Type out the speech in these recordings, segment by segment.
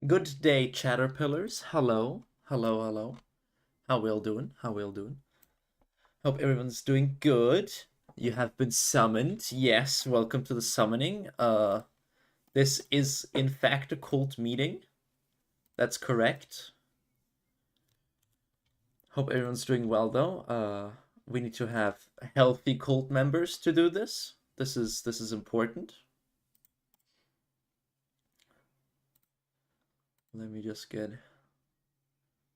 Good day, Caterpillars. Hello. Hello, hello. How we all doing? How we all doing? Hope everyone's doing good. You have been summoned. Yes, welcome to the summoning. This is in fact a cult meeting. That's correct. Hope everyone's doing well though. We need to have healthy cult members to do this. This is important. Let me just get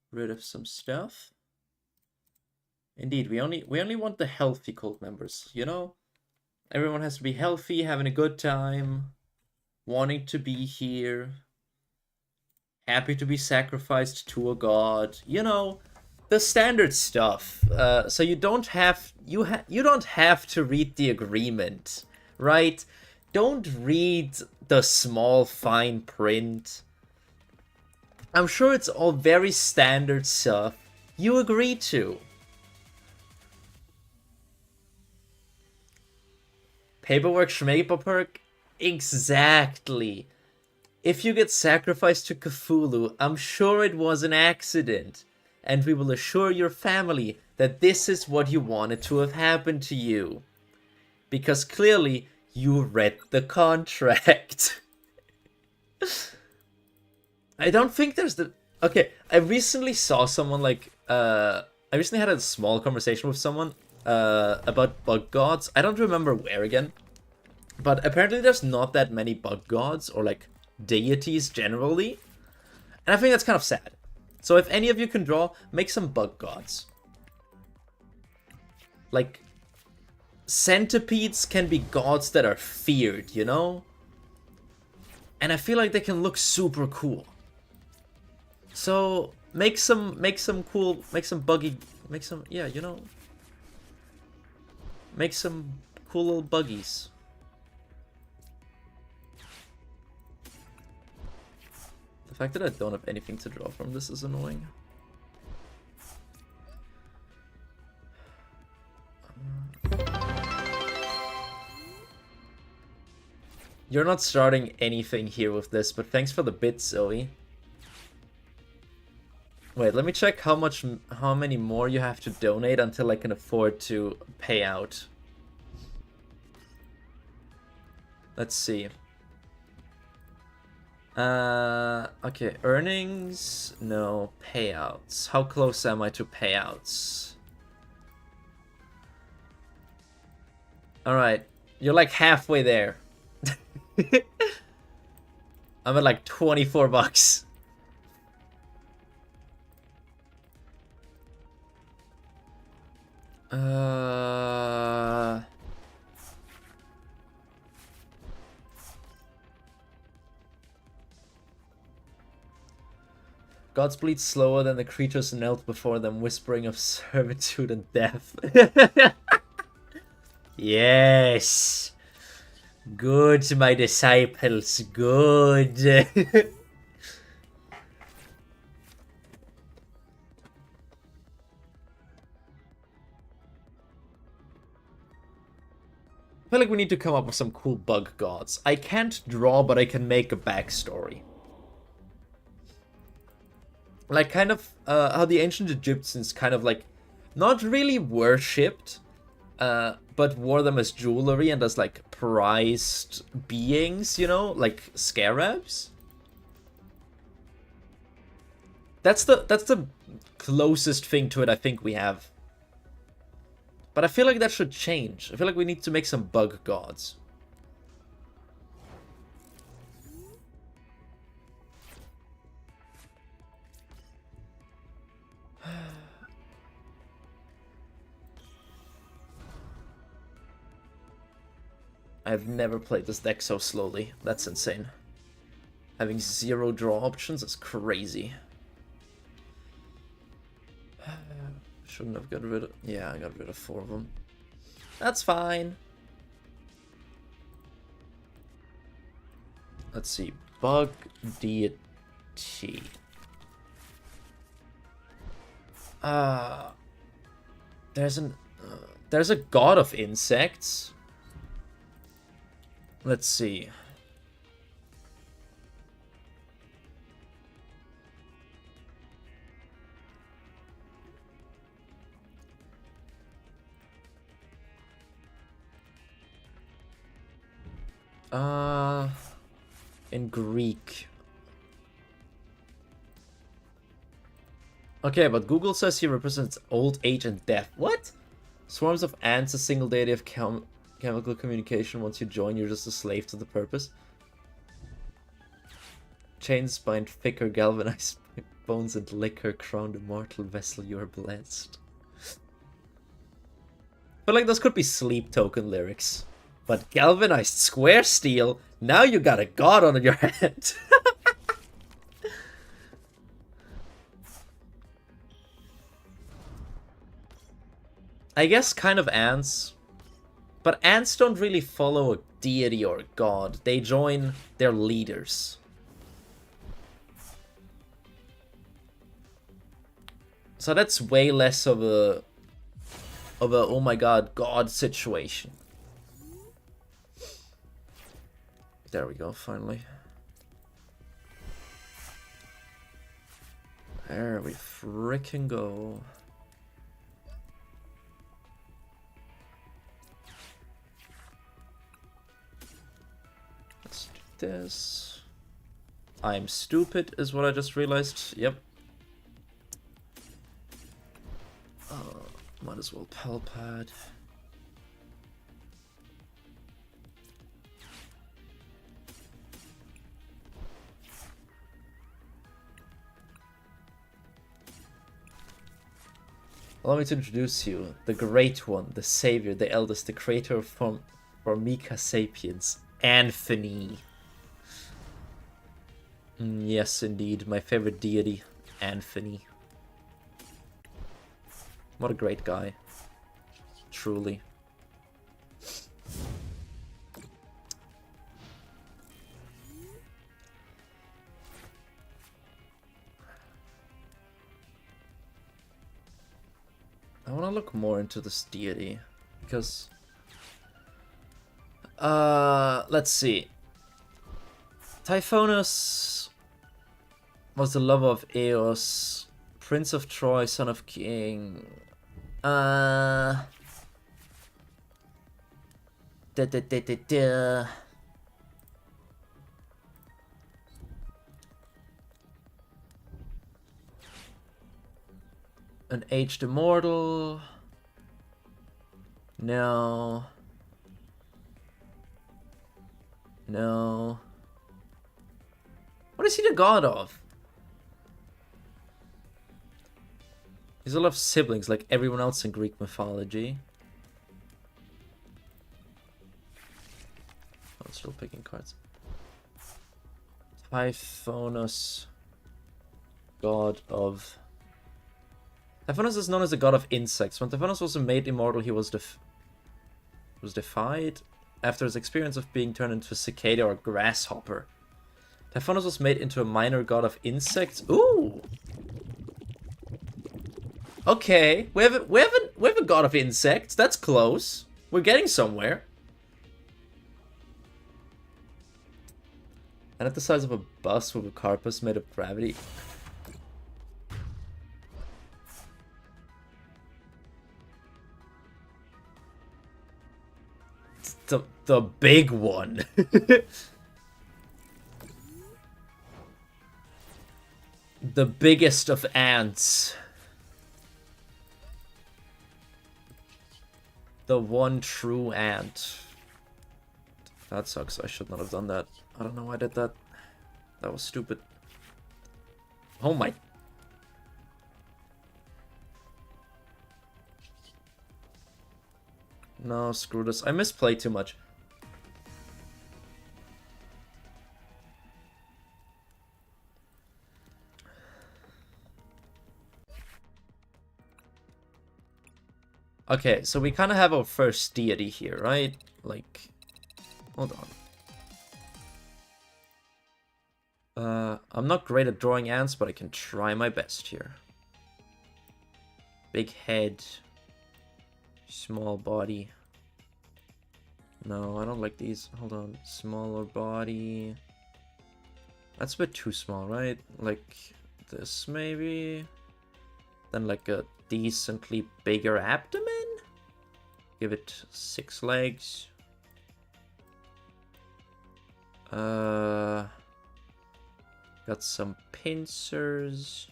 rid of some stuff. Indeed, we only want the healthy cult members, you know? Everyone has to be healthy, having a good time, wanting to be here, happy to be sacrificed to a god, you know, the standard stuff. So you don't have to read the agreement, right? Don't read the small fine print. I'm sure it's all very standard stuff you agree to. Paperwork, schmaperwork? Exactly. If you get sacrificed to Cthulhu, I'm sure it was an accident. And we will assure your family that this is what you wanted to have happened to you. Because clearly, you read the contract. I don't think there's the... Okay, I recently saw someone I recently had a small conversation with someone about bug gods. I don't remember where again. But apparently there's not that many bug gods or like deities generally. And I think that's kind of sad. So if any of you can draw, make some bug gods. Like, centipedes can be gods that are feared, you know? And I feel like they can look super cool. So make some cool, yeah, you know, make some cool little buggies. The fact that I don't have anything to draw from this is annoying. You're not starting anything here with this, but thanks for the bit, Zoe. Wait, let me check how many more you have to donate until I can afford to pay out. Let's see. Okay, earnings, no, payouts. How close am I to payouts? Alright, you're like halfway there. I'm at like 24 bucks. Gods bleed slower than the creatures knelt before them, whispering of servitude and death. Yes. Good, my disciples, good. I feel like we need to come up with some cool bug gods. I can't draw, but I can make a backstory. Like, kind of, how the ancient Egyptians kind of, like, not really worshipped, but wore them as jewelry and as, like, prized beings, you know? Like, scarabs? That's the closest thing to it I think we have. But I feel like that should change. I feel like we need to make some bug gods. I've never played this deck so slowly. That's insane. Having 0 draw options is crazy. Shouldn't have got rid of... Yeah, I got rid of 4 of them. That's fine. Let's see. Bug deity. There's a god of insects. Let's see. In Greek. Okay, but Google says he represents old age and death. What? Swarms of ants, a single deity of chemical communication. Once you join, you're just a slave to the purpose. Chains bind thicker, galvanized by bones and liquor, crowned immortal vessel, you are blessed. But like, those could be sleep token lyrics. But galvanized square steel, now you got a god on your head. I guess kind of ants. But ants don't really follow a deity or a god. They join their leaders. So that's way less of a oh my god, god situation. There we go, finally. There we frickin' go. Let's do this. I'm stupid is what I just realized. Yep. Might as well Palpad. Allow me to introduce you, the Great One, the Savior, the Eldest, the Creator of Formica Sapiens, Anthony. Yes, indeed, my favorite deity, Anthony. What a great guy. Truly. I want to look more into this deity. Because... let's see. Typhonus was the lover of Eos, Prince of Troy, son of King... An aged immortal. No. No. What is he the god of? He's a lot of siblings, like everyone else in Greek mythology. I'm still picking cards. Typhonus, god of... Typhonus is known as the god of insects. When Typhonus was made immortal, he was defied after his experience of being turned into a cicada or a grasshopper. Typhonus was made into a minor god of insects. Ooh! Okay, we have a god of insects. That's close. We're getting somewhere. And at the size of a bus with a carpus made of gravity. It's the big one. The biggest of ants. The one true ant. That sucks. I should not have done that. I don't know why I did that. That was stupid. Oh my. No, screw this. I misplay too much. Okay, so we kind of have our first deity here, right? Like, hold on. I'm not great at drawing ants, but I can try my best here. Big head. Small body. No, I don't like these. Hold on. Smaller body. That's a bit too small, right? Like this, maybe? Then like a decently bigger abdomen? Give it 6 legs. Got some pincers.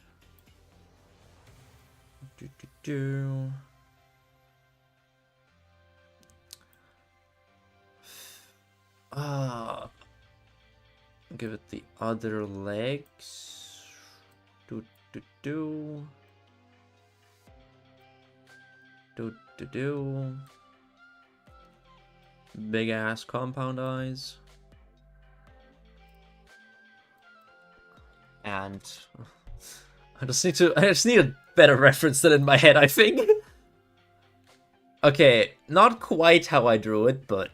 Do. Give it the other legs. Do. Big ass compound eyes. And I just need a better reference than in my head, I think. Okay, not quite how I drew it, but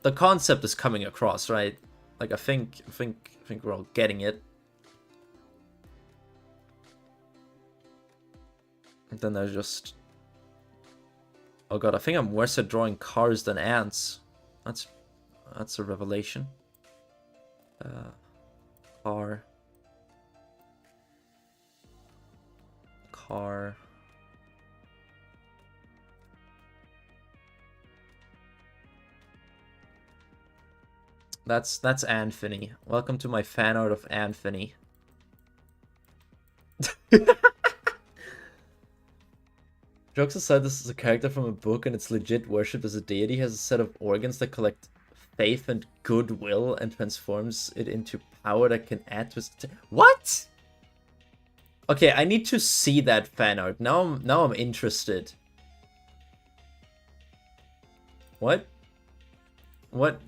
the concept is coming across, right? Like I think we're all getting it. And then there's just, oh god, I think I'm worse at drawing cars than ants. That's a revelation. Car. That's Anthony. Welcome to my fan art of Anthony. Jokes aside, this is a character from a book and it's legit worshipped as a deity. He has a set of organs that collect faith and goodwill and transforms it into power that can add to his... What? Okay, I need to see that fan art. Now I'm interested. What? What?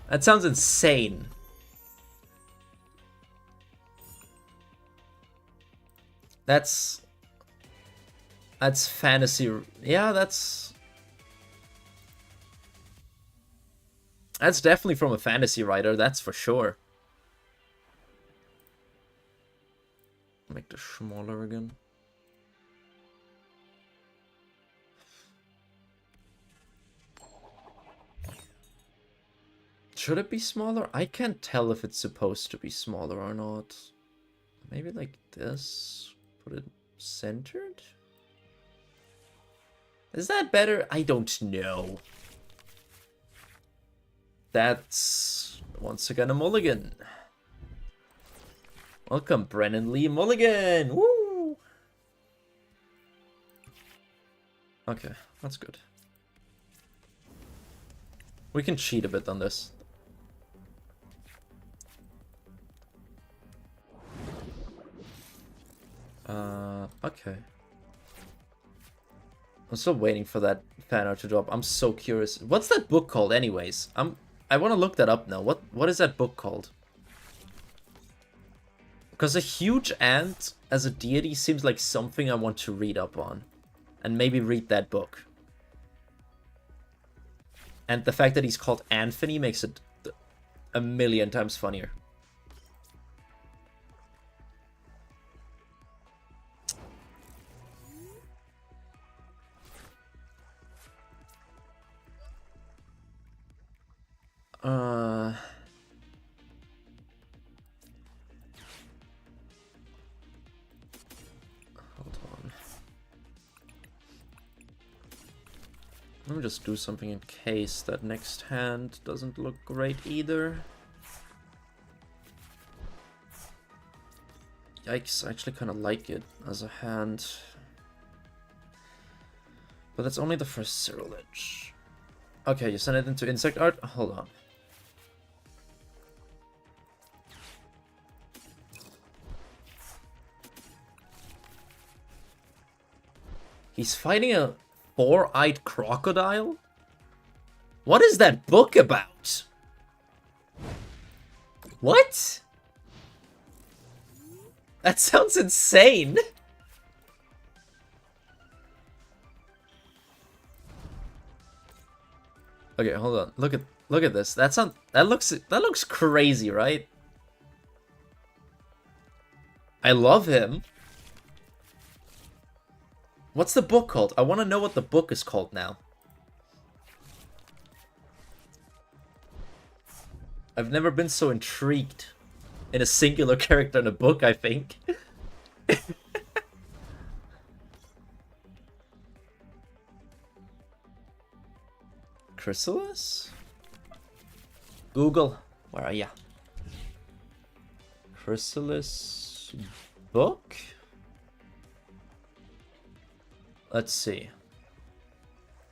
That sounds insane. That's fantasy. Yeah, that's definitely from a fantasy writer, that's for sure. Make this smaller again. Should it be smaller? I can't tell if it's supposed to be smaller or not. Maybe like this. Put it centered? Is that better? I don't know. That's once again a mulligan. Welcome, Brennan Lee Mulligan! Woo! Okay, that's good. We can cheat a bit on this. Okay. I'm still waiting for that fan art to drop. I'm so curious. What's that book called anyways? I want to look that up now. What is that book called? Because a huge ant as a deity seems like something I want to read up on. And maybe read that book. And the fact that he's called Anthony makes it a million times funnier. Hold on. Let me just do something in case that next hand doesn't look great either. Yikes, I actually kind of like it as a hand. But that's only the first zero edge. Okay, you send it into insect art? Hold on. He's fighting a four-eyed crocodile? What is that book about? What? That sounds insane. Okay, hold on. Look at this. That looks crazy, right? I love him. What's the book called? I want to know what the book is called now. I've never been so intrigued in a singular character in a book, I think. Chrysalis? Google, where are ya? Chrysalis book? Let's see.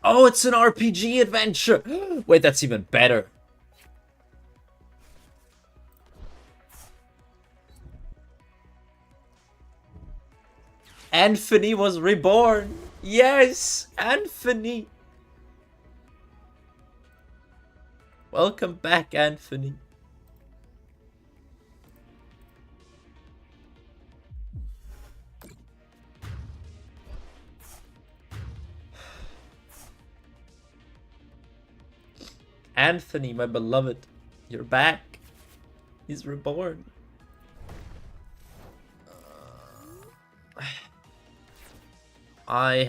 Oh, it's an RPG adventure! Wait, that's even better. Anthony was reborn! Yes! Anthony! Welcome back, Anthony. Anthony, my beloved, you're back. He's reborn. I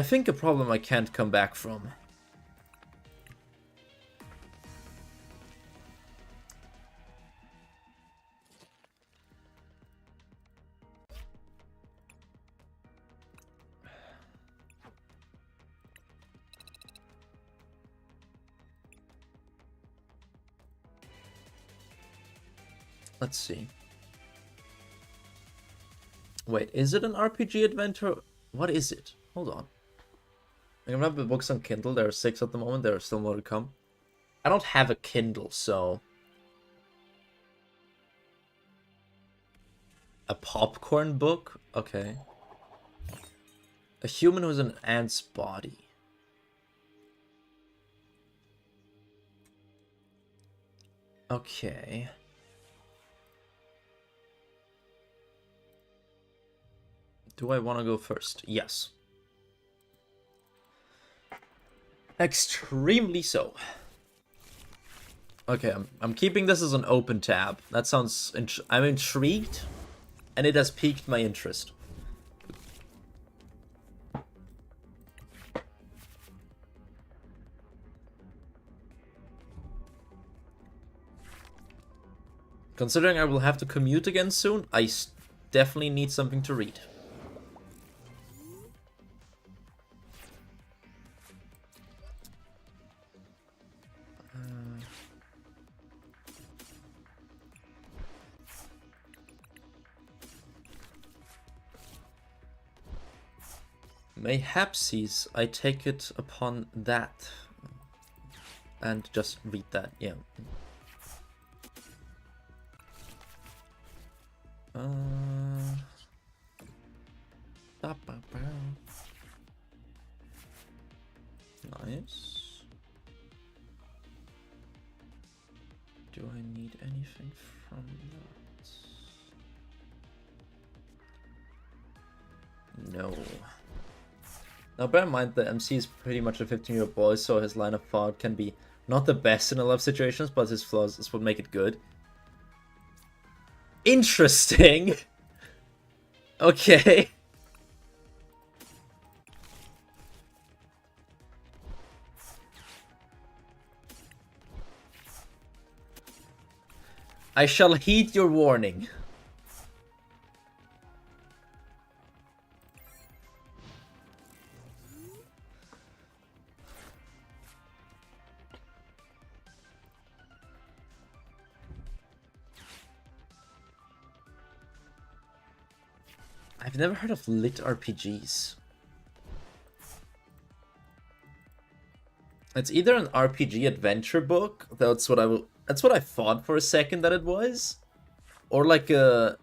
think a problem I can't come back from. Let's see. Wait, is it an RPG adventure? What is it? Hold on. I remember the books on Kindle. There are 6 at the moment. There are still more to come. I don't have a Kindle, so... A popcorn book? Okay. A human who's an ant's body. Okay. Do I want to go first? Yes. Extremely so. Okay, I'm keeping this as an open tab. That sounds... I'm intrigued, and it has piqued my interest. Considering I will have to commute again soon, I definitely need something to read. Mayhapsies, I take it upon that. And just read that, yeah. Nice. Do I need anything from that? No. Now bear in mind that MC is pretty much a 15-year-old boy, so his line of thought can be not the best in a lot of situations, but his flaws is what make it good. Interesting! Okay. I shall heed your warning. I've never heard of lit RPGs. It's either an RPG adventure book, that's what I thought for a second that it was, or like a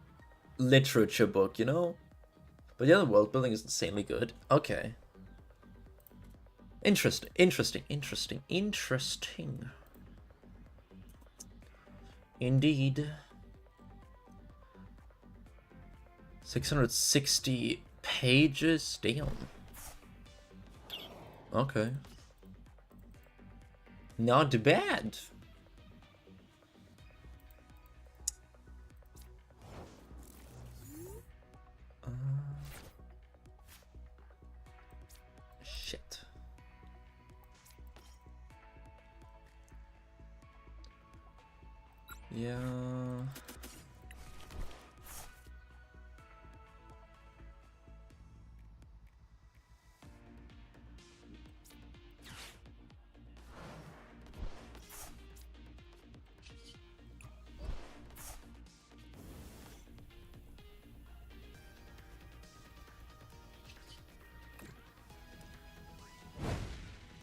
literature book, you know? But yeah, the world building is insanely good. Okay. Interesting, interesting, interesting, interesting. Indeed. 660 pages? Damn. Okay. Not bad. Shit. Yeah.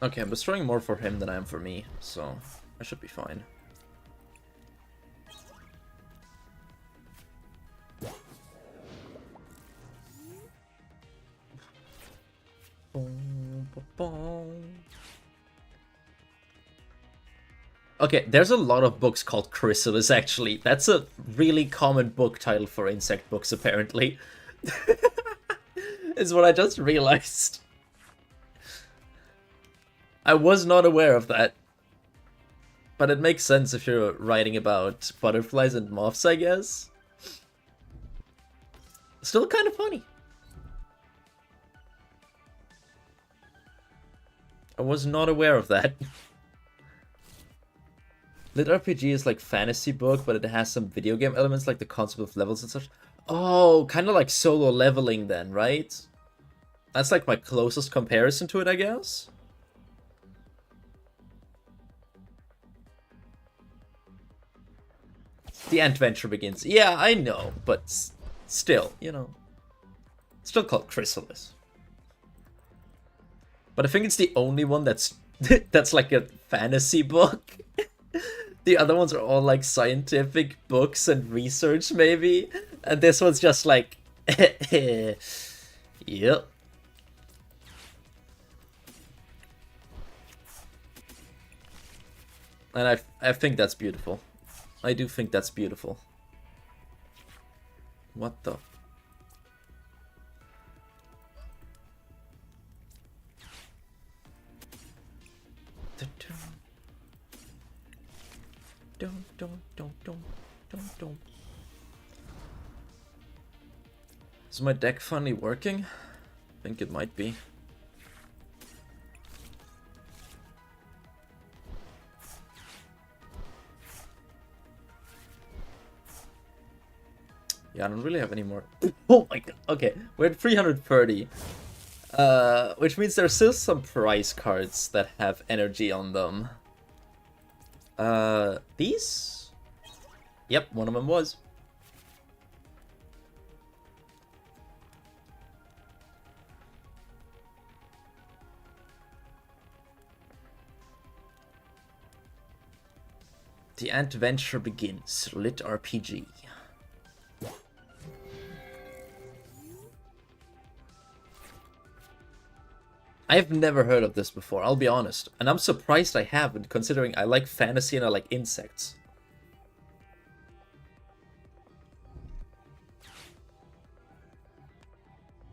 Okay, I'm destroying more for him than I am for me, so I should be fine. Okay, there's a lot of books called Chrysalis, actually. That's a really common book title for insect books, apparently. Is what I just realized. I was not aware of that. But it makes sense if you're writing about butterflies and moths, I guess. Still kind of funny. I was not aware of that. Lit RPG is like fantasy book, but it has some video game elements like the concept of levels and such. Oh, kind of like solo leveling then, right? That's like my closest comparison to it, I guess. The adventure begins. Yeah, I know, but still, you know. Still called Chrysalis. But I think it's the only one that's that's like a fantasy book. The other ones are all like scientific books and research, maybe. And this one's just like, yep. And I think that's beautiful. I do think that's beautiful. What the? Don't. Is my deck finally working? I think it might be. Yeah, I don't really have any more. Oh my god. Okay, we're at 330. Which means there's still some prize cards that have energy on them. These? Yep, one of them was. The adventure begins. Lit RPG. I've never heard of this before, I'll be honest. And I'm surprised I haven't, considering I like fantasy and I like insects.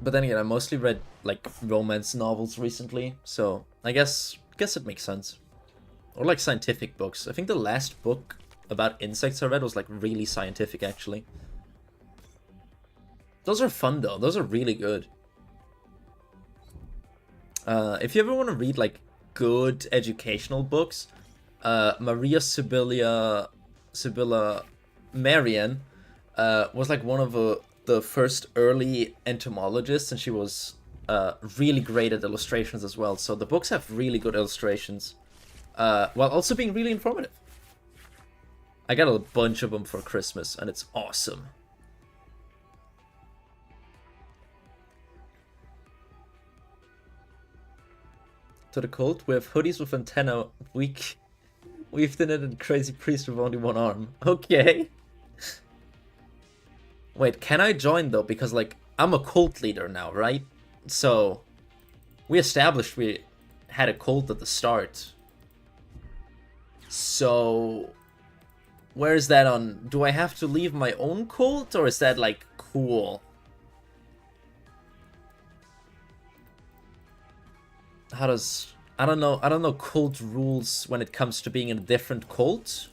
But then again, I mostly read, like, romance novels recently, so I guess it makes sense. Or, like, scientific books. I think the last book about insects I read was, like, really scientific, actually. Those are fun, though. Those are really good. If you ever want to read, like, good educational books, Maria Sibylla Marian was, like, one of the first early entomologists, and she was really great at illustrations as well. So the books have really good illustrations, while also being really informative. I got a bunch of them for Christmas, and it's awesome. To the cult, we have hoodies with antenna, weaved in it, and crazy priest with only one arm. Okay. Wait, can I join though? Because, like, I'm a cult leader now, right? So, we established we had a cult at the start. So, where's that on? Do I have to leave my own cult, or is that, like, cool? How does... I don't know cult rules when it comes to being in a different cult.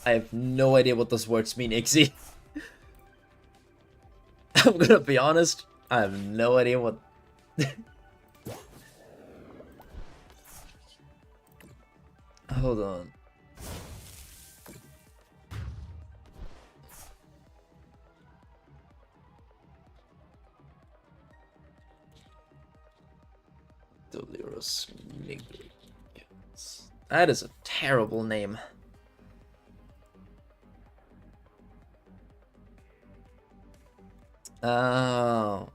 I have no idea what those words mean, Ixie. I'm gonna be honest, I have no idea what... Hold on. Delirous Niggles. That is a terrible name. Oh.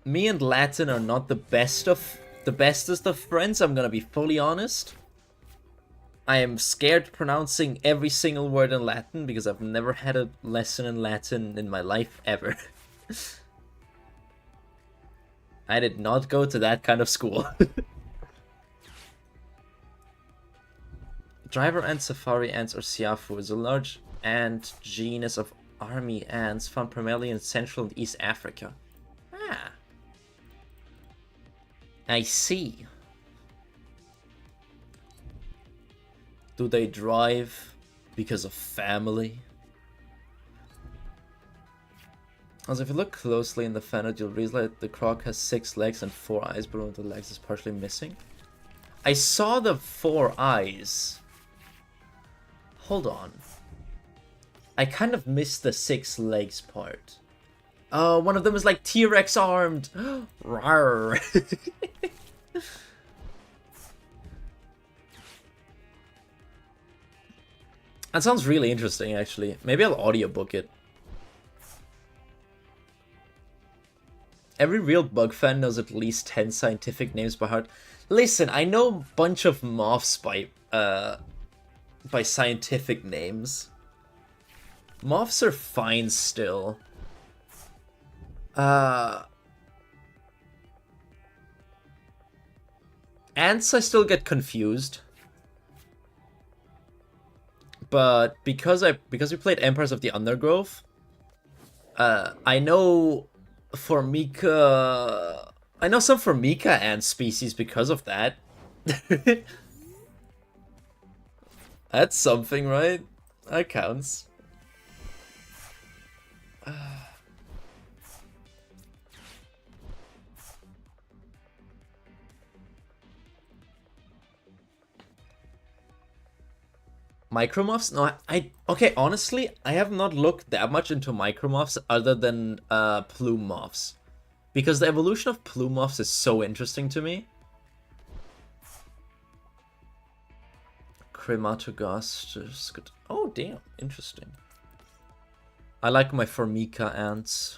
Me and Latin are not the bestest of friends, I'm gonna be fully honest. I am scared pronouncing every single word in Latin because I've never had a lesson in Latin in my life ever. I did not go to that kind of school. Driver ant, safari ants, or siafu is a large ant genus of army ants found primarily in Central and East Africa. Ah. I see. Do they drive because of family? Also, if you look closely in the fanart, you'll realize the croc has 6 legs and 4 eyes, but one of the legs is partially missing. I saw the 4 eyes. Hold on. I kind of missed the 6 legs part. Oh, one of them is like T-Rex armed. Rawr. That sounds really interesting, actually. Maybe I'll audiobook it. Every real bug fan knows at least 10 scientific names by heart. Listen, I know a bunch of moths by scientific names. Moths are fine still. Ants I still get confused. But because we played Empires of the Undergrowth, I know Formica. I know some Formica ant species because of that. That's something, right? That counts. Micromoths? No, okay, honestly, I have not looked that much into micromoths other than plume moths. Because the evolution of plume moths is so interesting to me. Crematogasters. Oh, damn. Interesting. I like my Formica ants.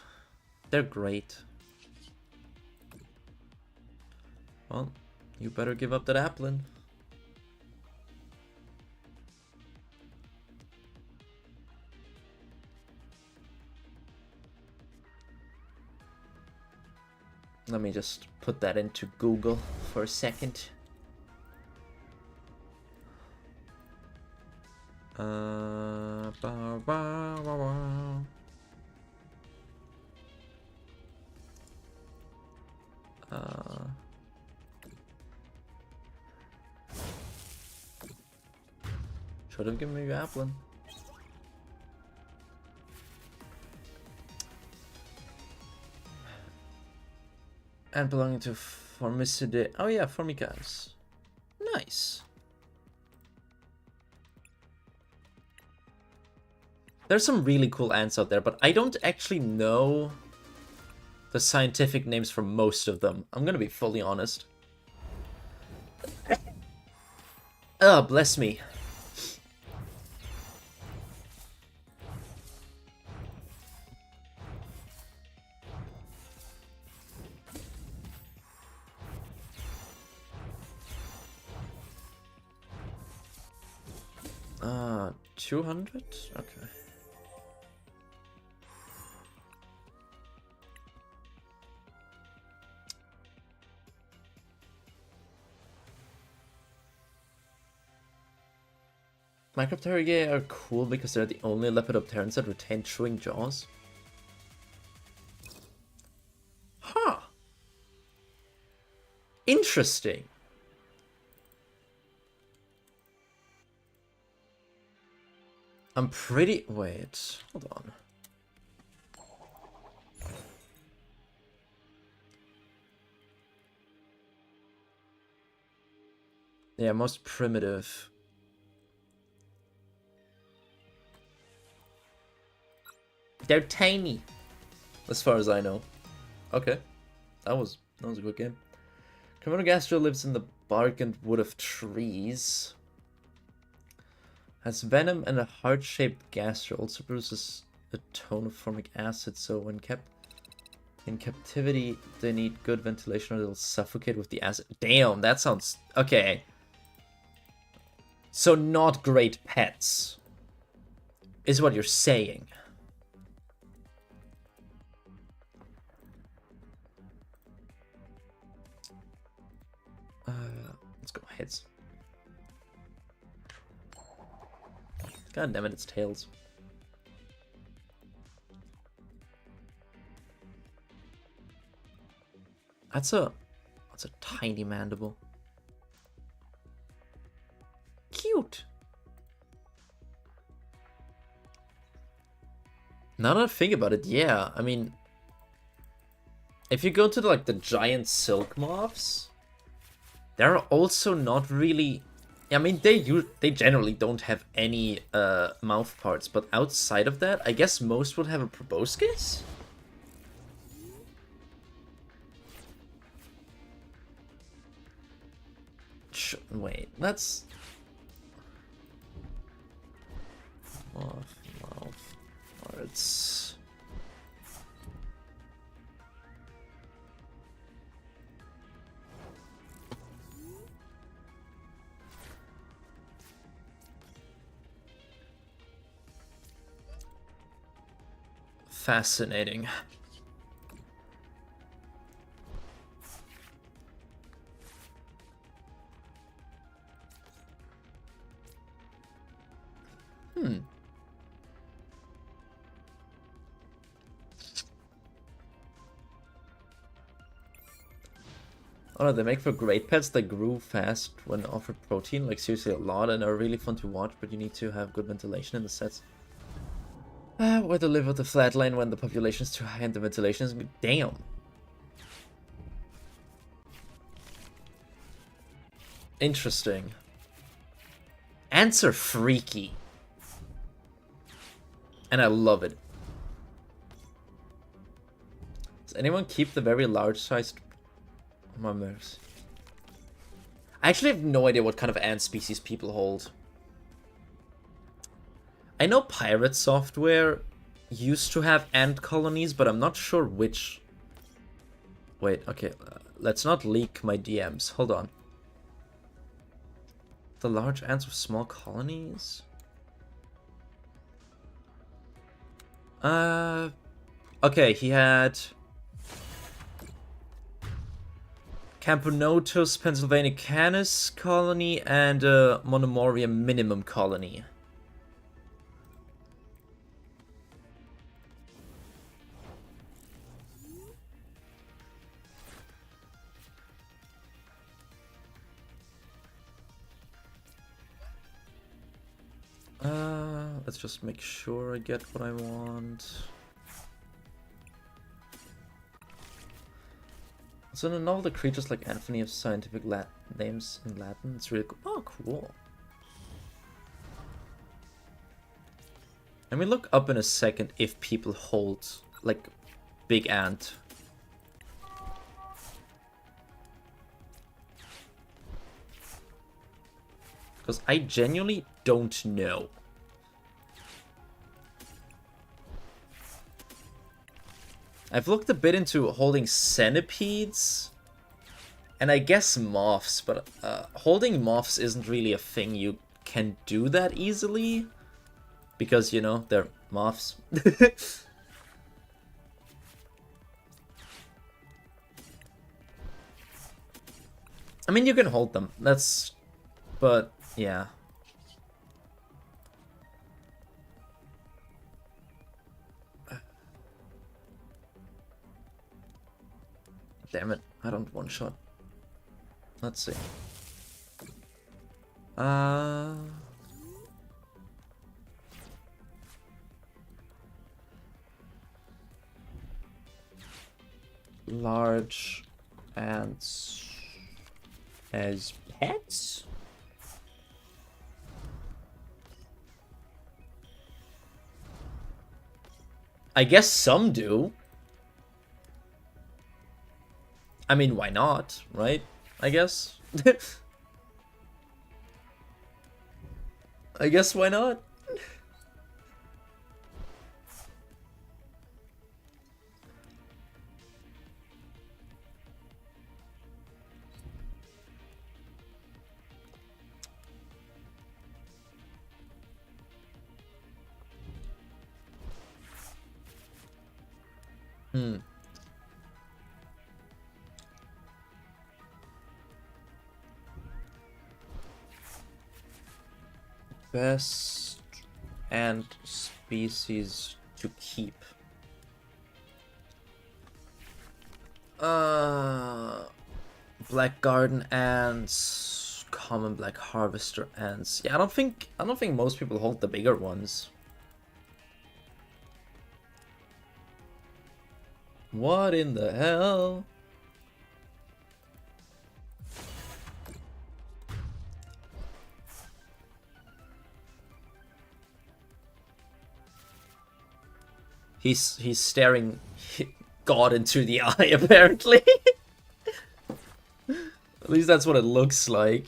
They're great. Well, you better give up that applin. Let me just put that into Google for a second. Should have given me your applin. And belonging to Formicidae. Oh yeah, Formicans. Nice. There's some really cool ants out there, but I don't actually know the scientific names for most of them. I'm gonna be fully honest. Oh, bless me. Ah, 200? Okay. Micropterygiae are cool because they're the only lepidopterans that retain chewing jaws. Huh. Interesting. I'm pretty... Wait, hold on. Yeah, most primitive. They're tiny, as far as I know. Okay, that was a good game. Gastro lives in the bark and wood of trees. Has venom and a heart-shaped gastro. Also produces a ton of formic acid, so when kept in captivity, they need good ventilation or they'll suffocate with the acid. Damn, that sounds... Okay. So not great pets, is what you're saying. Let's go heads. God damn it, it's tails. That's a tiny mandible. Cute. Now that I think about it, yeah. I mean, if you go to the giant silk moths, they're also not really... I mean, they generally don't have any mouth parts, but outside of that, I guess most would have a proboscis? Wait, let's... Mouth parts... Fascinating. Oh no, they make for great pets that grew fast when offered protein, like seriously a lot, and are really fun to watch, but you need to have good ventilation in the sets. Where to live with the flatline when the population is too high and the ventilation is good. Damn. Interesting. Ants are freaky. And I love it. Does anyone keep the very large-sized mummers? I actually have no idea what kind of ant species people hold. I know pirate software used to have ant colonies, but I'm not sure which. Wait, okay. Let's not leak my DMs. Hold on. The large ants with small colonies? Okay, he had Camponotus pennsylvanicanus colony and Monomoria minimum colony. Let's just make sure I get what I want. So in a novel, the creatures like Anthony have scientific names in Latin. It's really cool. Oh, cool. Let me look up in a second if people hold, like, big ant. Because I genuinely don't know. I've looked a bit into holding centipedes, and I guess moths, but holding moths isn't really a thing you can do that easily, because, you know, they're moths. I mean, you can hold them, but, yeah. Damn it, I don't one-shot. Let's see. Large ants as pets? I guess some do. I mean, why not, right? I guess. I guess why not? Hmm. Best ant species to keep. Black garden ants, common black harvester ants. Yeah, I don't think most people hold the bigger ones. What in the hell? He's staring God into the eye, apparently. At least that's what it looks like.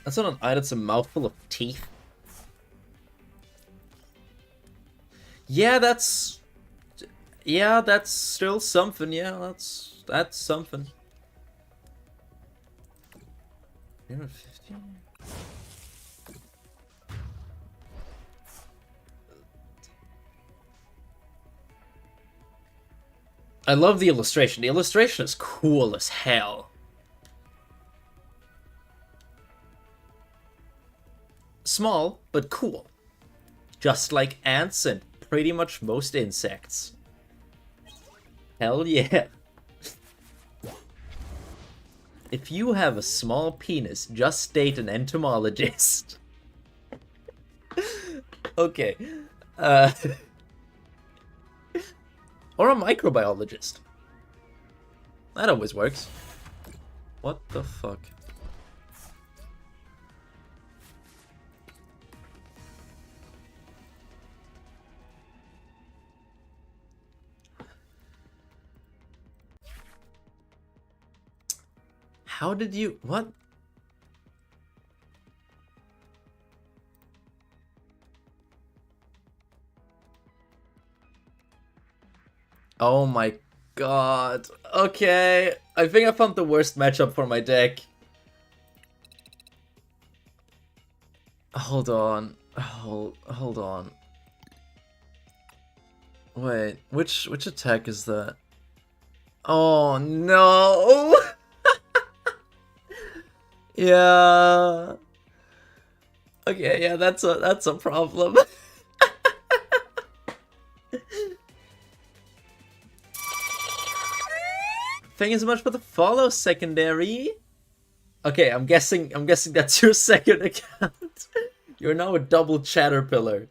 That's not an eye, that's a mouthful of teeth. Yeah, that's still something. Yeah, that's something. 350? I love the illustration. The illustration is cool as hell. Small, but cool. Just like ants and pretty much most insects. Hell yeah. If you have a small penis, just date an entomologist. Okay. Or a microbiologist. That always works. What the fuck? How did you... What? Oh my god. Okay. I think I found the worst matchup for my deck. Hold on. Hold on. Wait, which attack is that? Oh no. Yeah. Okay, yeah, that's a problem. Thank you so much for the follow, secondary. Okay, I'm guessing that's your second account. You're now a double Caterpillar.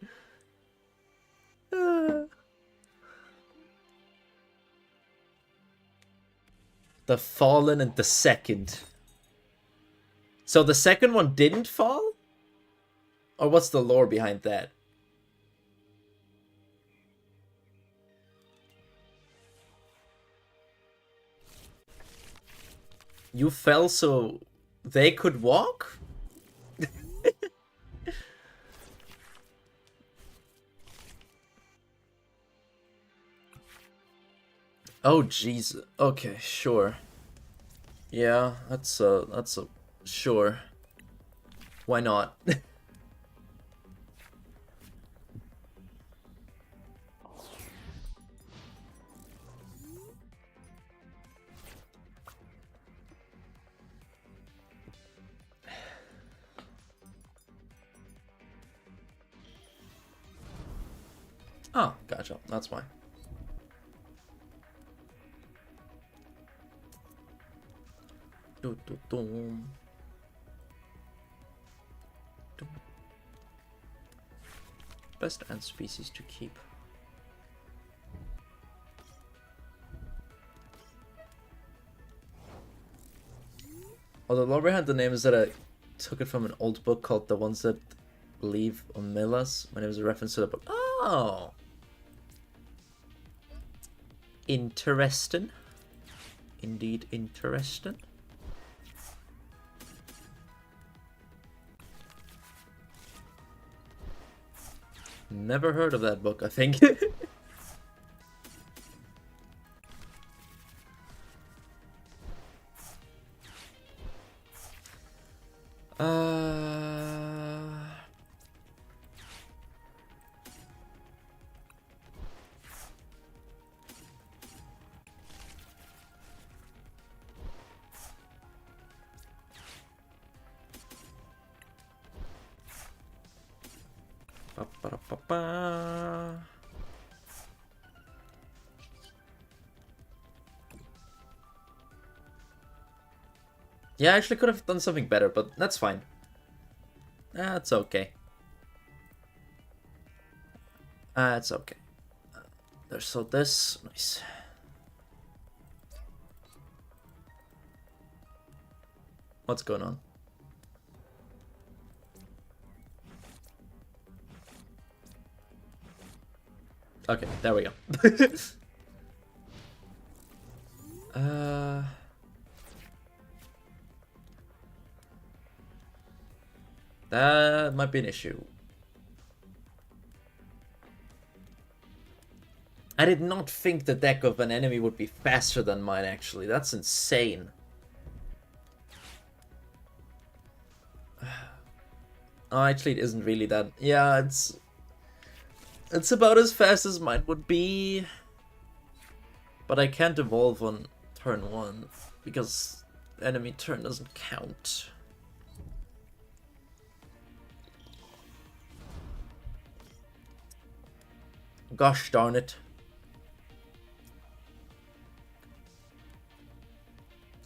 The Fallen and the second. So the second one didn't fall? Or what's the lore behind that? You fell so they could walk? Oh jeez. Okay, sure. Yeah, that's a sure. Why not? Oh, gotcha. That's fine. Best ant species to keep. Although lore behind the name is that I took it from an old book called The Ones That Leave Omelas. My name is a reference to the book. Oh! Interesting. Indeed interesting. Never heard of that book, I think. Yeah, I actually could have done something better, but that's fine. That's okay. It's okay. There's so this. Nice. What's going on? Okay, there we go. That might be an issue. I did not think the deck of an enemy would be faster than mine, actually. That's insane. Oh, actually, it isn't really that. Yeah, it's about as fast as mine would be. But I can't evolve on turn 1 because enemy turn doesn't count. Gosh darn it.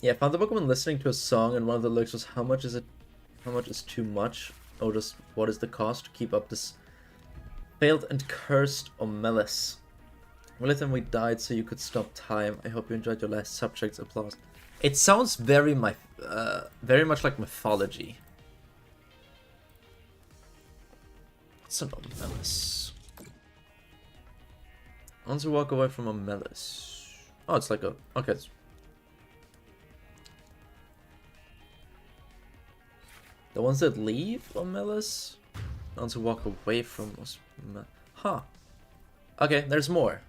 Yeah, I found the Pokemon listening to a song and one of the lyrics was, how much is too much? Or just, what is the cost to keep up this failed and cursed Omelas? Well, then we died so you could stop time. I hope you enjoyed your last subject's applause. It sounds very much like mythology. It's an Omelas. Once you walk away from Omelas. Oh, it's like a... Okay, it's... The ones that leave Omelas? Once you walk away from... Huh. Okay, there's more.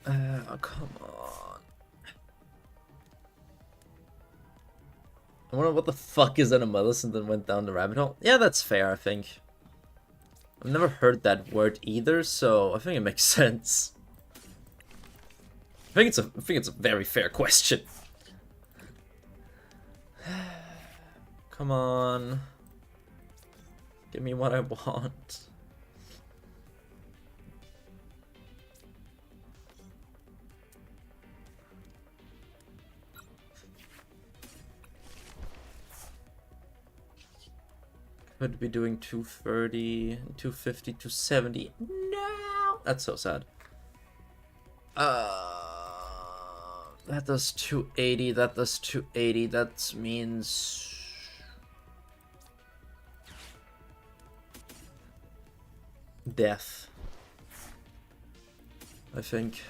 Oh, come on. I wonder what the fuck is an Omelas and then went down the rabbit hole. Yeah, that's fair, I think. I've never heard that word either, so I think it makes sense. I think it's a very fair question. Come on. Give me what I want. Could be doing 230, 250, 270. No! That's so sad. That does 280, that does 280, that means... death. I think.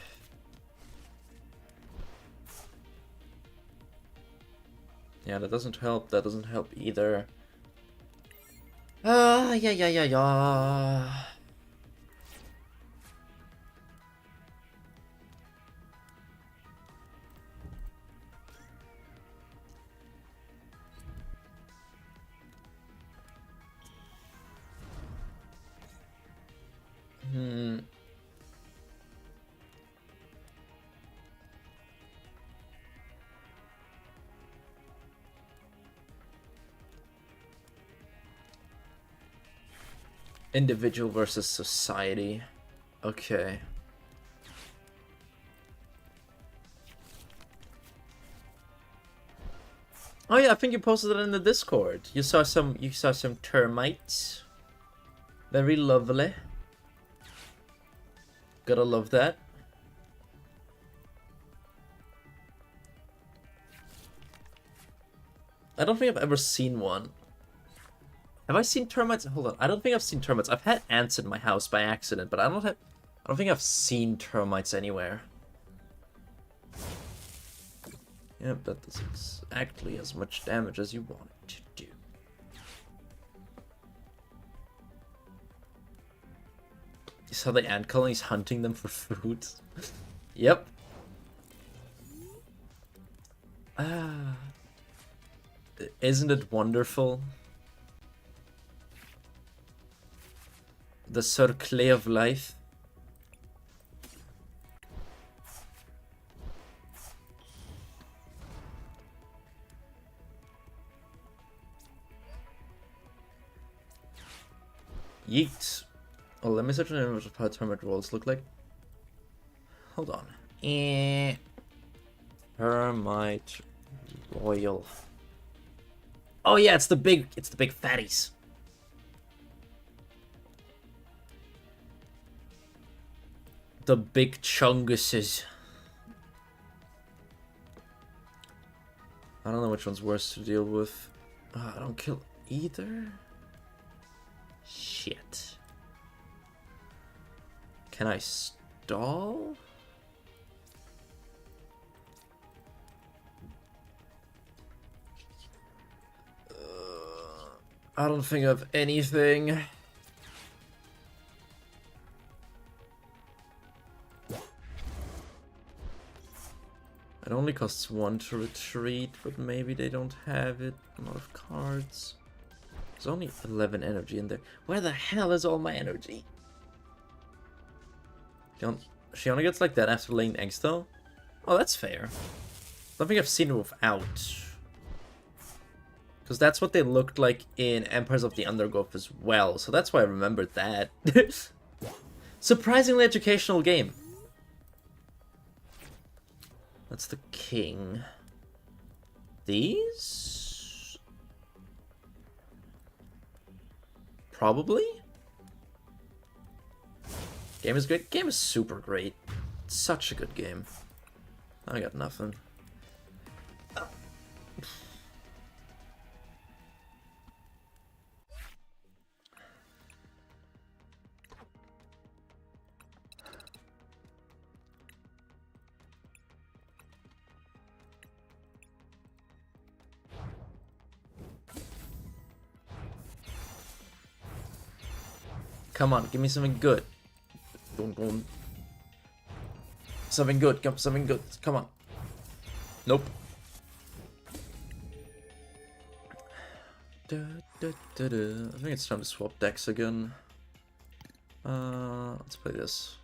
Yeah, that doesn't help either. Yeah. Individual versus society. Okay. Oh yeah, I think you posted it in the Discord. You saw some termites. Very lovely. Gotta love that. I don't think I've ever seen one. Have I seen termites? Hold on. I don't think I've seen termites. I've had ants in my house by accident, but I don't think I've seen termites anywhere. Yep, that does exactly as much damage as you want it to do. You saw the ant colonies hunting them for food? Yep. Ah. Isn't it wonderful? The circle of life. Yeet. Oh, let me search an image of how termite rolls look like. Hold on. Termite royal. Oh yeah, it's the big fatties. The big chunguses. I don't know which one's worse to deal with. I don't kill either. Shit. Can I stall? I don't think of anything. It only costs 1 to retreat, but maybe they don't have it. A lot of cards. There's only 11 energy in there. Where the hell is all my energy? She only gets like that after laying eggs, though? Oh, that's fair. I don't think I've seen it without. Because that's what they looked like in Empires of the Undergrowth as well. So that's why I remembered that. Surprisingly educational game. That's the king. These? Probably? Game is great. Game is super great. Such a good game. I got nothing. Come on, give me something good. Boom, boom. Something good, something good. Come on. Nope. I think it's time to swap decks again. Let's play this.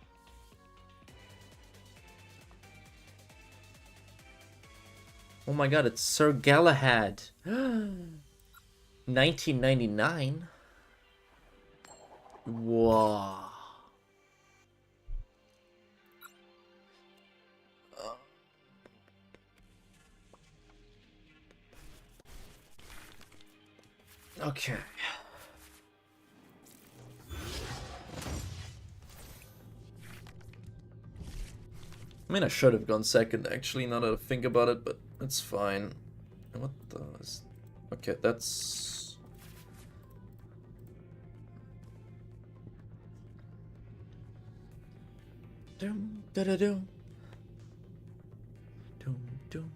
Oh my god, it's Sir Galahad. 1999. Whoa. Okay. I mean, I should have gone second, actually, now that I think about it, but it's fine. What the... Okay, that's... Doom, da da doom. Doom, doom.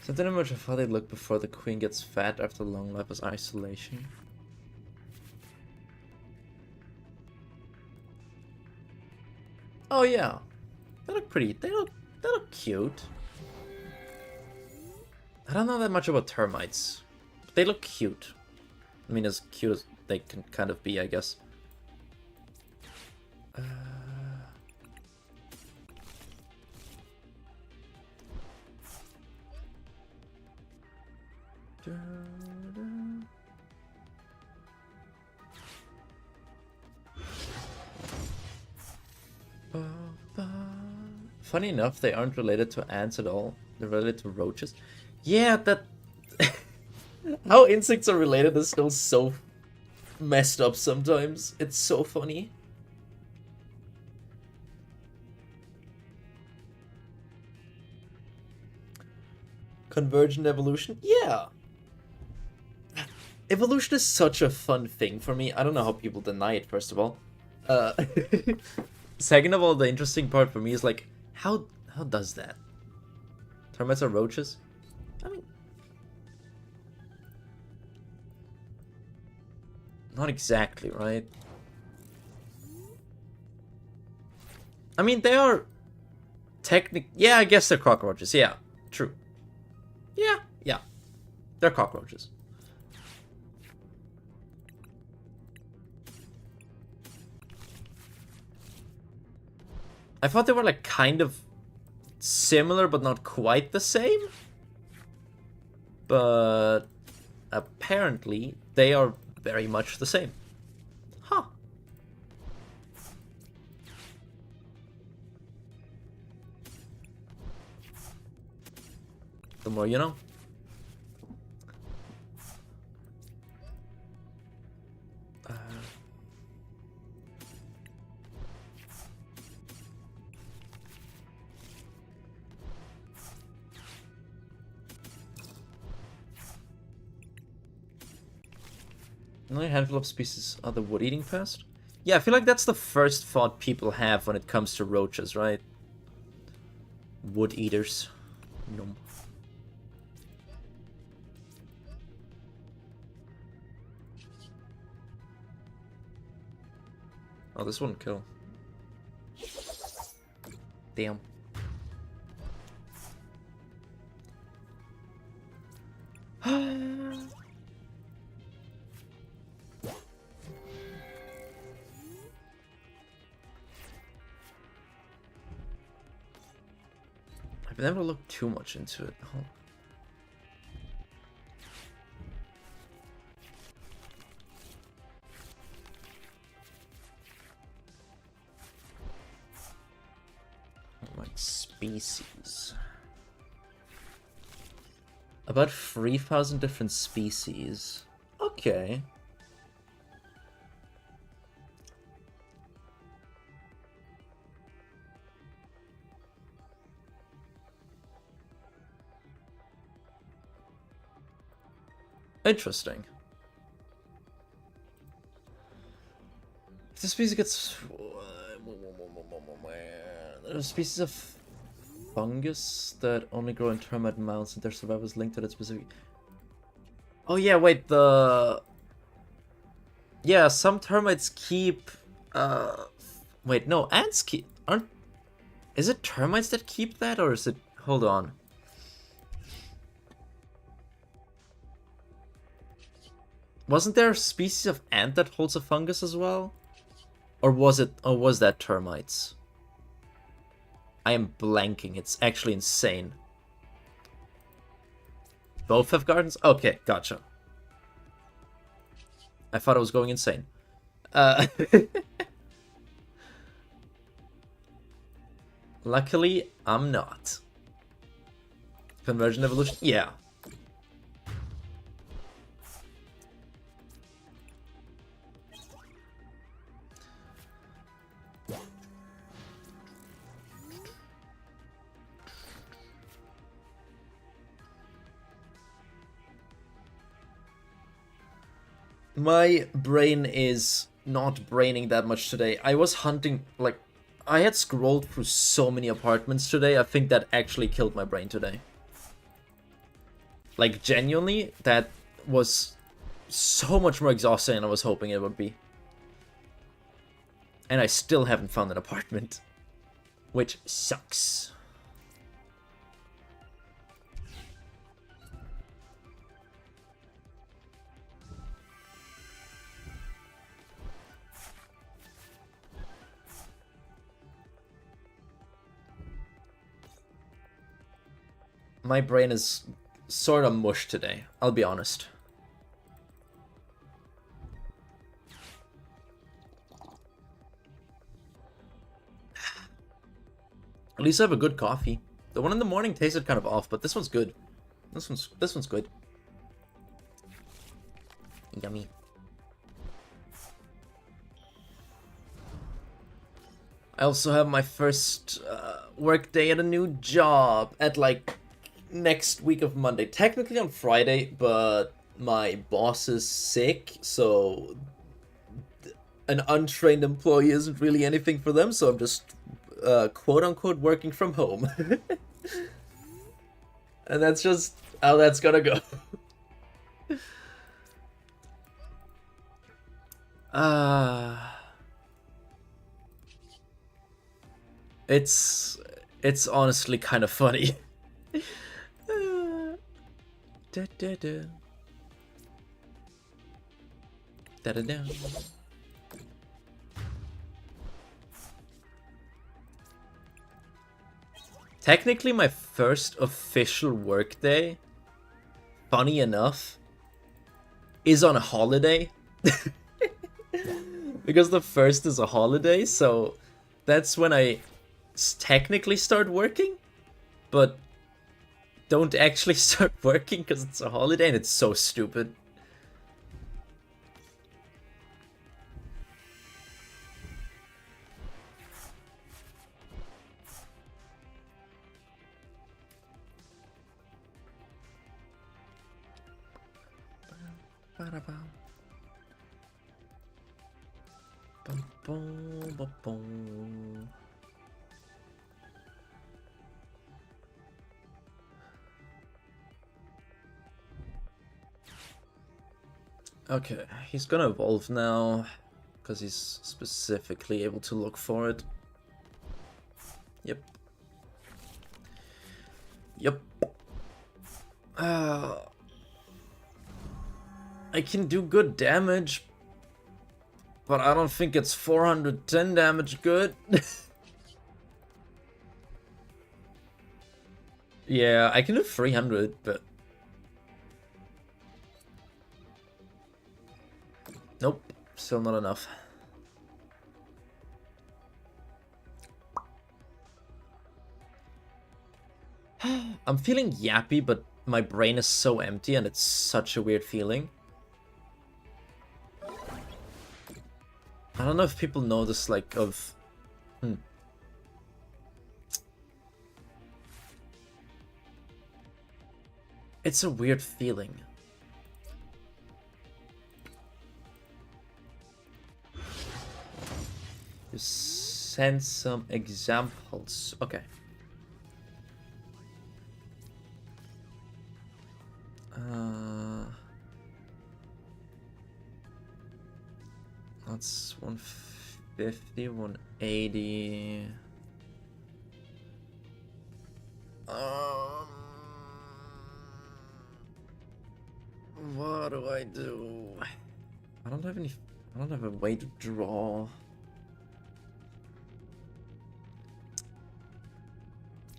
Something image of how they look before the queen gets fat after long life as isolation. Oh yeah, they look pretty. They look cute. I don't know that much about termites, but they look cute. I mean, as cute as they can kind of be, I guess. Funny enough, they aren't related to ants at all. They're related to roaches. Yeah, that... How insects are related is still so messed up sometimes. It's so funny. Convergent evolution? Yeah. Evolution is such a fun thing for me. I don't know how people deny it, first of all. Second of all, the interesting part for me is like, how does that? Termites are roaches? I mean... Not exactly, right? I mean, they are... Yeah, I guess they're cockroaches. Yeah, true. Yeah. They're cockroaches. I thought they were like kind of similar, but not quite the same. But apparently they are very much the same. Huh. The more you know. Only a handful of species are the wood-eating pest? Yeah, I feel like that's the first thought people have when it comes to roaches, right? Wood-eaters. Nom. Oh, this wouldn't kill. Damn. I've never looked too much into it. Oh. Like species. About 3,000 different species. Okay. Interesting. If the species gets... There are species of fungus that only grow in termite mounds and their survival is linked to that specific... Oh yeah, wait, Yeah, some termites keep... Wait, no, ants keep... Aren't... Is it termites that keep that, or is it... Hold on. Wasn't there a species of ant that holds a fungus as well? Or was that termites? I am blanking. It's actually insane. Both have gardens? Okay, gotcha. I thought I was going insane. Luckily, I'm not. Convergent evolution? Yeah. My brain is not braining that much today. I was hunting, like, I had scrolled through so many apartments today. I think that actually killed my brain today. Like, genuinely, that was so much more exhausting than I was hoping it would be. And I still haven't found an apartment, which sucks. My brain is sort of mush today, I'll be honest. At least I have a good coffee. The one in the morning tasted kind of off, but this one's good. This one's good. Yummy. I also have my first work day at a new job at like next week of Monday. Technically on Friday, but my boss is sick, so an untrained employee isn't really anything for them, so I'm just quote unquote working from home. And that's just how that's gonna go. It's honestly kind of funny. Da, da, da. Da, da, da. Technically, my first official work day, funny enough, is on a holiday. Because the first is a holiday, so that's when I technically start working, but don't actually start working because it's a holiday, and it's so stupid. Okay, he's gonna evolve now, because he's specifically able to look for it. Yep. Yep. I can do good damage, but I don't think it's 410 damage good. Yeah, I can do 300, but... Nope, still not enough. I'm feeling yappy, but my brain is so empty and it's such a weird feeling. I don't know if people know this, like, of... It's a weird feeling. Just send some examples. Okay. That's 150, 180. What do I do? I don't have a way to draw.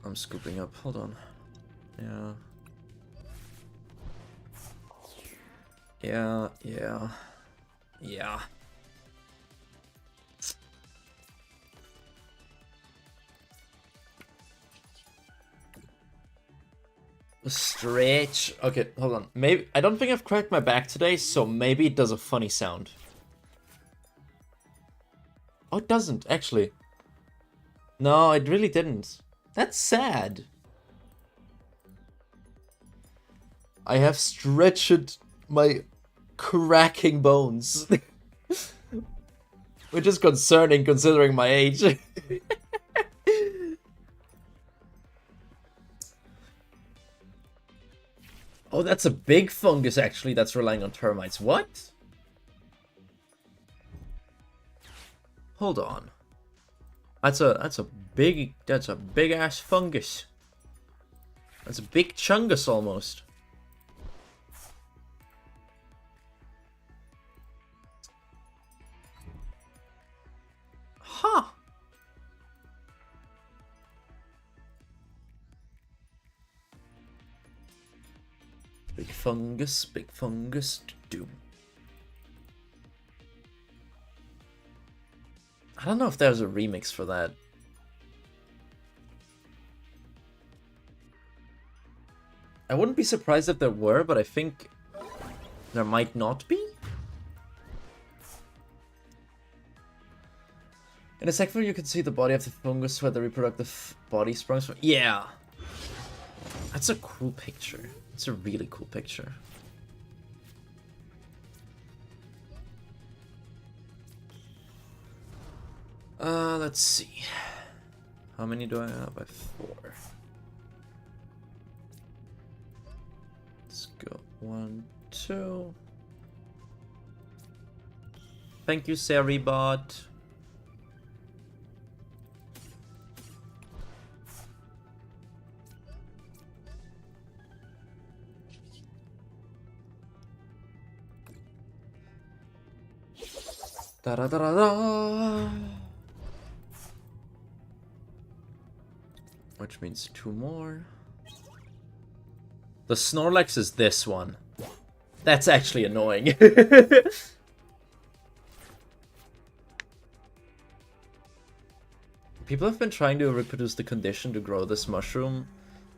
I'm scooping up. Hold on. Yeah. Yeah. Stretch. Okay, hold on. Maybe I don't think I've cracked my back today, so maybe it does a funny sound. Oh, it doesn't, actually. No, it really didn't. That's sad. I have stretched my cracking bones. Which is concerning considering my age. Oh, that's a big fungus actually that's relying on termites. What? Hold on. That's a big ass fungus. That's a big chungus almost. Huh. Big fungus, doom. I don't know if there's a remix for that. I wouldn't be surprised if there were, but I think there might not be. In a second, you can see the body of the fungus where the reproductive body sprung from. Yeah! That's a cool picture. It's a really cool picture. Let's see. How many do I have? I have 4. Let's go 1, 2. Thank you, Seribot. Da da da da da. Which means 2 more. The Snorlax is this one. That's actually annoying. People have been trying to reproduce the condition to grow this mushroom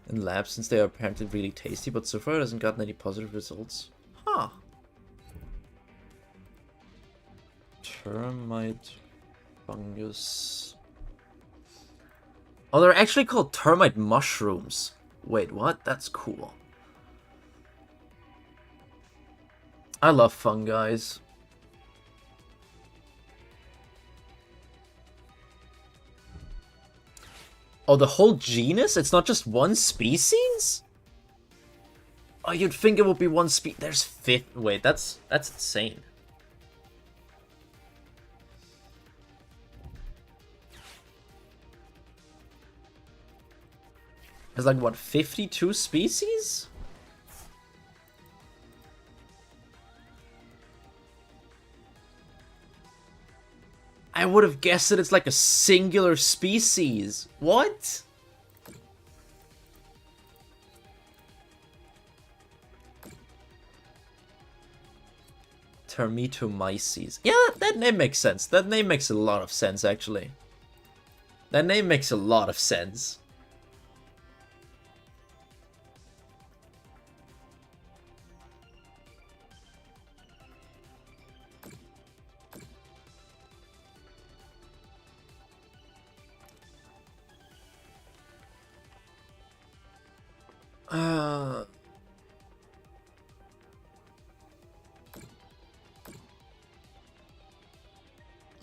in labs since they are apparently really tasty, but so far it hasn't gotten any positive results. Huh. Termite fungus. Oh, they're actually called termite mushrooms. Wait, what? That's cool. I love fungi. Oh, the whole genus? It's not just one species? Oh, you'd think it would be one There's 50. Wait, that's insane. There's like, what, 52 species? I would have guessed that it's like a singular species. What? Termitomyces. Yeah, that name makes sense. That name makes a lot of sense, actually. That name makes a lot of sense. Uh...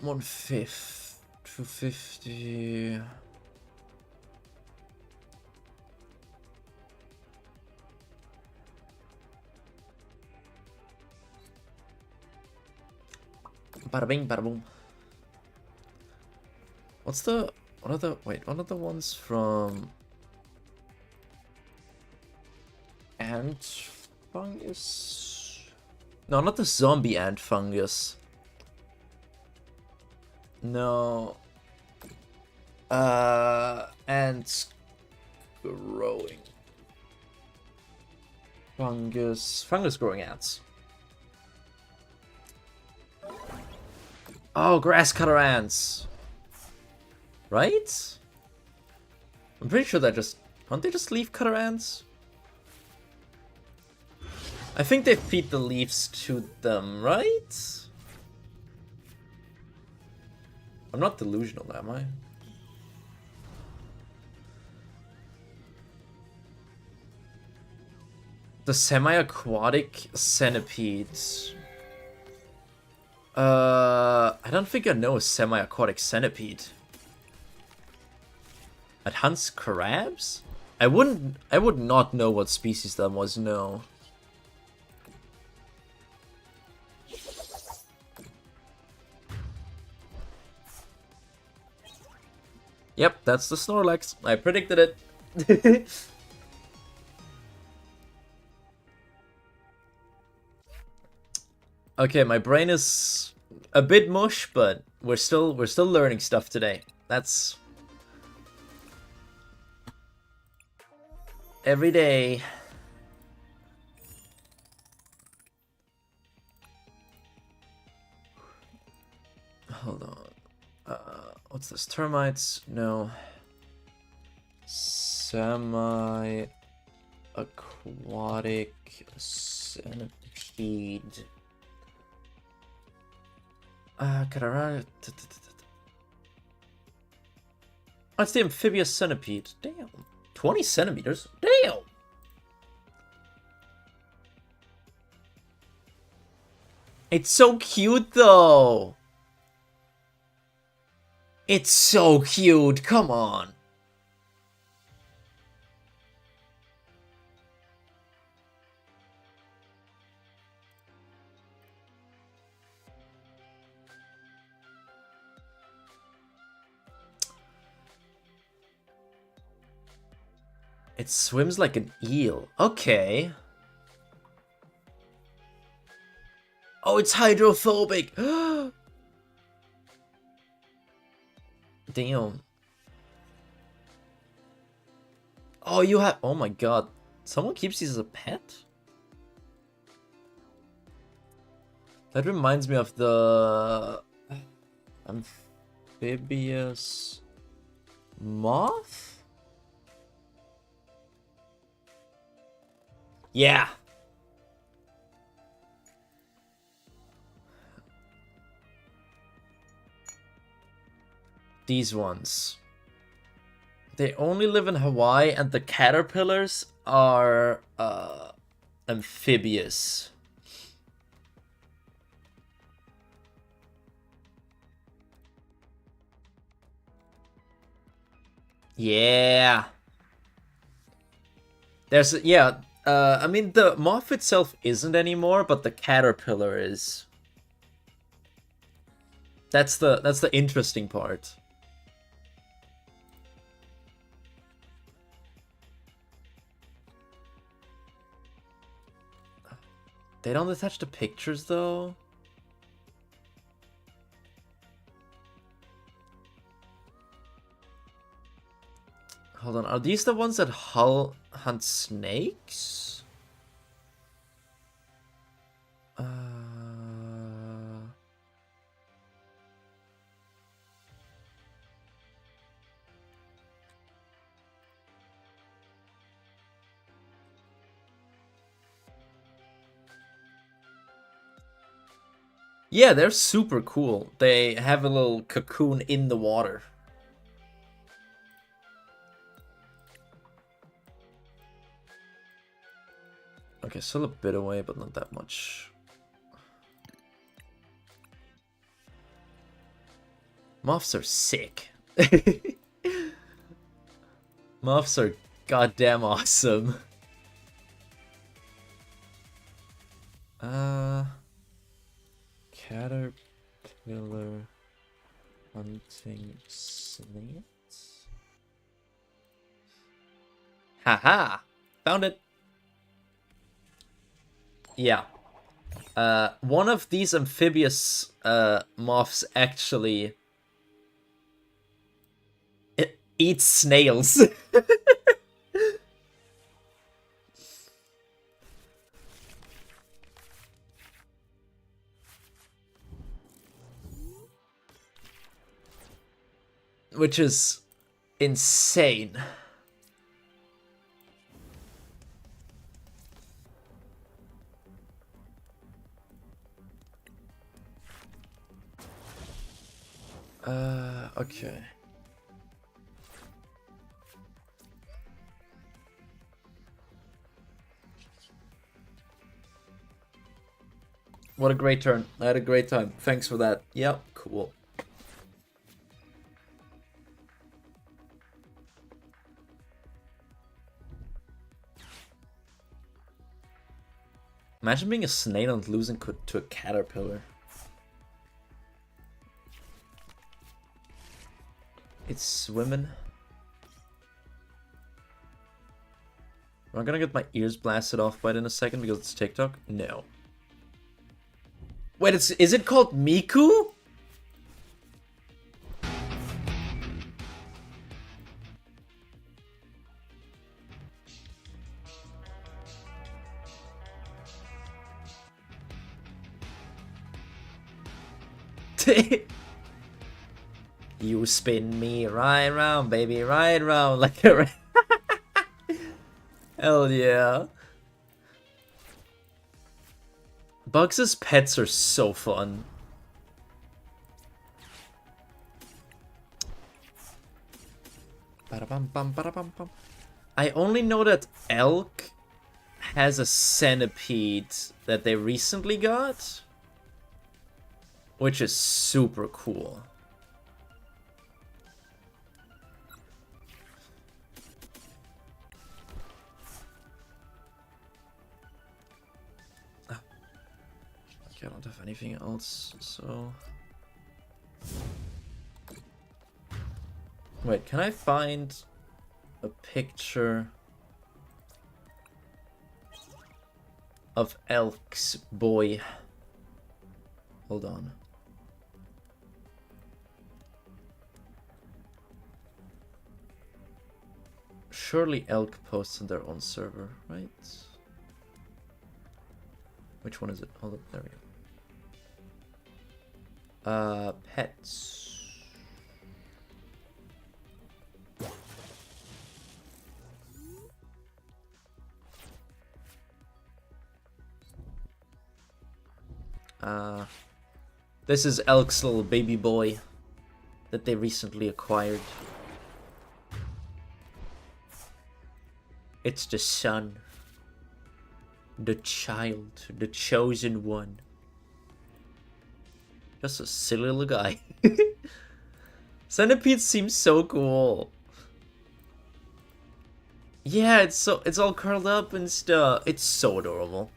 1/5, 250. Bada bing, bada boom. What are the ones from ant fungus? No, not the zombie ant fungus. No. Ants growing. Fungus growing ants. Oh, grass cutter ants. Right? I'm pretty sure aren't they just leaf cutter ants? I think they feed the leaves to them, right? I'm not delusional, am I? The semi-aquatic centipedes. I don't think I know a semi-aquatic centipede. It hunts crabs? I would not know what species that was, no. Yep, that's the Snorlax. I predicted it. Okay, my brain is a bit mush, but we're still learning stuff today. That's every day. Hold on. What's this? Termites? No. Semi-aquatic centipede. Oh, it's the amphibious centipede. Damn. 20 centimeters? Damn! It's so cute, though! It's so cute, come on! It swims like an eel. Okay. Oh, it's hydrophobic! Damn. Oh, you have... Oh my god. Someone keeps these as a pet? That reminds me of the... amphibious... moth? Yeah! These ones. They only live in Hawaii, and the caterpillars are amphibious. Yeah. There's yeah. I mean the moth itself isn't anymore, but the caterpillar is. That's the interesting part. They don't attach the pictures, though. Hold on, are these the ones that hunt snakes? Yeah, they're super cool. They have a little cocoon in the water. Okay, still a bit away, but not that much. Moths are sick. Moths are goddamn awesome. Caterpillar hunting snakes. Haha! Found it! Yeah. One of these amphibious moths actually eats snails. Which is insane. Okay. What a great turn. I had a great time. Thanks for that. Yep, cool. Imagine being a snail and losing to a caterpillar. It's swimming. Am I gonna get my ears blasted off by it in a second because it's TikTok? No. Wait, is it called Miku? You spin me right round, baby, right round like a... Hell yeah. Bugs' pets are so fun. I only know that Elk has a centipede that they recently got, which is super cool. Okay, I don't have anything else, so... Wait, can I find a picture of Elk's boy? Hold on. Surely Elk posts on their own server, right? Which one is it? Hold up, there we go. Pets. This is Elk's little baby boy that they recently acquired. It's the son. The child. The chosen one. Just a silly little guy. Centipede seems so cool. Yeah, it's all curled up and stuff. It's so adorable.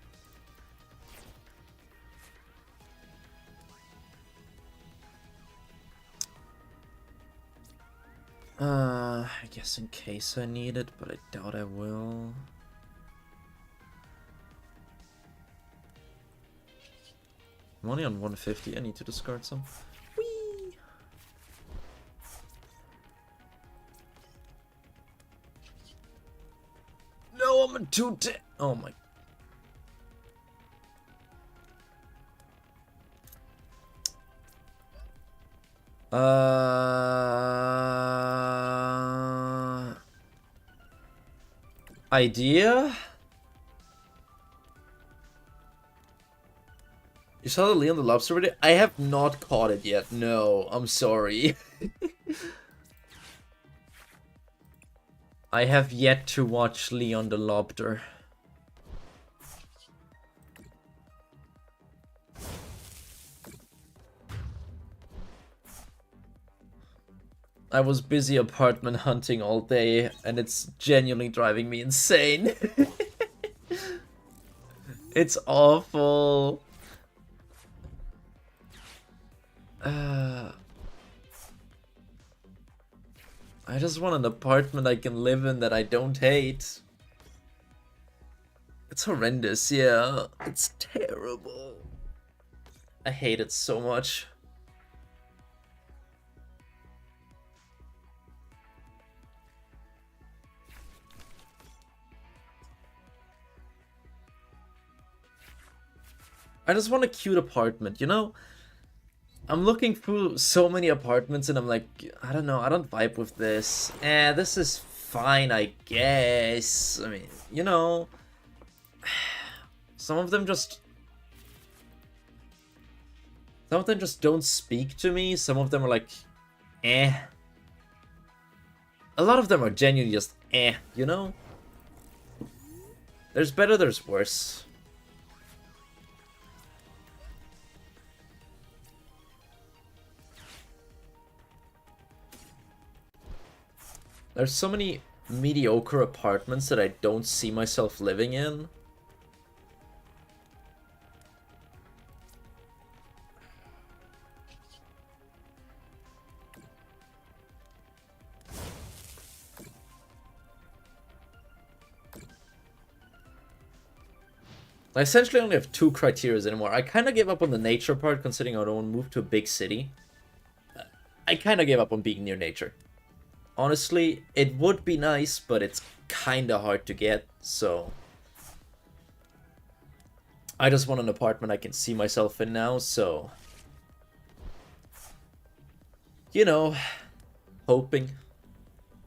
I guess in case I need it, but I doubt I will. I'm only on 150, I need to discard some. Whee! No, I'm a 210. Oh my. Idea? You saw the Leon the Lobster video? I have not caught it yet. No, I'm sorry. I have yet to watch Leon the Lobster. I was busy apartment hunting all day, and it's genuinely driving me insane. It's awful. I just want an apartment I can live in that I don't hate. It's horrendous, yeah. It's terrible. I hate it so much. I just want a cute apartment, you know? I'm looking through so many apartments and I'm like, I don't know, I don't vibe with this. This is fine, I guess. I mean, you know, some of them just don't speak to me. Some of them are like, eh. A lot of them are genuinely just eh, you know? There's better, there's worse. There's so many mediocre apartments that I don't see myself living in. I essentially only have 2 criteria anymore. I kind of gave up on the nature part, considering I don't move to a big city. I kind of gave up on being near nature. Honestly, it would be nice, but it's kind of hard to get, so... I just want an apartment I can see myself in now, so... You know, hoping,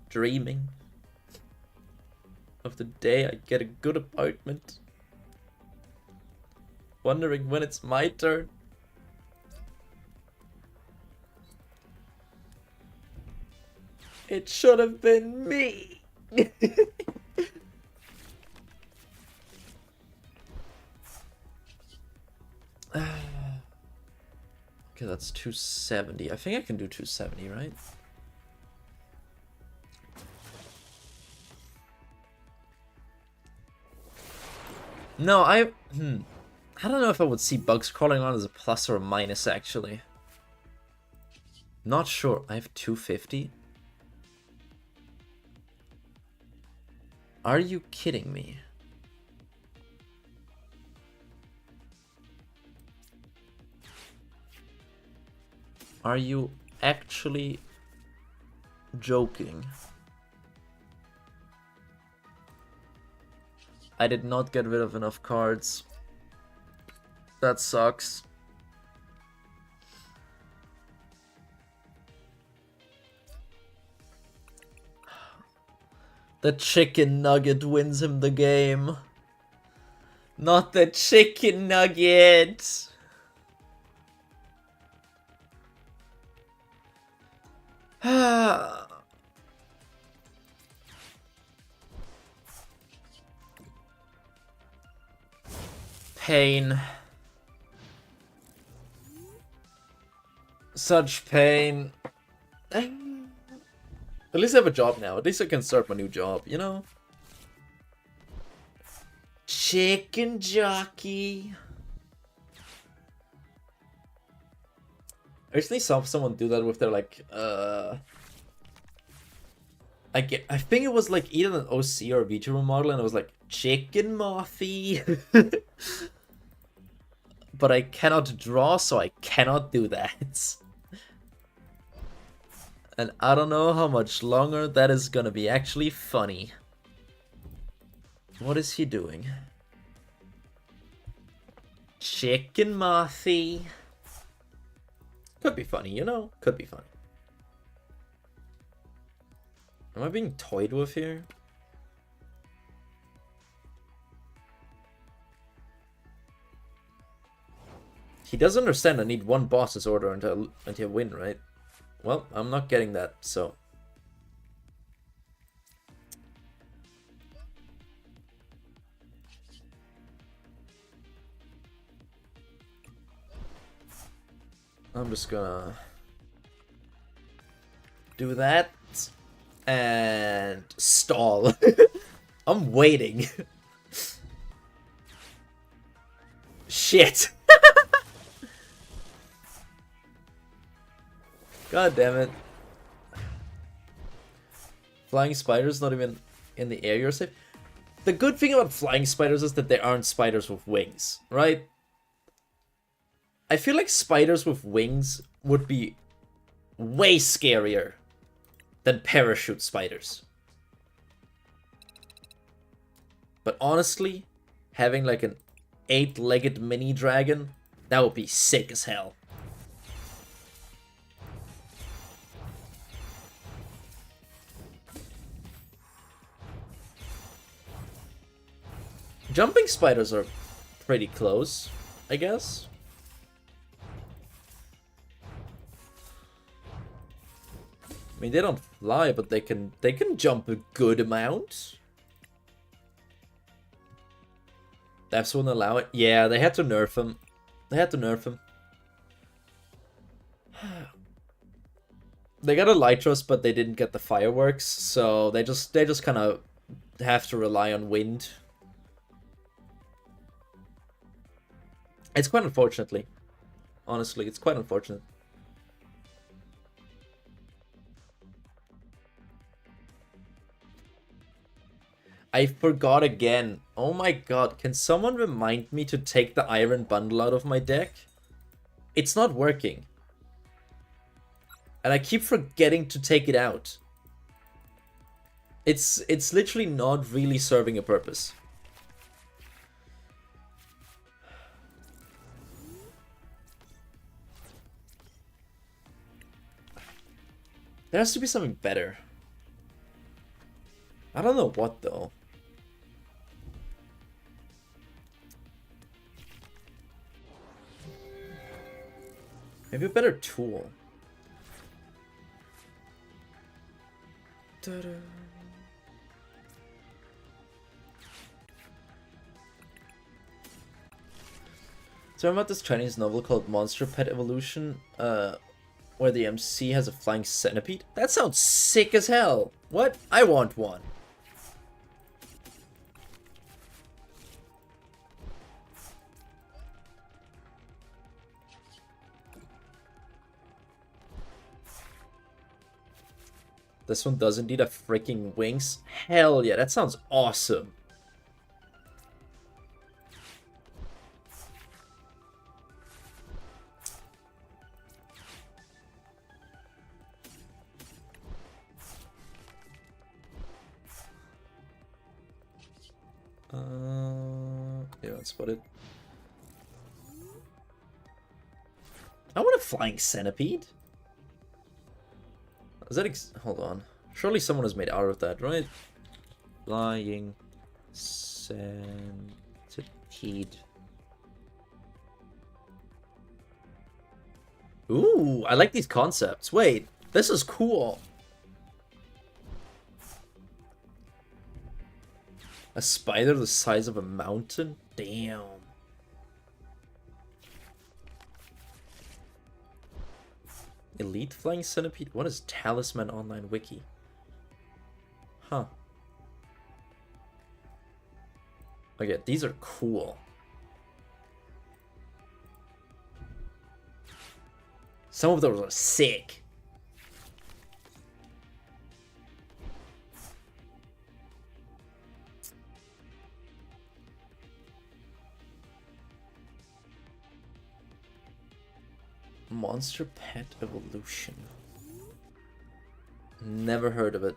dreaming of the day I get a good apartment. Wondering when it's my turn. It should have been me. Okay, that's 270. I think I can do 270, right? No, I don't know if I would see bugs crawling around as a plus or a minus, actually. Not sure. I have 250. Are you kidding me? Are you actually joking? I did not get rid of enough cards. That sucks. The chicken nugget wins him the game. Not the chicken nugget. Pain. Such pain. At least I have a job now. At least I can start my new job, you know? Chicken jockey. I recently saw someone do that with their, like, I think it was, like, either an OC or a VTuber model, and it was, like, chicken mothy. But I cannot draw, so I cannot do that. And I don't know how much longer that is gonna be actually funny. What is he doing? Chicken mothy. Could be funny, you know? Could be funny. Am I being toyed with here? He does understand I need one boss's order until I win, right? Well, I'm not getting that, so... I'm just gonna... do that... and... stall. I'm waiting. Shit! God damn it. Flying spiders not even in the air, you're safe. The good thing about flying spiders is that they aren't spiders with wings, right? I feel like spiders with wings would be way scarier than parachute spiders. But honestly, having like an 8-legged mini dragon, that would be sick as hell. Jumping spiders are pretty close, I guess. I mean, they don't fly, but they can jump a good amount. Devs wouldn't allow it. Yeah, they had to nerf him. They had to nerf him. They got a Lytros, but they didn't get the fireworks, so they just kind of have to rely on wind. It's quite unfortunately. Honestly, it's quite unfortunate. I forgot again. Oh my god, can someone remind me to take the iron bundle out of my deck? It's not working. And I keep forgetting to take it out. It's literally not really serving a purpose. There has to be something better. I don't know what, though. Maybe a better tool. Ta-da. So I'm about this Chinese novel called Monster Pet Evolution, where the MC has a flying centipede. That sounds sick as hell. What? I want one. This one doesn't need a freaking wings. Hell yeah, that sounds awesome. Yeah, that's about it. I want a flying centipede. Is that hold on. Surely someone has made art of that, right? Flying centipede. Ooh, I like these concepts. Wait, this is cool. A spider the size of a mountain? Damn. Elite Flying Centipede? What is Talisman Online Wiki? Huh. Okay, these are cool. Some of those are sick. Monster Pet Evolution. Never heard of it.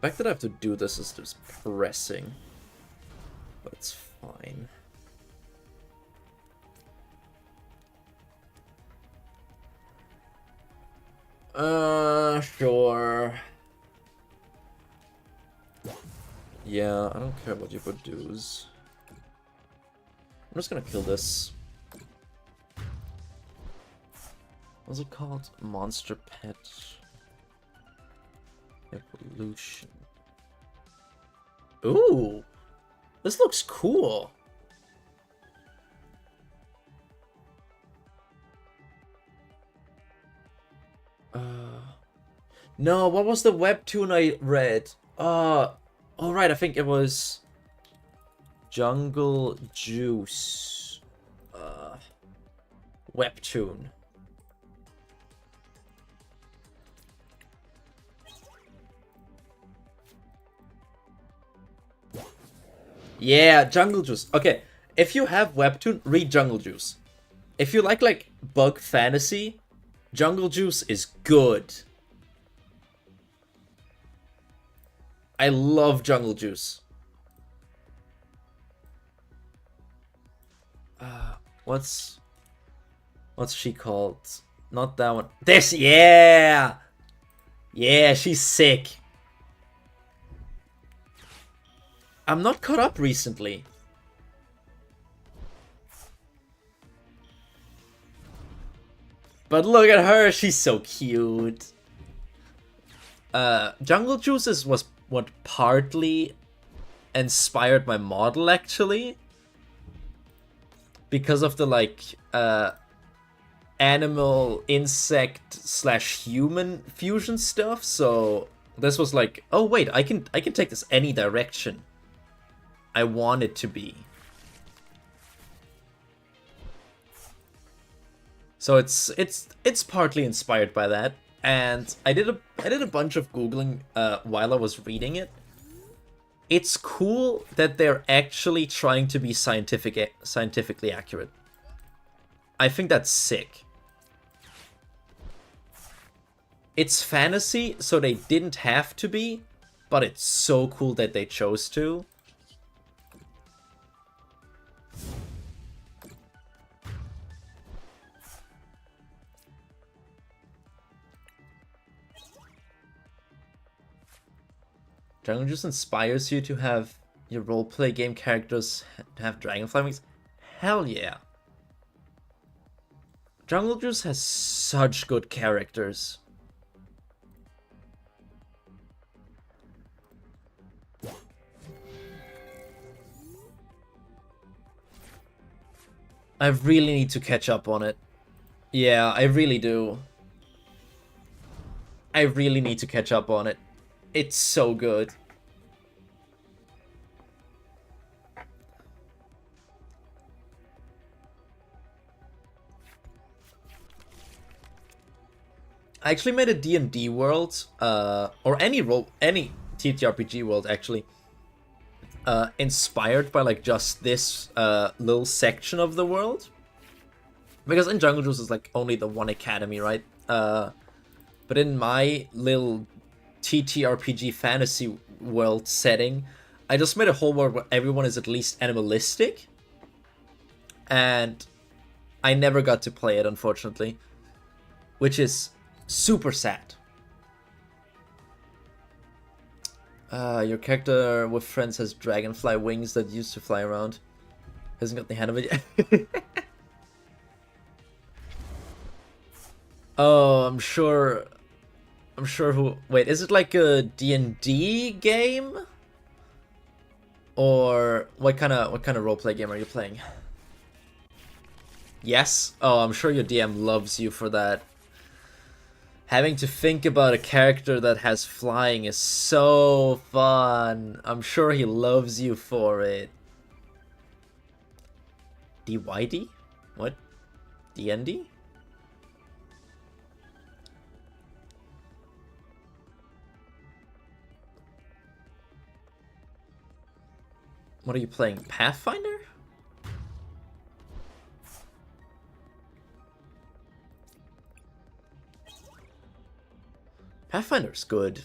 The fact that I have to do this is just pressing. But it's fine. Sure. Yeah, I don't care what you produce. I'm just gonna kill this. What's it called? Monster Pet Evolution. Ooh! This looks cool! No, what was the webtoon I read? Oh right, I think it was Jungle Juice webtoon. Yeah, Jungle Juice. Okay, if you have webtoon, read Jungle Juice. If you like bug fantasy, Jungle Juice is good. I love Jungle Juice. What's she called? Not that one. This, yeah! Yeah, she's sick. I'm not caught up recently. But look at her, she's so cute. Jungle Juices was what partly inspired my model, actually. Because of the, animal, insect / human fusion stuff, so this was like, oh wait, I can take this any direction I want it to be. So it's partly inspired by that, and I did a bunch of Googling while I was reading it. It's cool that they're actually trying to be scientifically accurate. I think that's sick. It's fantasy, so they didn't have to be, but it's so cool that they chose to. Jungle Juice inspires you to have your roleplay game characters have dragonfly wings? Hell yeah. Jungle Juice has such good characters. I really need to catch up on it. Yeah, I really do. I really need to catch up on it. It's so good. I actually made a D&D world, or any TTRPG world actually, inspired by like just this little section of the world. Because in Jungle Juice is like only the one academy, right? But in my little TTRPG fantasy world setting, I just made a whole world where everyone is at least animalistic. And I never got to play it, unfortunately. Which is super sad. Your character with friends has dragonfly wings that used to fly around. Hasn't got the hand of it yet. Oh, I'm sure who... Wait, is it like a D&D game? Or what kind of roleplay game are you playing? Yes? Oh, I'm sure your DM loves you for that. Having to think about a character that has flying is so fun. I'm sure he loves you for it. DYD? What? DND? What are you playing? Pathfinder? Pathfinder's good.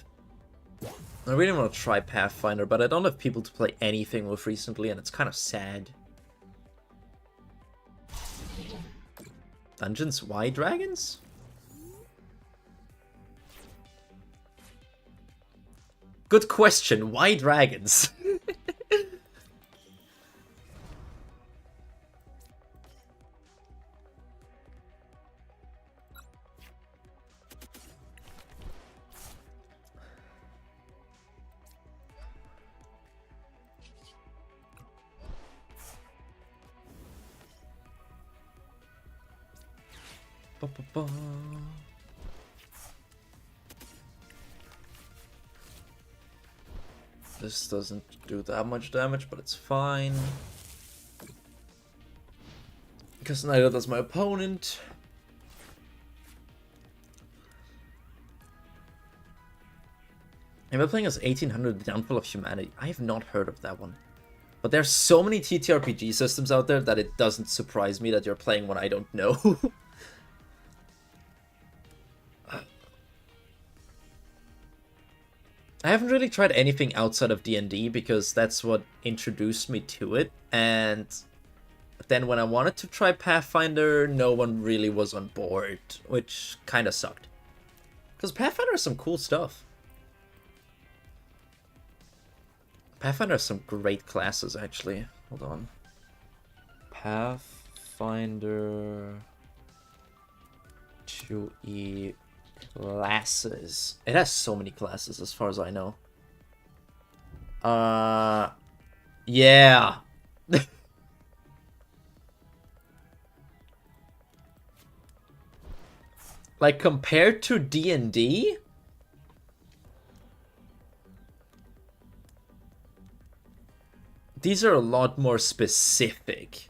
I really want to try Pathfinder, but I don't have people to play anything with recently, and it's kind of sad. Dungeons? Why dragons? Good question. Why dragons? This doesn't do that much damage, but it's fine. Because neither does my opponent. Am I playing as 1800 The Downfall of Humanity? I have not heard of that one. But there's so many TTRPG systems out there that it doesn't surprise me that you're playing one I don't know. I haven't really tried anything outside of D&D because that's what introduced me to it, and then when I wanted to try Pathfinder, no one really was on board, which kind of sucked. Because Pathfinder has some cool stuff. Pathfinder has some great classes, actually. Hold on. Pathfinder 2E classes. It has so many classes as far as I know. Yeah. Like compared to D&D, these are a lot more specific.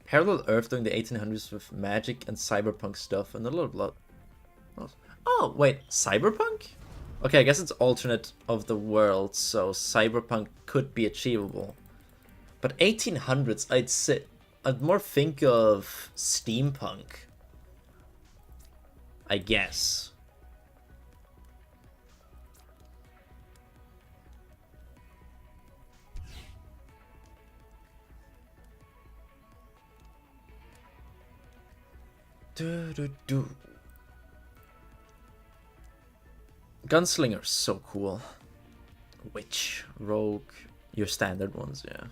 Parallel Earth during the 1800s with magic and cyberpunk stuff and a lot. Oh, wait, cyberpunk? Okay, I guess it's alternate of the world, so cyberpunk could be achievable. But 1800s, I'd more think of steampunk. I guess. Gunslinger's so cool. Witch, rogue, your standard ones, yeah.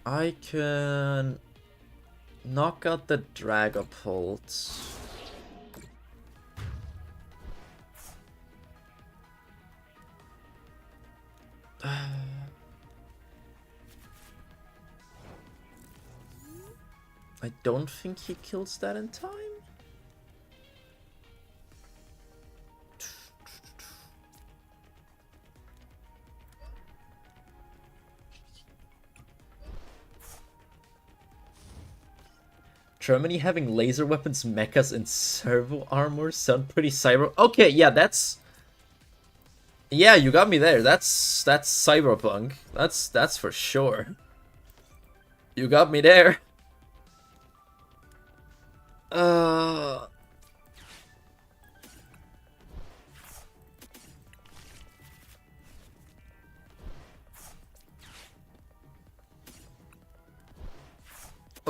I can knock out the Dragapult. I don't think he kills that in time. Germany having laser weapons, mechas, and servo armor sound pretty cyber. Okay, yeah, that's. Yeah, you got me there. That's cyberpunk. That's for sure. You got me there. I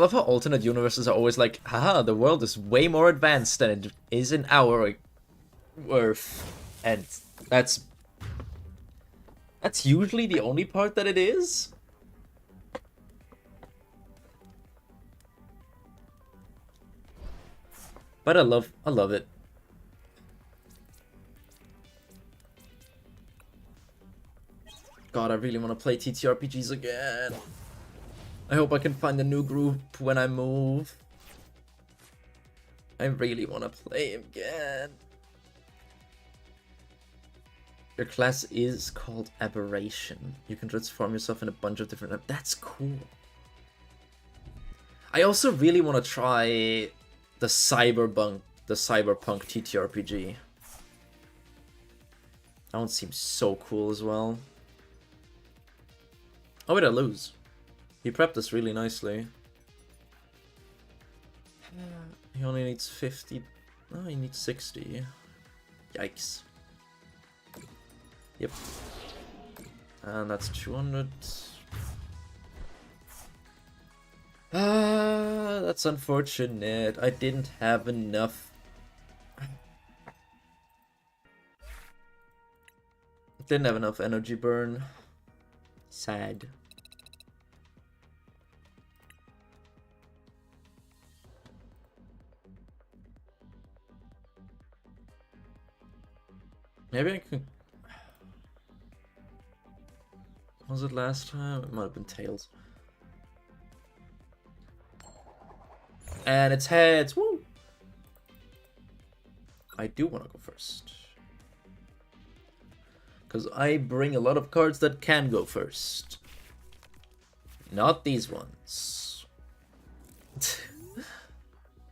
love how alternate universes are always like, haha, the world is way more advanced than it is in our Earth. And that's usually the only part that it is. But I love it. God, I really want to play TTRPGs again. I hope I can find a new group when I move. I really want to play again. Your class is called Aberration. You can transform yourself in a bunch of different... That's cool. I also really want to try the Cyberpunk TTRPG. That one seems so cool as well. Oh wait, I lose. He prepped us really nicely. He only needs 50. Oh, he needs 60. Yikes. Yep. And that's 200. That's unfortunate. I didn't have enough. Didn't have enough energy burn. Sad. Maybe I can... Was it last time? It might have been Tails. And it's heads. Woo! I do want to go first. Because I bring a lot of cards that can go first. Not these ones.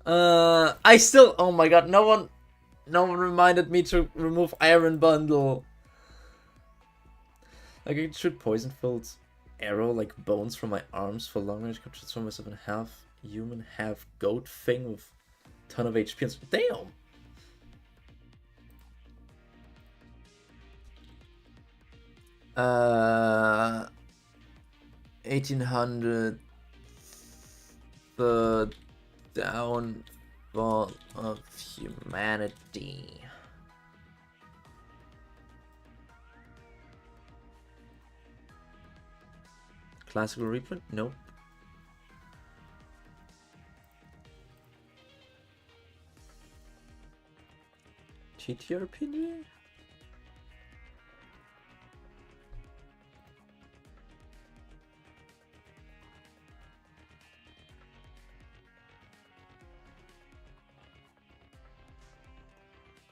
I still... Oh my god, no one reminded me to remove Iron Bundle. Like, I could shoot poison-filled arrow like bones from my arms for long range. I could transform myself in half human, half goat thing with a ton of HP. And... Damn! Uh, 1800. The downfall of humanity. Classical reprint? Nope. TTRPG?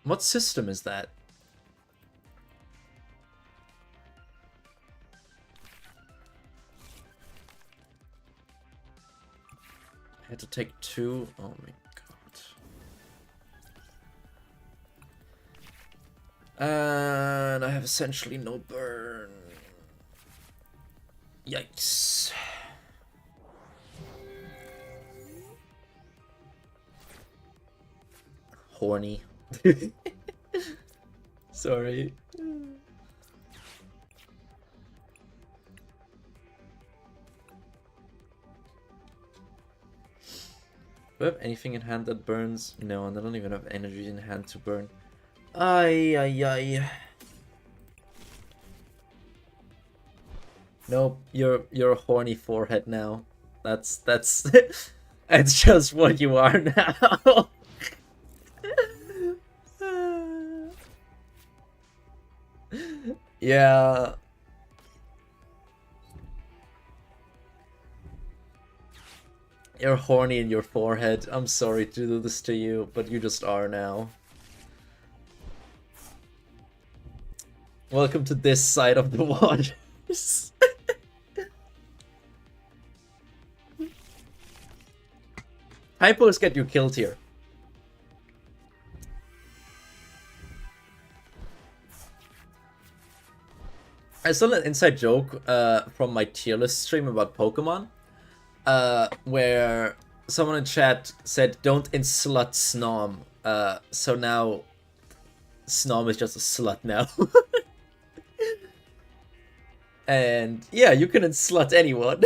What system is that? I had to take 2. Oh my god. And I have essentially no burn. Yikes. Horny. Sorry. Do I have anything in hand that burns? No, and I don't even have energy in hand to burn. Ay, ay, ay. Nope, you're a horny forehead now. That's that's just what you are now. Yeah. You're horny in your forehead. I'm sorry to do this to you, but you just are now. Welcome to this side of the waters. Typos get you killed here. I saw an inside joke from my tier list stream about Pokemon, where someone in chat said, "Don't inslut Snom." So now Snom is just a slut now. And yeah, you can inslut anyone.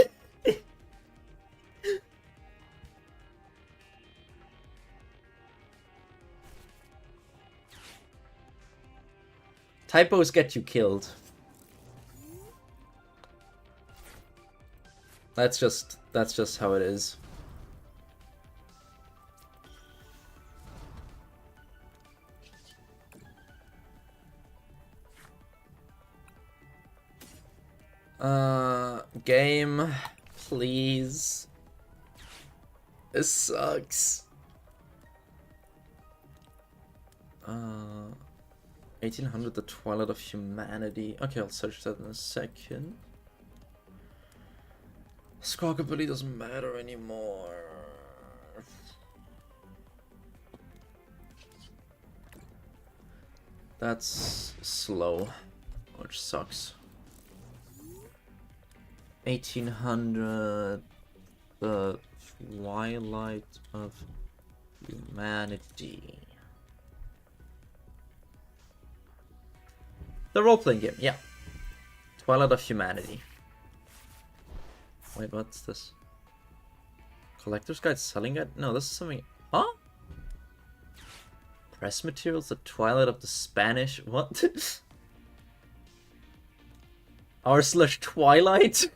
Typos get you killed. That's just how it is. Game, please. This sucks. 1800, the Twilight of Humanity. Okay, I'll search that in a second. Squawkabilly doesn't matter anymore. That's slow, which sucks. 1800, the Twilight of Humanity. The role-playing game, yeah. Twilight of Humanity. Wait, what's this? Collector's Guide selling it? No, this is something... Huh? Press materials, the Twilight of the Spanish... What? r/Twilight?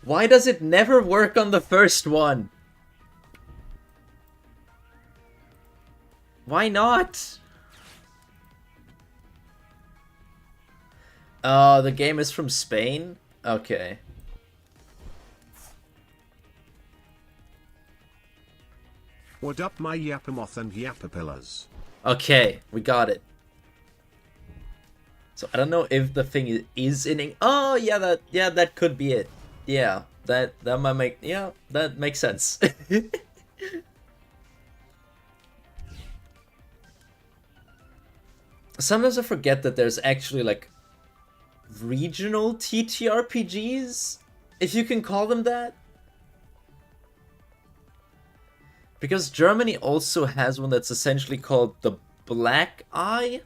Why does it never work on the first one? Why not? Oh, the game is from Spain? Okay. What up, my Yappamoth and Yappapillas? Okay, we got it. So I don't know if the thing is in... Oh, yeah, that could be it. Yeah, that might make... Yeah, that makes sense. Sometimes I forget that there's actually, like, regional TTRPGs, if you can call them that. Because Germany also has one that's essentially called the Black Eye,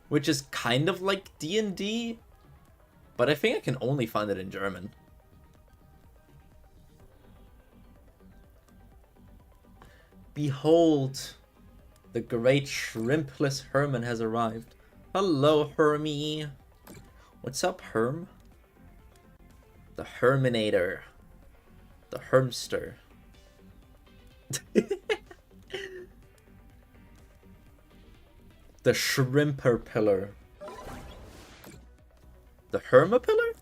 which is kind of like D&D, but I think I can only find it in German. Behold, the great shrimpless Herman has arrived. Hello, Hermie. What's up, Herm? The Herminator. The Hermster. The Shrimper Pillar. The Hermapillar?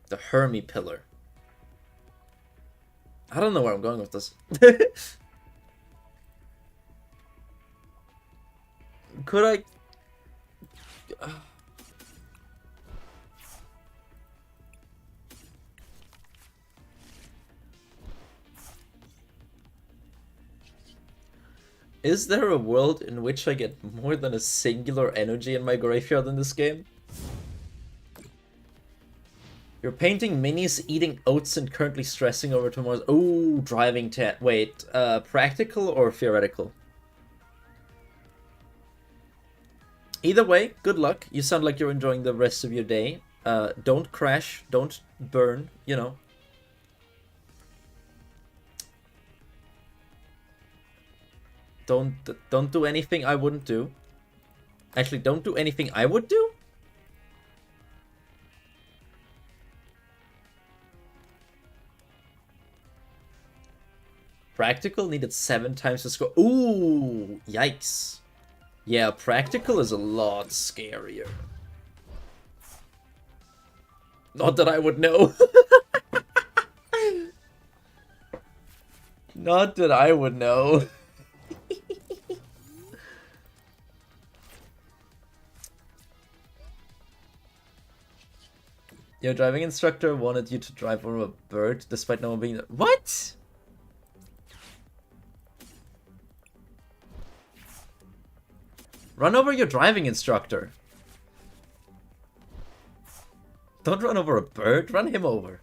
The Hermie Pillar. I don't know where I'm going with this. Could I... Is there a world in which I get more than a singular energy in my graveyard in this game? You're painting minis, eating oats, and currently stressing over tomorrow's... Ooh, driving test. Wait, practical or theoretical? Either way, good luck. You sound like you're enjoying the rest of your day. Don't crash, don't burn, you know. Don't do anything I wouldn't do. Actually, don't do anything I would do? Practical needed 7 times the score. Ooh, yikes. Yeah, practical is a lot scarier. Not that I would know. Not that I would know. Your driving instructor wanted you to drive over a bird despite no one being there. What? Run over your driving instructor. Don't run over a bird, run him over.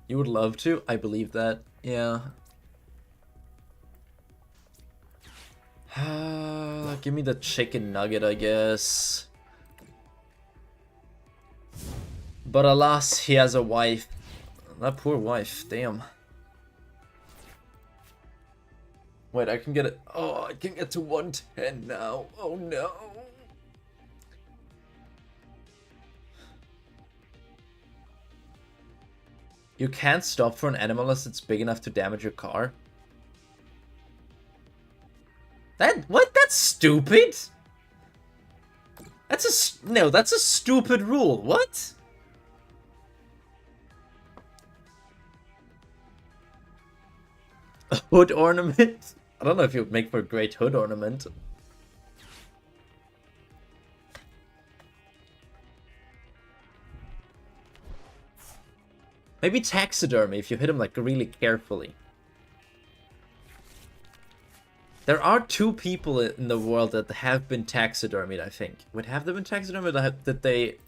You would love to? I believe that. Yeah. Give me the chicken nugget, I guess. But alas, he has a wife. That poor wife, damn. Wait, I can get it. Oh, I can get to 110 now. Oh no. You can't stop for an animal unless it's big enough to damage your car. What? That's stupid. No, that's a stupid rule. What? A hood ornament? I don't know if it would make for a great hood ornament. Maybe taxidermy if you hit him like really carefully. There are 2 people in the world that have been taxidermied, I think. Wait, have they been taxidermied? Did they...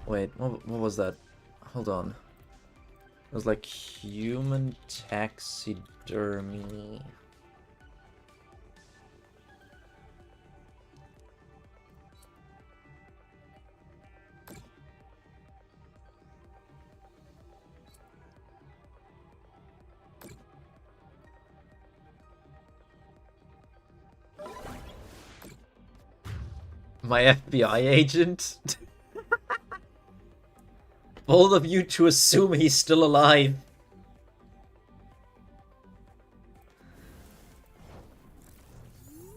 Wait, what was that? Hold on. It was like human taxidermy. My FBI agent? Bold of you to assume he's still alive.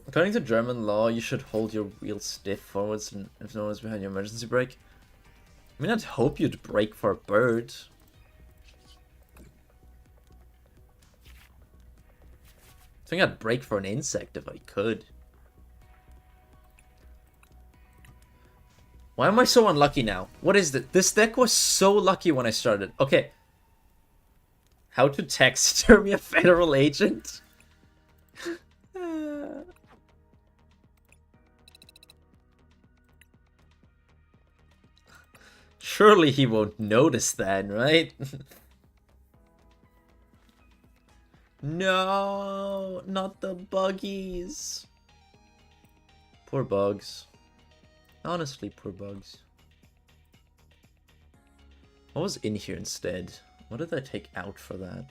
According to German law, you should hold your wheel stiff forwards if no one is behind your emergency brake. I mean, I'd hope you'd brake for a bird. I think I'd brake for an insect if I could. Why am I so unlucky now? What is it? This deck was so lucky when I started. Okay. How to taxidermy a federal agent? Surely he won't notice that, right? No, not the buggies. Poor bugs. Honestly, poor bugs. What was in here instead? What did I take out for that?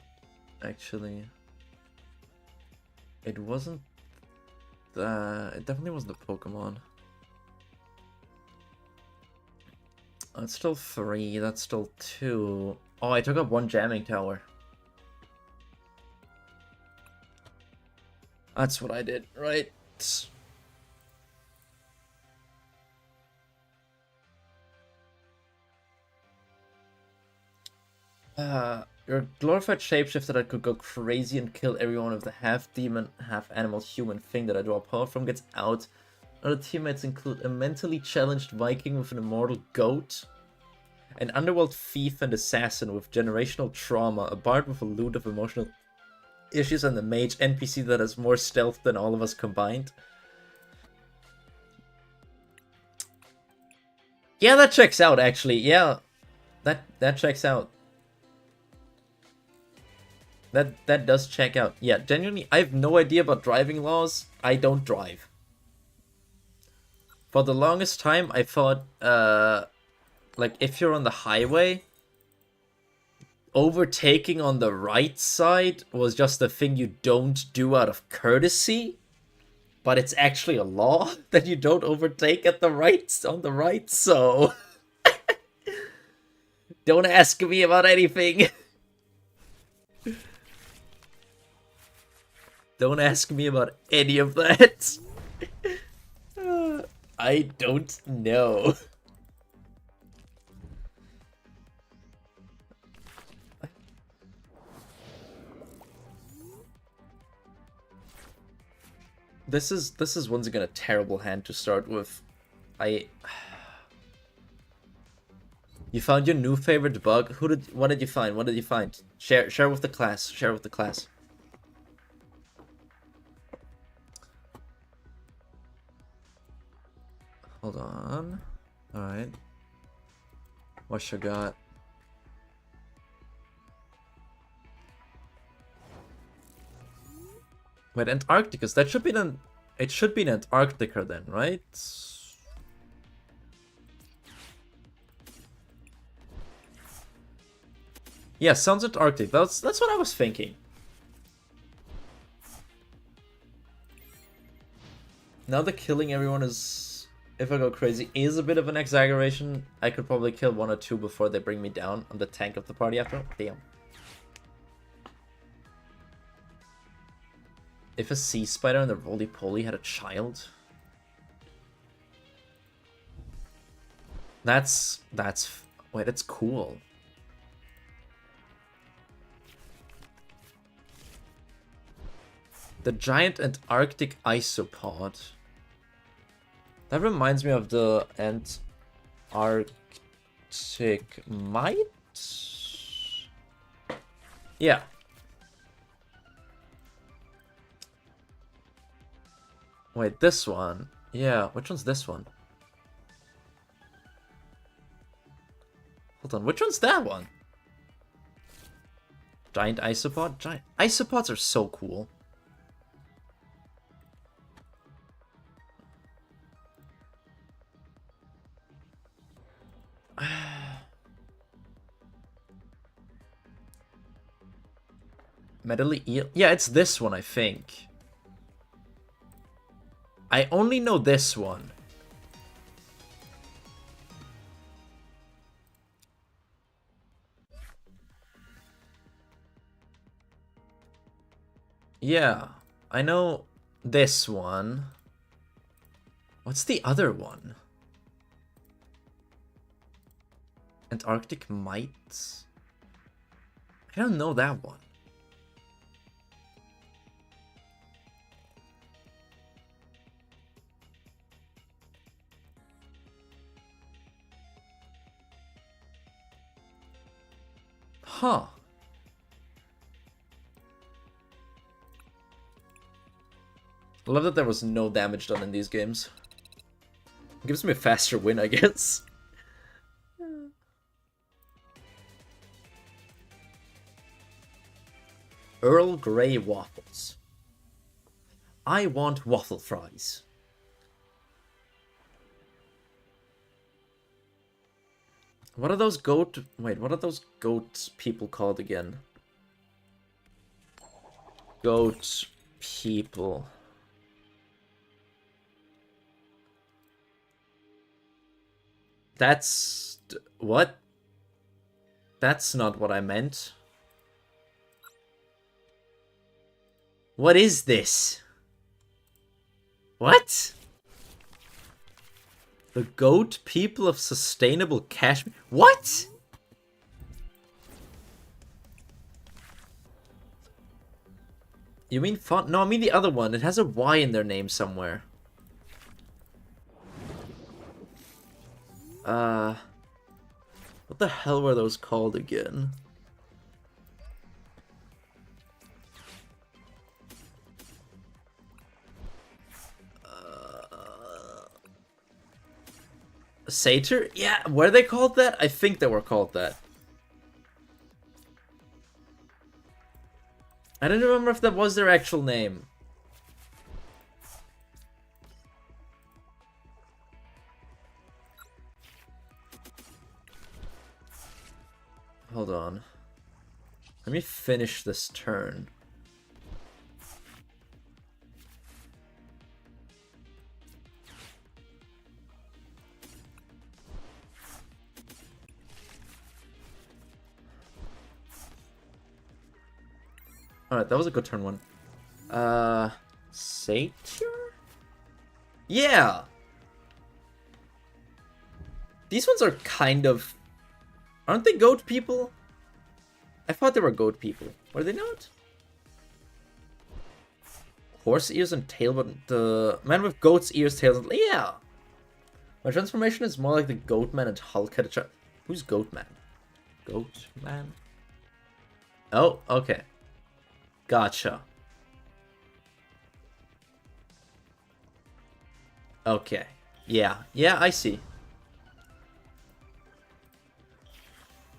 Actually, it wasn't the... It definitely wasn't the Pokemon. That's still 3, that's still 2. Oh, I took up 1 jamming tower. That's what I did, right? You're a glorified shapeshifter that could go crazy and kill everyone if the half-demon, half-animal human thing that I draw power from gets out. Other teammates include a mentally challenged Viking with an immortal goat, an underworld thief and assassin with generational trauma, a bard with a loot of emotional issues, and a mage NPC that has more stealth than all of us combined. Yeah, that checks out, actually. Yeah, that checks out. That does check out. Yeah, genuinely, I have no idea about driving laws. I don't drive. For the longest time, I thought, like, if you're on the highway, overtaking on the right side was just a thing you don't do out of courtesy. But it's actually a law that you don't overtake at the right, on the right, so... Don't ask me about anything. Don't ask me about any of that. I don't know. This is once again a terrible hand to start with. You found your new favorite bug? What did you find? What did you find? Share with the class. Share with the class. Hold on. Alright. What you got? Wait, Antarcticus. That should be an... It should be an Antarctica then, right? Yeah, sounds Antarctic. That's what I was thinking. Now that killing everyone is, if I go crazy, is a bit of an exaggeration. I could probably kill 1 or 2 before they bring me down. I'm the tank of the party after all. Damn. If a sea spider and the roly-poly had a child... That's... Wait, that's cool. The giant Antarctic isopod. That reminds me of the Antarctic mite? Yeah. Wait, this one. Yeah, which one's this one? Hold on, which one's that one? Giant isopod? Giant isopods are so cool. Medley eel? Yeah, it's this one, I think. I only know this one. Yeah, I know this one. What's the other one? Antarctic mites? I don't know that one. Huh. I love that there was no damage done in these games. It gives me a faster win, I guess. Earl Grey waffles. I want waffle fries. What are those goat... Wait, what are those goat people called again? Goat people. That's... What? That's not what I meant. What is this? What? The goat people of sustainable Kashmir. What? You mean font? No, I mean the other one. It has a Y in their name somewhere. What the hell were those called again? Satyr? Yeah, were they called that? I think they were called that. I don't remember if that was their actual name. Hold on. Let me finish this turn. Alright, that was a good turn one. Satyr? Yeah! These ones are kind of... Aren't they goat people? I thought they were goat people. Were they not? Horse ears and tail, but the man with goat's ears, tails, and... Yeah! My transformation is more like the goat man and Hulk had a Who's goat man? Goat man? Oh, okay. Gotcha. Okay. Yeah. Yeah, I see.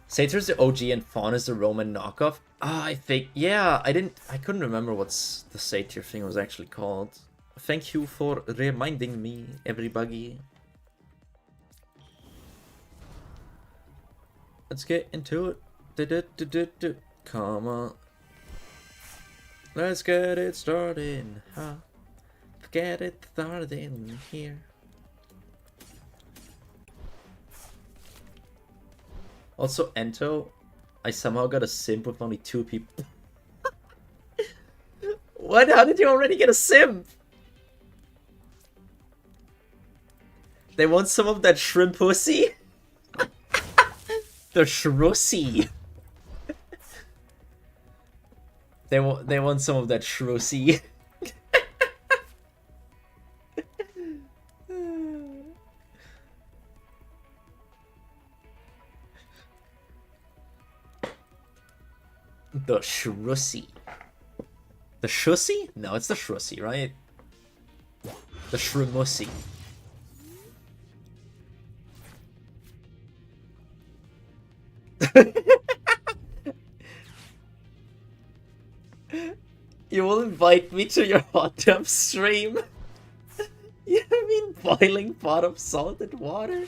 Satyr's the OG and Fawn is the Roman knockoff. Ah, I think... Yeah, I couldn't remember what the Satyr thing was actually called. Thank you for reminding me, everybody. Let's get into it. Come on. Let's get it started, huh? Get it started here. Also, Ento, I somehow got a simp with only 2 people. What? How did you already get a simp? They want some of that shrimp pussy? The shrussy. They want some of that shrussy. The shrussy. The shussy? No, it's the shrussy, right? The shrimussy. You will invite me to your hot tub stream? You mean boiling pot of salted water?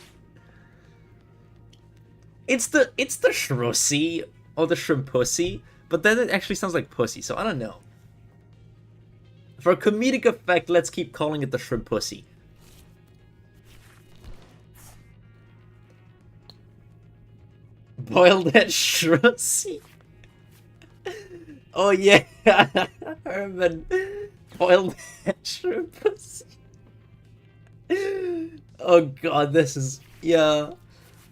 It's the shrussy or the shrimp pussy, but then it actually sounds like pussy, so I don't know. For a comedic effect, let's keep calling it the shrimp pussy. Boil that shrussy. Oh yeah, Herman. Boil that shrimp pussy. Oh god, this is... Yeah.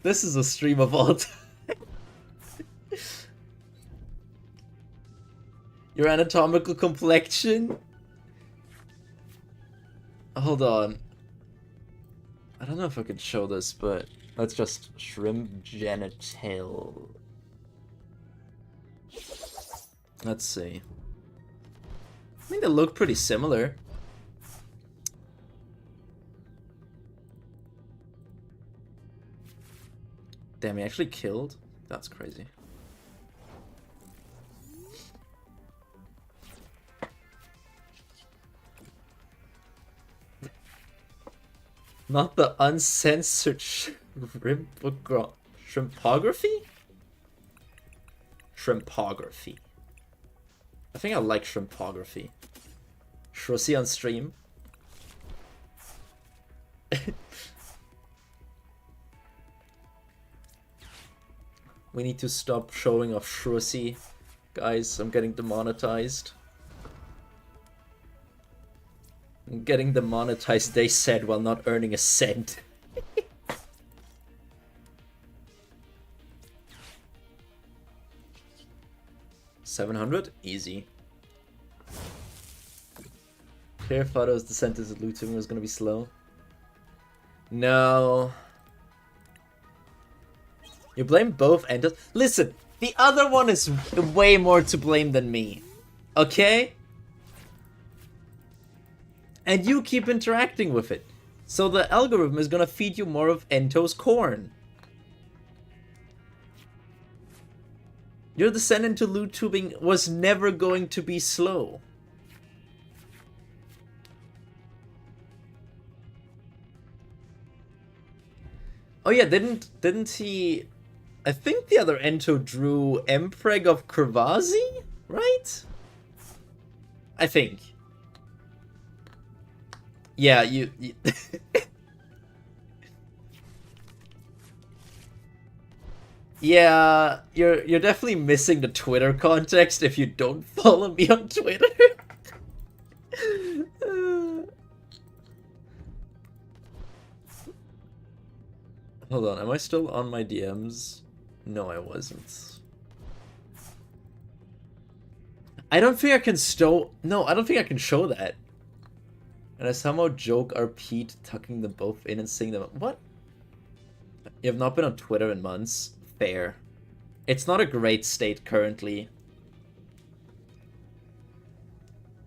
This is a stream of all time. Your anatomical complexion? Hold on. I don't know if I could show this, but let's just shrimp genital. Let's see. I mean, they look pretty similar. Damn, he actually killed? That's crazy. Not the uncensored shrimpography? Shrimpography. I think I like shrimpography. Shrussy on stream. We need to stop showing off Shrussy. Guys, I'm getting demonetized. I'm getting demonetized, they said, while not earning a cent. $700? Easy. Clear photos, the sentence of looting was gonna be slow. No. You blame both enders? Listen, the other one is way more to blame than me. Okay? And you keep interacting with it. So the algorithm is gonna feed you more of Ento's corn. Your descent into loot tubing was never going to be slow. Oh yeah, didn't he? I think the other Ento drew Empreg of Kravazi, right? I think. Yeah, you yeah, you're definitely missing the Twitter context if you don't follow me on Twitter. Hold on, am I still on my DMs? No, I wasn't. I don't think I can show. No, I don't think I can show that. And I somehow joke our Pete tucking them both in and seeing them. What? You have not been on Twitter in months? Fair. It's not a great state currently.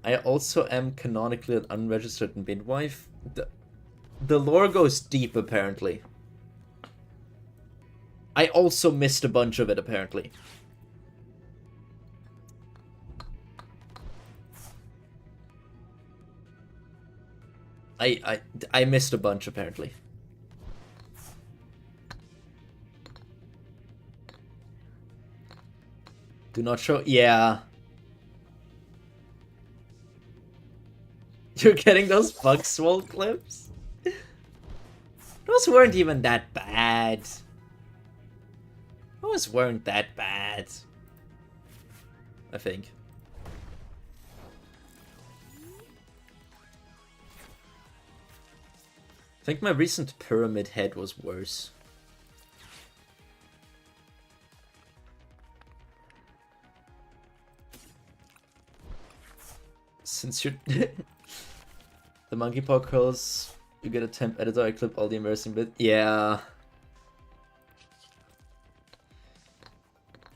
I also am canonically an unregistered midwife. The lore goes deep, apparently. I also missed a bunch of it, apparently. I missed a bunch, apparently. Do not show... Yeah. You're getting those bug swole clips? Those weren't even that bad. Those weren't that bad. I think. I think my recent pyramid head was worse. Since you're... the monkey paw curls, you get a temp editor, I clip all the embarrassing bit. Yeah.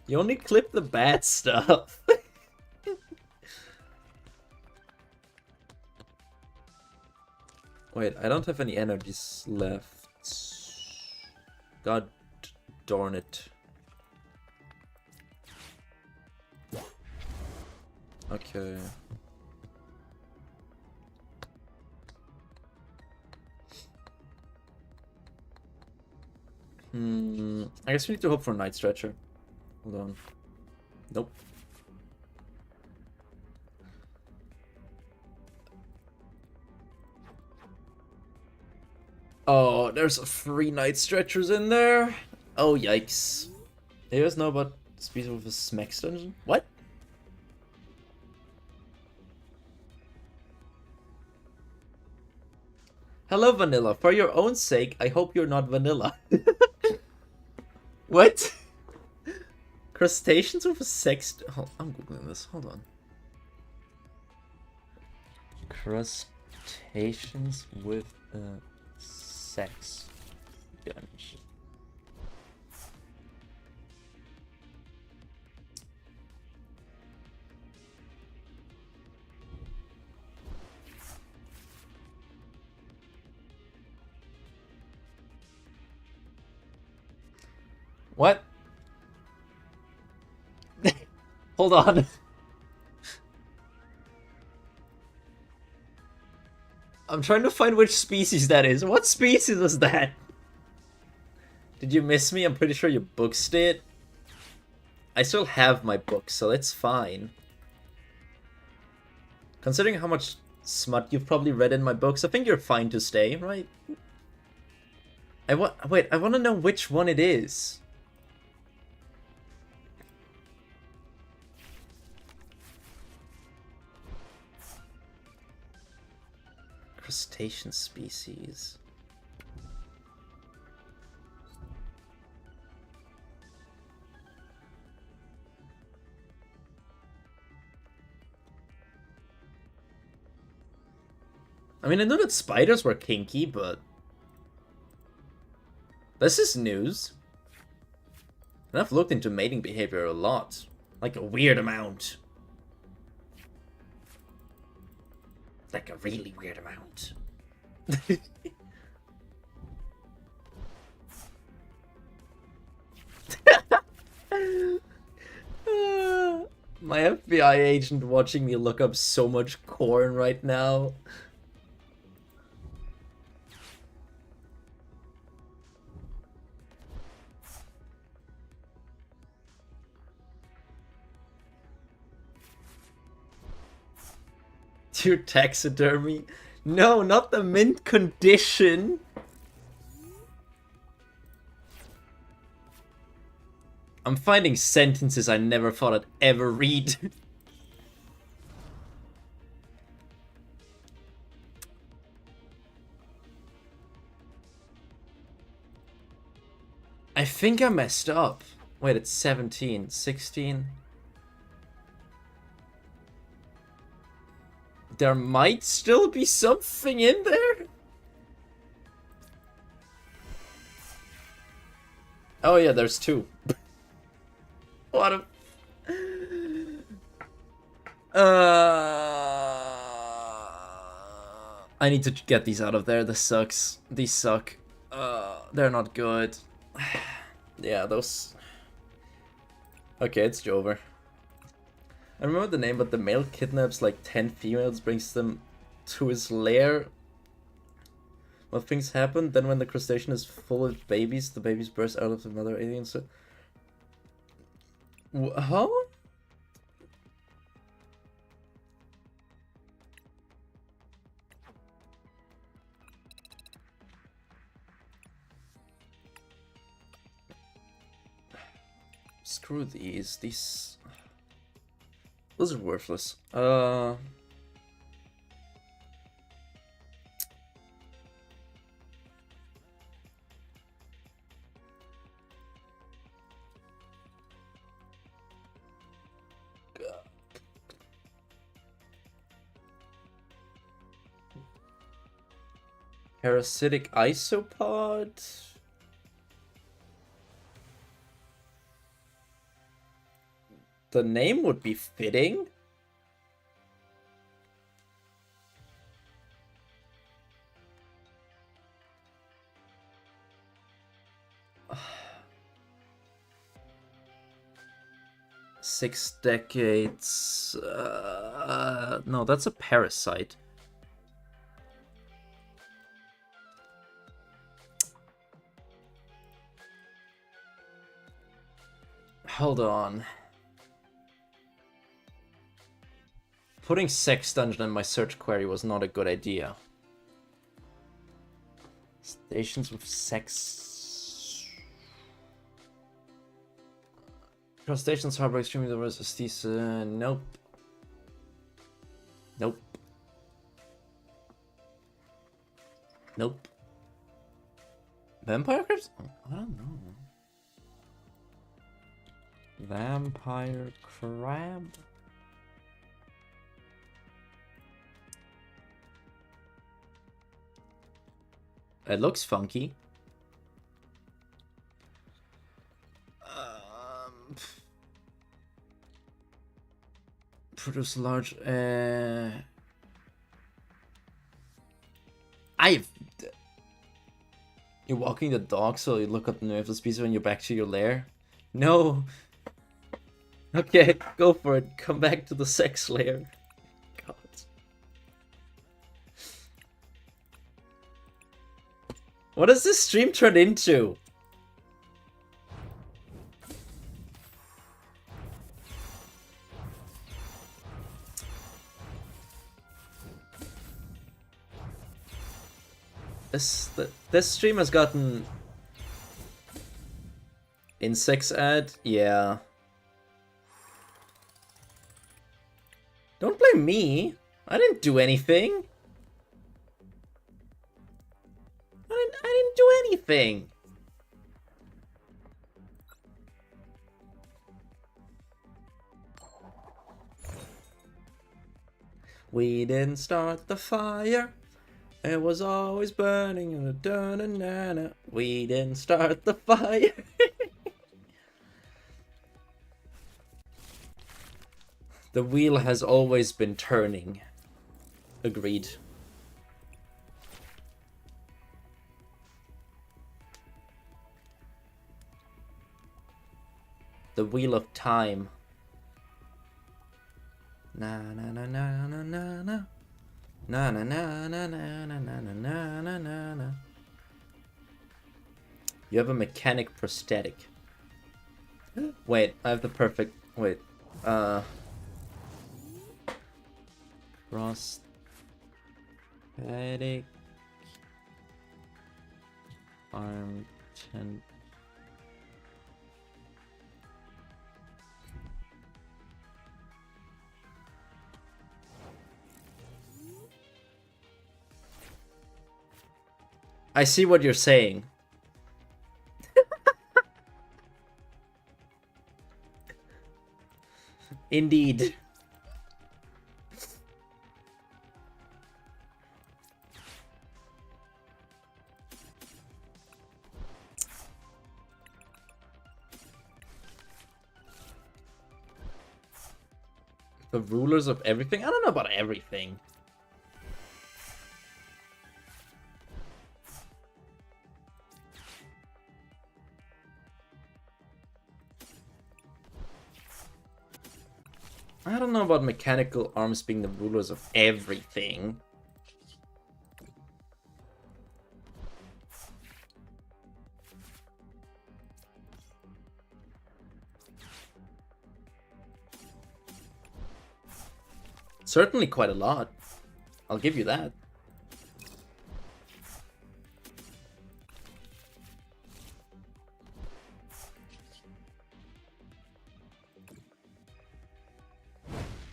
You only clip the bad stuff. Wait, I don't have any energies left. God darn it. Okay. I guess we need to hope for a night stretcher. Hold on. Nope. Oh, there's 3 night stretchers in there. Oh, yikes. You guys know about species with a Smex dungeon? What? Hello, Vanilla. For your own sake, I hope you're not vanilla. What? Crustaceans with a sex... Oh, I'm googling this. Hold on. Crustaceans with a sex dungeon. What? Hold on. I'm trying to find which species that is. What species is that? Did you miss me? I'm pretty sure you booked it. I still have my book, so it's fine. Considering how much smut you've probably read in my books, I think you're fine to stay, right? Wait, I want to know which one it is. Crustacean species. I mean, I know that spiders were kinky, but this is news. And I've looked into mating behavior a lot. Like a weird amount. Like a really weird amount. My FBI agent watching me look up so much corn right now. Your taxidermy? No, not the mint condition. I'm finding sentences I never thought I'd ever read. I think I messed up. Wait, it's 17, 16. There might still be something in there? Oh yeah, there's 2. What a... I need to get these out of there. This sucks. These suck. They're not good. Yeah, those... Okay, it's Jover. I remember the name, but the male kidnaps like 10 females, brings them to his lair. Well, things happen. Then when the crustacean is full of babies, the babies burst out of the mother alien. So... Huh? Screw these. Those are worthless. Parasitic isopod. The name would be fitting. Six decades. No, that's a parasite. Hold on. Putting sex dungeon in my search query was not a good idea. Stations with sex. Crustaceans harbor extremely diverse these. Nope. Nope. Nope. Vampire crabs? I don't know. Vampire crab? It looks funky. Produce large. You're walking the dog, so you look up the name of the species when you're back to your lair. No. Okay, go for it. Come back to the sex lair. God. What has this stream turned into? This stream has gotten insects ad, yeah. Don't blame me. I didn't do anything. I didn't do anything. We didn't start the fire. It was always burning. We didn't start the fire. The wheel has always been turning. Agreed. The wheel of time. Na na na na na na na. Na na na na na na na na na na na. You have a mechanic prosthetic. Wait, I have the perfect. Wait. Prosthetic. Arm 10. I see what you're saying. Indeed. The rulers of everything? I don't know about everything. I don't know about mechanical arms being the rulers of everything. Certainly quite a lot. I'll give you that.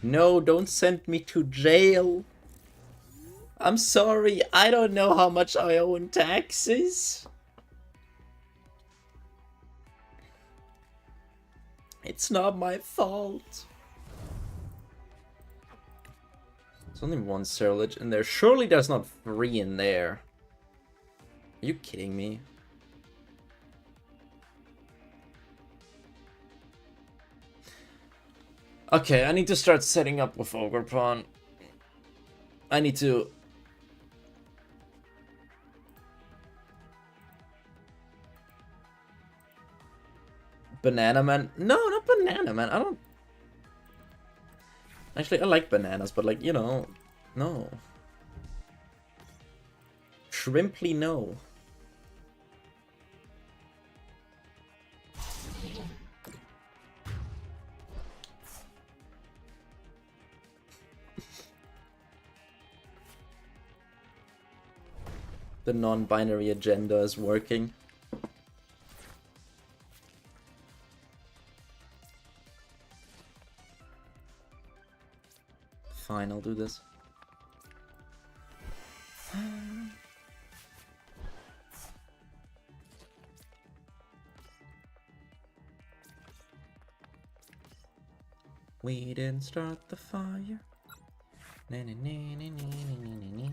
No, don't send me to jail. I'm sorry, I don't know how much I owe in taxes. It's not my fault. There's only one Cerulege in there. Surely there's not 3 in there. Are you kidding me? Okay, I need to start setting up with Ogre Pawn. I need to... Banana Man? No, not Banana Man. I don't... Actually, I like bananas, but like, you know, no. Shrimply no. The non-binary agenda is working. Fine, I'll do this. We didn't start the fire. Na, na, na, na, na, na, na, na.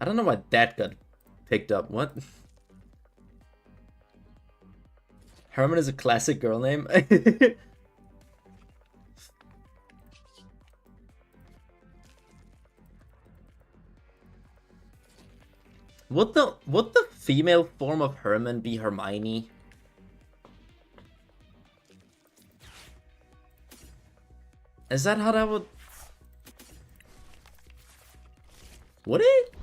I don't know why that got picked up. What? Herman is a classic girl name. Would the female form of Herman be Hermione? Is that how that would... Would it?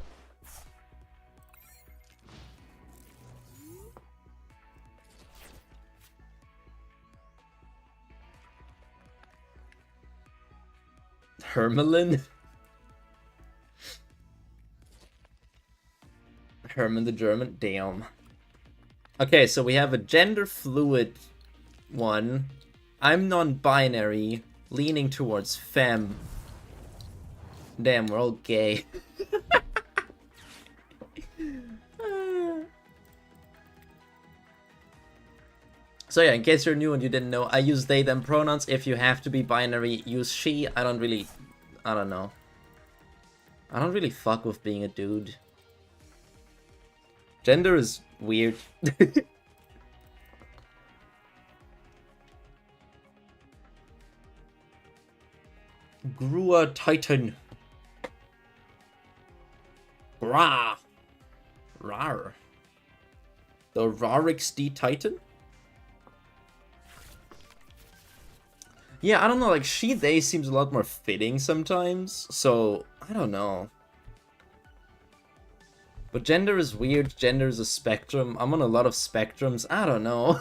Hermelin? Herman the German? Damn. Okay, so we have a gender fluid one. I'm non-binary, leaning towards femme. Damn, we're all gay. So yeah, in case you're new and you didn't know, I use they, them pronouns. If you have to be binary, use she. I don't know. I don't really fuck with being a dude. Gender is weird. Grua Titan. Rah. Rar. The Rarix D Titan? Yeah, I don't know, like, she, they seems a lot more fitting sometimes, so, I don't know. But gender is weird, gender is a spectrum. I'm on a lot of spectrums, I don't know.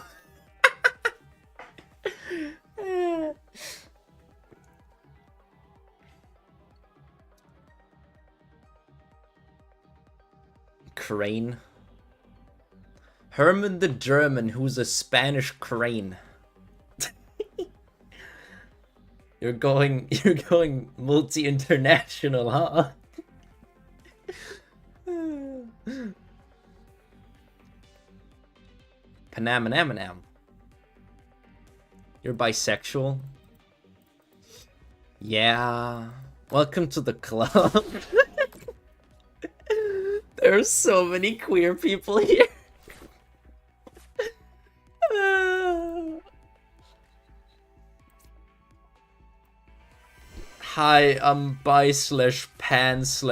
Crane. Herman the German, who's a Spanish crane. You're going multi-international, huh? Panam. You're bisexual? Yeah. Welcome to the club. There are so many queer people here. Hi, I'm bi / pan /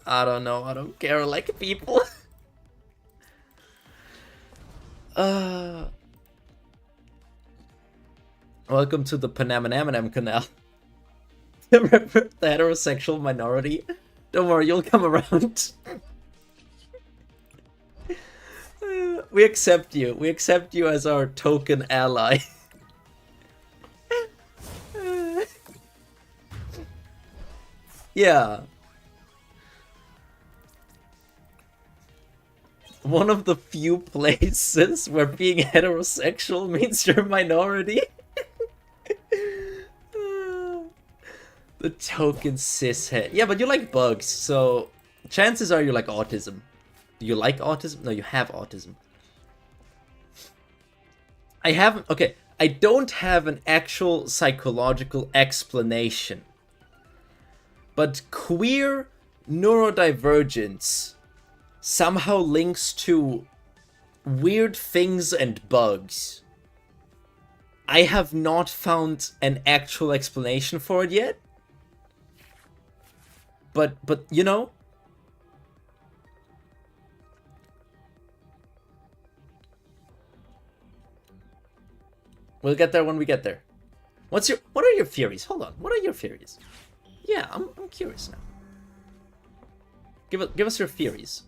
I don't know, I don't care, like people. Welcome to the Panam canal. Remember the heterosexual minority? Don't worry, you'll come around. We accept you. We accept you as our token ally. Yeah. One of the few places where being heterosexual means you're a minority. The token cishet. Yeah, but you like bugs, so chances are you like autism. Do you like autism? No, you have autism. I haven't... Okay, I don't have an actual psychological explanation. But queer neurodivergence somehow links to weird things and bugs. I have not found an actual explanation for it yet. But you know, we'll get there when we get there. What are your theories? Hold on. What are your theories? Yeah, I'm curious now. Give us your theories.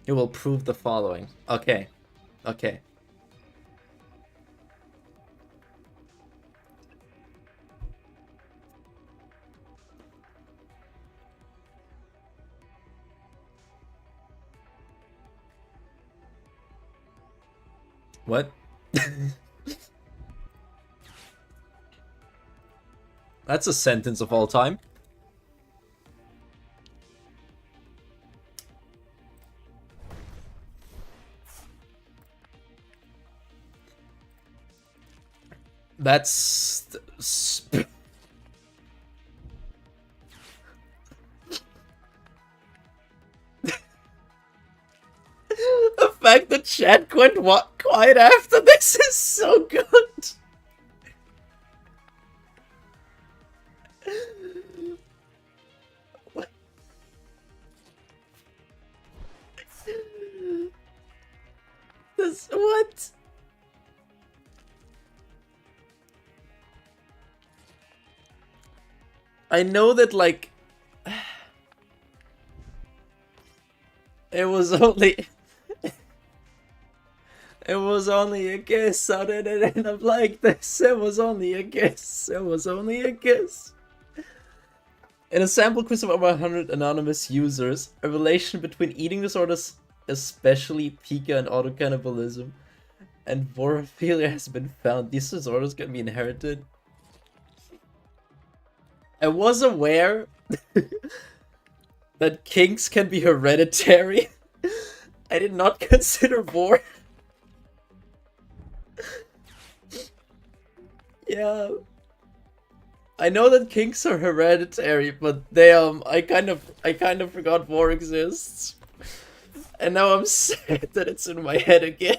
It will prove the following. Okay. Okay. What? That's a sentence of all time. That's... The fact that chat went quiet after this is so good. What? What? I know that, like, it was only a guess. How did it end up like this? It was only a guess. It was only a guess. In a sample quiz of over 100 anonymous users, a relation between eating disorders, especially pica and autocannibalism, and vorophilia has been found. These disorders can be inherited. I was aware that kinks can be hereditary. I did not consider vor. Yeah. I know that kinks are hereditary, but damn, I kind of forgot vor exists. And now I'm sad that it's in my head again.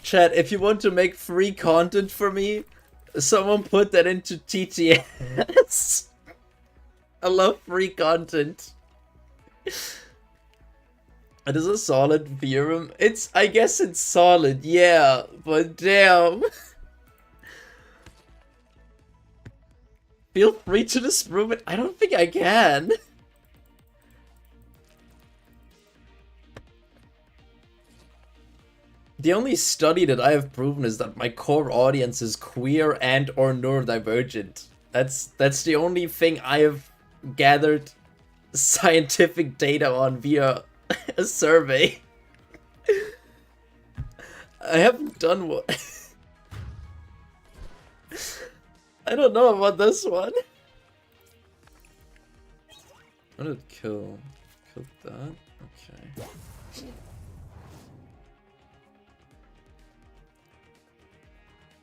Chat, if you want to make free content for me, someone put that into TTS. I love free content. It is a solid theorem. I guess it's solid, yeah, but damn. Feel free to disprove it. I don't think I can. The only study that I have proven is that my core audience is queer and or neurodivergent. That's the only thing I have gathered scientific data on via a survey. I haven't done one. I don't know about this one. What did it kill? Killed that? Okay.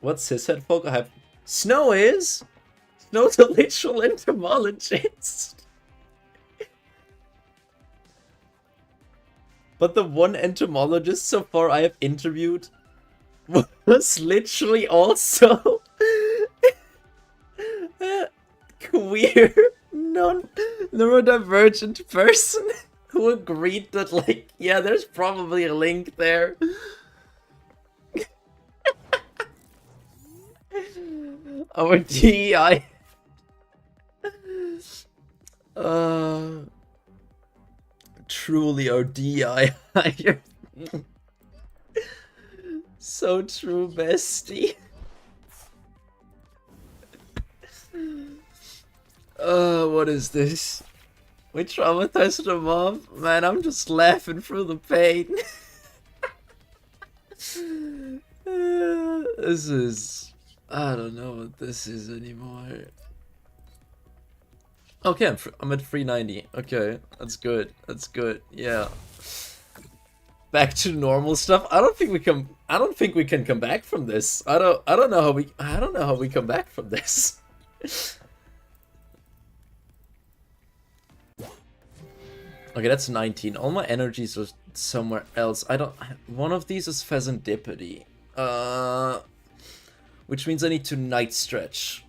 What's his head folk? I have Snow is? Snow's a literal entomologist. But the one entomologist so far I have interviewed was literally also a queer, non-neurodivergent person who agreed that, like, yeah, there's probably a link there. Our DEI. Truly our DEI higher. So true, bestie. What is this? We traumatized a mom? Man, I'm just laughing through the pain. This is... I don't know what this is anymore. Okay, I'm at 390. Okay, that's good. That's good. Yeah. Back to normal stuff. I don't think we can come back from this. I don't know how we come back from this. Okay, that's 19. All my energies are somewhere else. One of these is Pheasantipity. Which means I need to night stretch.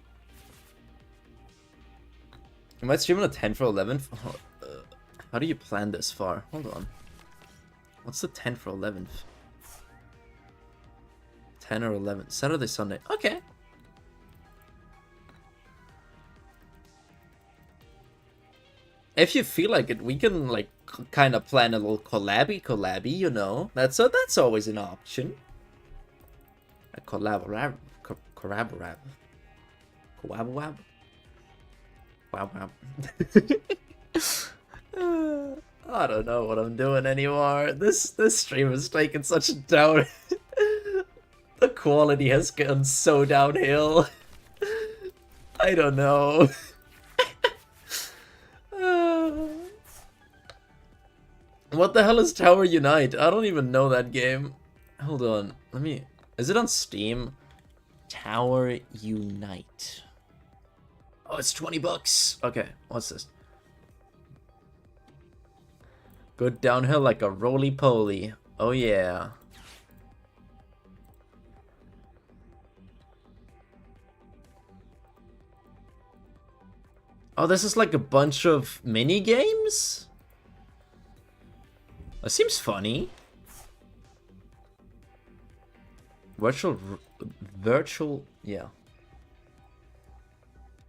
You might stream on the 10th or 11th. How do you plan this far? Hold on. What's the 10th or 11th? 10 or 11. Saturday, Sunday. Okay. If you feel like it, we can like kind of plan a little collabby, you know. That's always an option. A collab. Wow. I don't know what I'm doing anymore. This stream is taking such a down. The quality has gone so downhill. I don't know. What the hell is Tower Unite? I don't even know that game. Hold on. Is it on Steam? Tower Unite. Oh, it's 20 bucks. Okay, what's this? Good downhill like a roly-poly. Oh yeah. Oh, this is like a bunch of mini games? That seems funny. Virtual, yeah.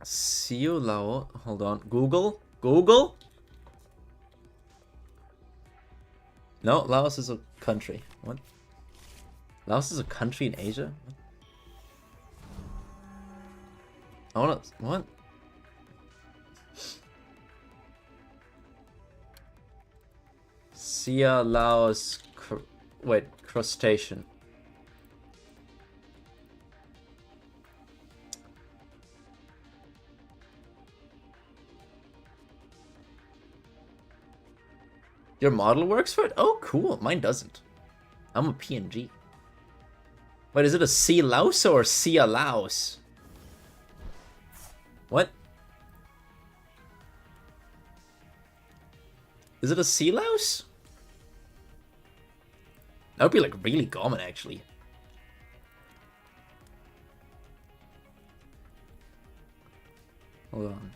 Siu Lao, hold on. Google? No, Laos is a country. What? Laos is a country in Asia? What? Sia Laos, crustacean. Your model works for it? Oh, cool. Mine doesn't. I'm a PNG. Wait, is it a Sea Louse or Sia Laos? What? Is it a Sea Louse? That would be like really common, actually. Hold on.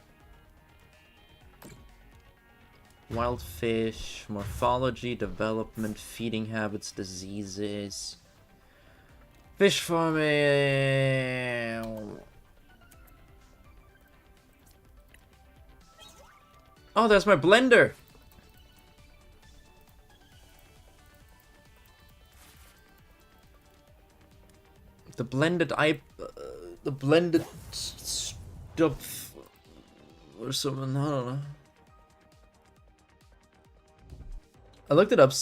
Wild fish, morphology, development, feeding habits, diseases. Fish farming. Oh, there's my blender. The blended the blended stuff or something. I don't know. I looked it up,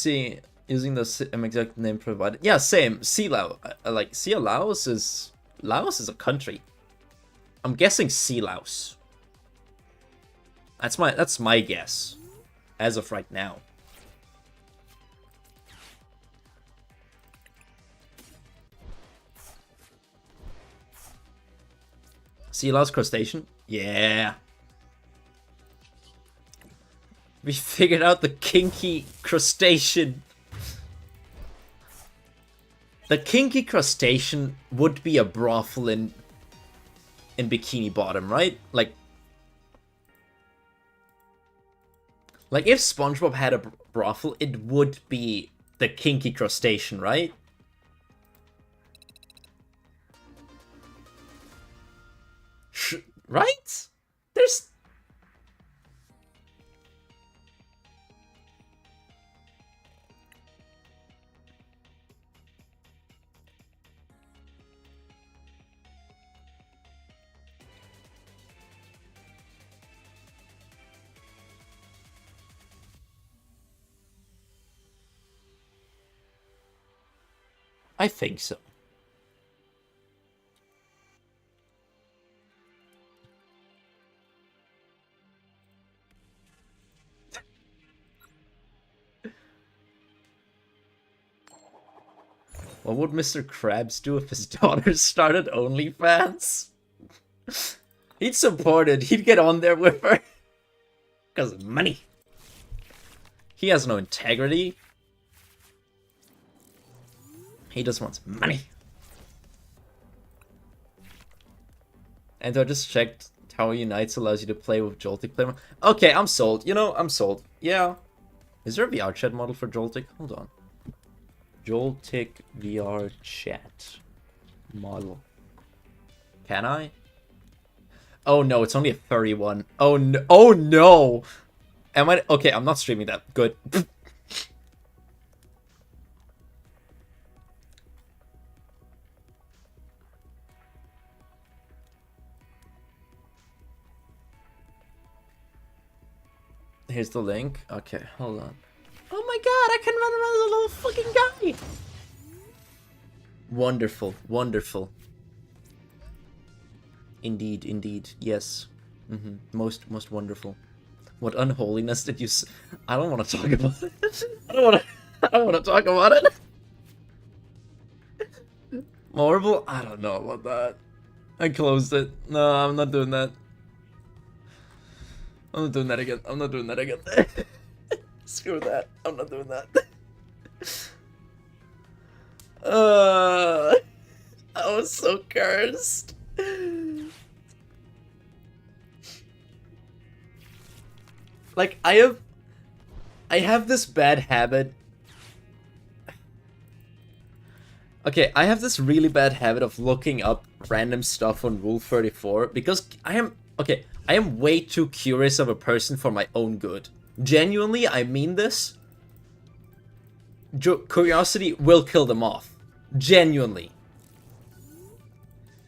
using the exact name provided. Yeah, same. Sea Laos. Laos is a country. I'm guessing Sea Laos. That's my guess, as of right now. Sea Laos crustacean? Yeah. We figured out the kinky crustacean. The kinky crustacean would be a brothel in Bikini Bottom, right? Like if SpongeBob had a brothel, it would be the kinky crustacean, right? Right? There's... I think so. What would Mr. Krabs do if his daughter started OnlyFans? He'd support it. He'd get on there with her. Because of money. He has no integrity. He just wants money. And I just checked Tower Unites allows you to play with Joltik player. Okay, I'm sold. You know, I'm sold. Yeah. Is there a VR chat model for Joltik? Hold on. Joltik VR chat model. Can I? Oh no, it's only a 31. Oh no! Oh no! Am I okay? I'm not streaming that. Good. Here's the link. Okay, hold on. Oh my god, I can run around as a little fucking guy! Wonderful, wonderful. Indeed, indeed, yes. Most wonderful. What unholiness did you I don't want to talk about it. I don't want to talk about it. Horrible? I don't know about that. I closed it. No, I'm not doing that. I'm not doing that again. I'm not doing that again. Screw that. I'm not doing that. I was so cursed. Like, I have this bad habit. Okay, I have this really bad habit of looking up random stuff on Rule 34 because I am way too curious of a person for my own good. Genuinely, I mean this. Curiosity will kill them off. Genuinely.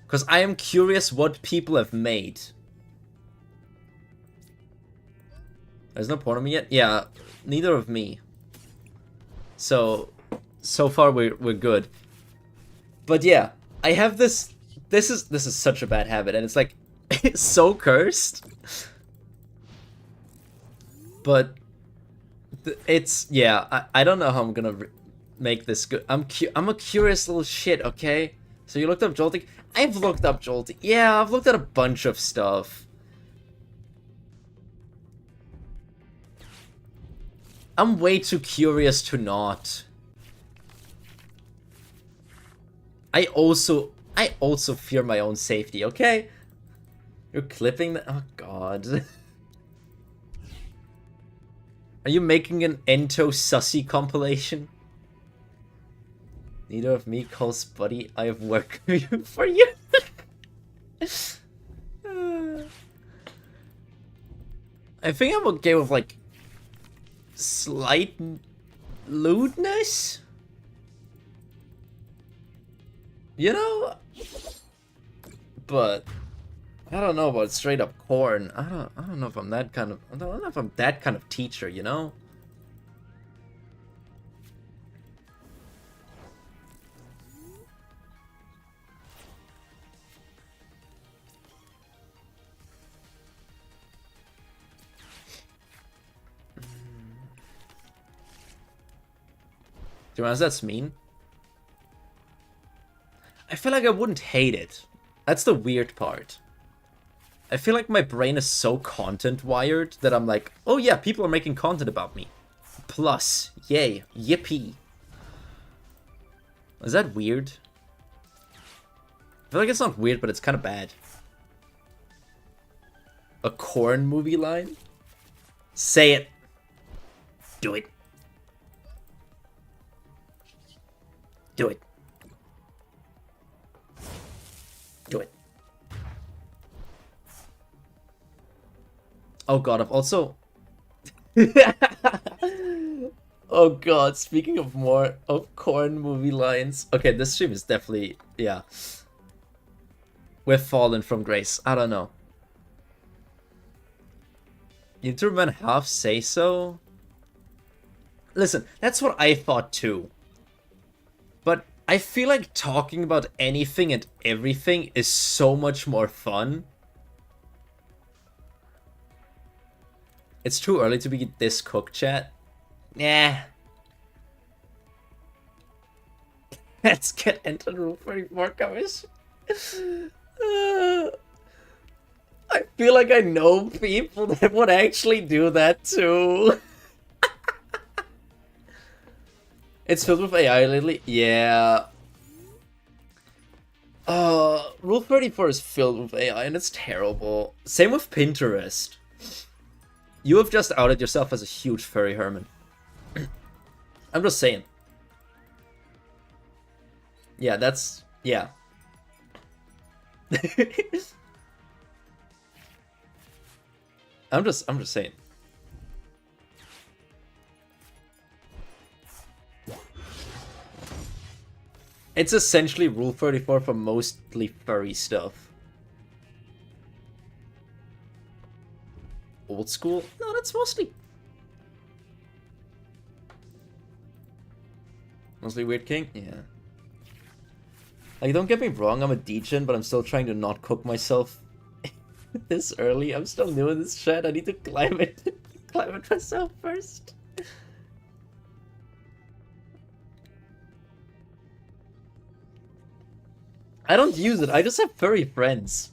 Because I am curious what people have made. There's no porn of me yet? Yeah, neither of me. So far we're good. But yeah, I have this is such a bad habit, and it's like it's so cursed. But it's yeah, I don't know how I'm gonna make this good. I'm a curious little shit, okay? So you looked up Joltik? I've looked up Joltik. Yeah, I've looked at a bunch of stuff. I'm way too curious to not. I also fear my own safety, okay? You're clipping that? Oh god. Are you making an Ento Sussy compilation? Neither of me calls buddy. I have work for you. I think I'm okay with like slight lewdness. You know? But I don't know about straight up corn. I don't know if I'm that kind of teacher, you know? To be honest, that's mean. I feel like I wouldn't hate it. That's the weird part. I feel like my brain is so content wired that I'm like, oh yeah, people are making content about me. Plus, yay, yippee. Is that weird? I feel like it's not weird, but it's kind of bad. A corn movie line? Say it. Do it. Do it. Do it. Oh god, I've also... Oh god, speaking of more of corn movie lines. Okay, this stream is definitely... Yeah. We've fallen from grace. I don't know. YouTuber men half say so? Listen, that's what I thought too. But I feel like talking about anything and everything is so much more fun. It's too early to be this cooked, chat. Nah. Let's get into Rule 34 commission. I feel like I know people that would actually do that too. It's filled with AI lately? Yeah. Rule 34 is filled with AI and it's terrible. Same with Pinterest. You have just outed yourself as a huge furry Herman. I'm just saying. Yeah, that's... Yeah. I'm just saying. It's essentially Rule 34 for mostly furry stuff. Old school? No, that's mostly... Mostly Weird King? Yeah. Like, don't get me wrong, I'm a degen, but I'm still trying to not cook myself this early. I'm still new in this chat. I need to climb it myself first. I don't use it. I just have furry friends.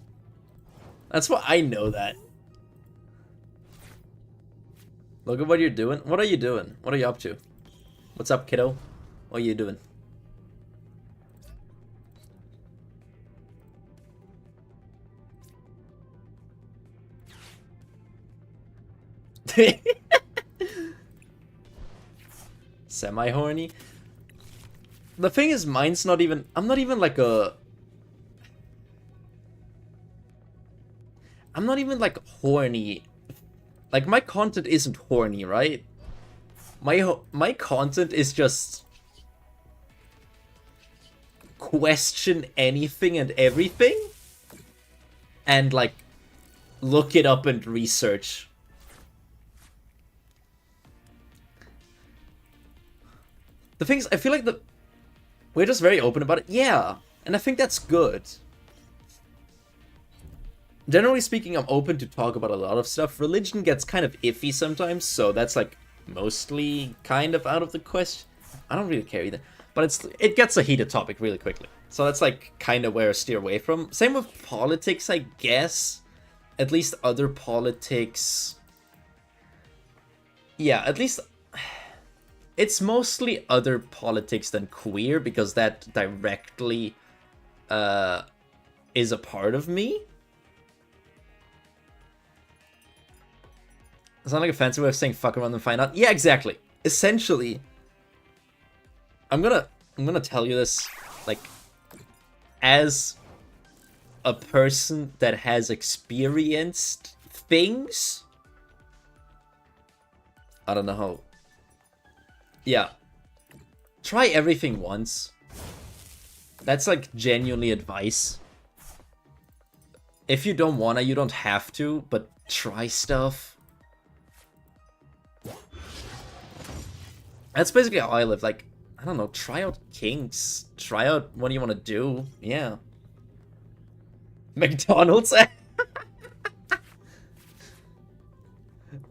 That's why I know that. Look at what you're doing. What are you doing? What are you up to? What's up, kiddo? What are you doing? Semi-horny? The thing is, mine's not even... I'm not even like horny. Like, my content isn't horny, right? My content is just... question anything and everything. And, like, look it up and research. The thing is, I feel like we're just very open about it. Yeah, and I think that's good. Generally speaking, I'm open to talk about a lot of stuff. Religion gets kind of iffy sometimes, so that's like mostly kind of out of the question. I don't really care either, but it gets a heated topic really quickly. So that's like kind of where I steer away from. Same with politics, I guess. At least other politics. Yeah, at least it's mostly other politics than queer because that directly is a part of me. It's not like a fancy way of saying fuck around and find out. Yeah, exactly. Essentially, I'm gonna tell you this, like, as a person that has experienced things. I don't know how. Yeah. Try everything once. That's like genuinely advice. If you don't wanna, you don't have to, but try stuff. That's basically how I live. Like, I don't know, try out kinks. Try out what you want to do. Yeah. McDonald's.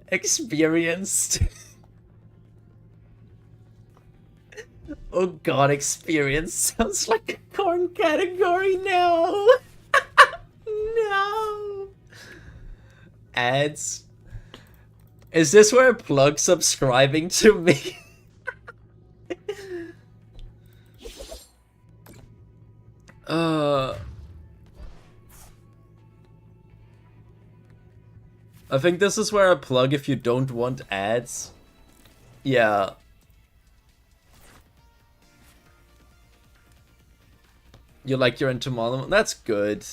Experienced. Oh god, experience sounds like a corn category now. No. Ads. Is this where I plug subscribing to me? I think this is where I plug if you don't want ads. Yeah. You like your entomology? That's good.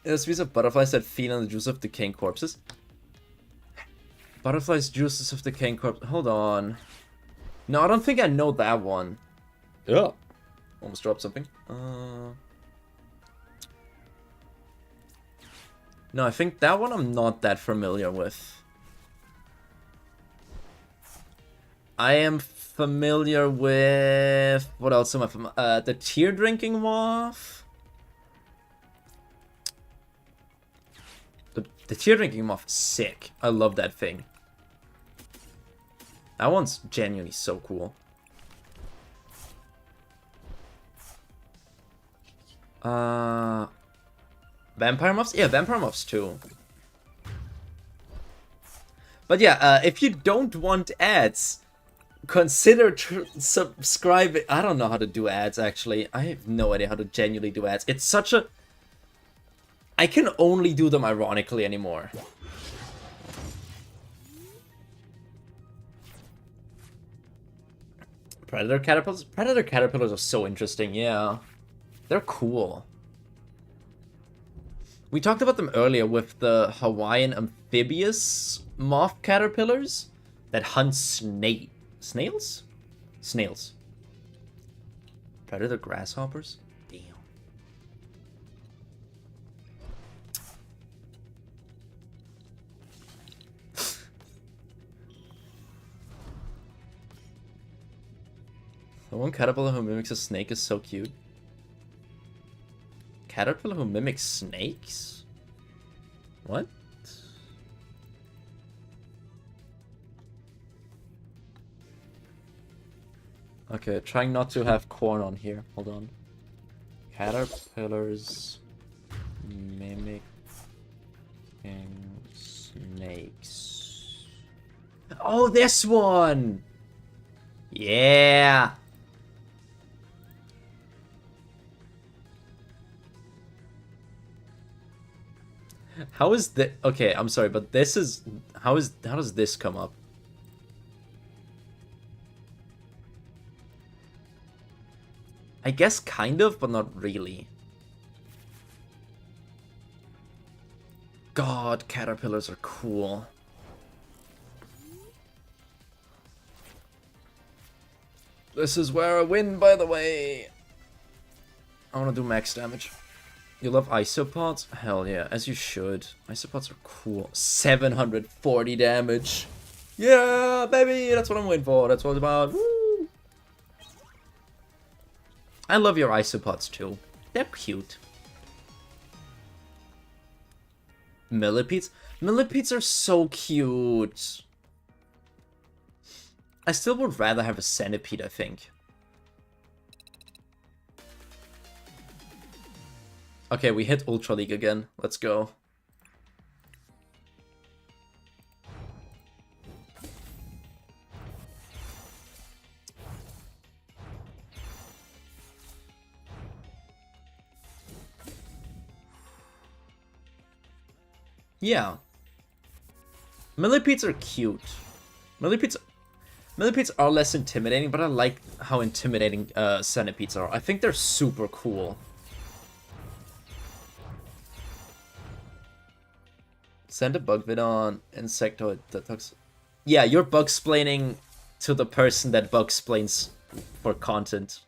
There's piece of butterflies that feed on the juice of decaying corpses. Butterflies, juices of decaying corpses. Hold on. No, I don't think I know that one. Yeah. Almost dropped something. No, I think that one I'm not that familiar with. I am familiar with... What else am I familiar? The tear drinking moth. The tear drinking moth is sick. I love that thing. That one's genuinely so cool. Vampire moths? Yeah, vampire moths too. But yeah, if you don't want ads, consider subscribing. I don't know how to do ads, actually. I have no idea how to genuinely do ads. It's such a... I can only do them ironically anymore. Predator caterpillars? Predator caterpillars are so interesting, yeah. They're cool. We talked about them earlier with the Hawaiian amphibious moth caterpillars that hunt snails? Snails. Predator grasshoppers? Damn. The one caterpillar who mimics a snake is so cute. Caterpillar who mimics snakes? What? Okay, trying not to have corn on here. Hold on. Caterpillars mimicking snakes. Oh, this one! Yeah! How is that? Okay, I'm sorry, but this is... How does this come up? I guess kind of, but not really. God, caterpillars are cool. This is where I win, by the way. I want to do max damage. You love isopods? Hell yeah, as you should. Isopods are cool. 740 damage. Yeah, baby, that's what I'm waiting for. That's what it's about. Woo! I love your isopods too. They're cute. Millipedes? Millipedes are so cute. I still would rather have a centipede, I think. Okay, we hit Ultra League again. Let's go. Yeah. Millipedes are cute. Millipedes are less intimidating, but I like how intimidating centipedes are. I think they're super cool. Send a bug vid on Insectoid Detox. Yeah, you're bug-splaining to the person that bug-splains for content.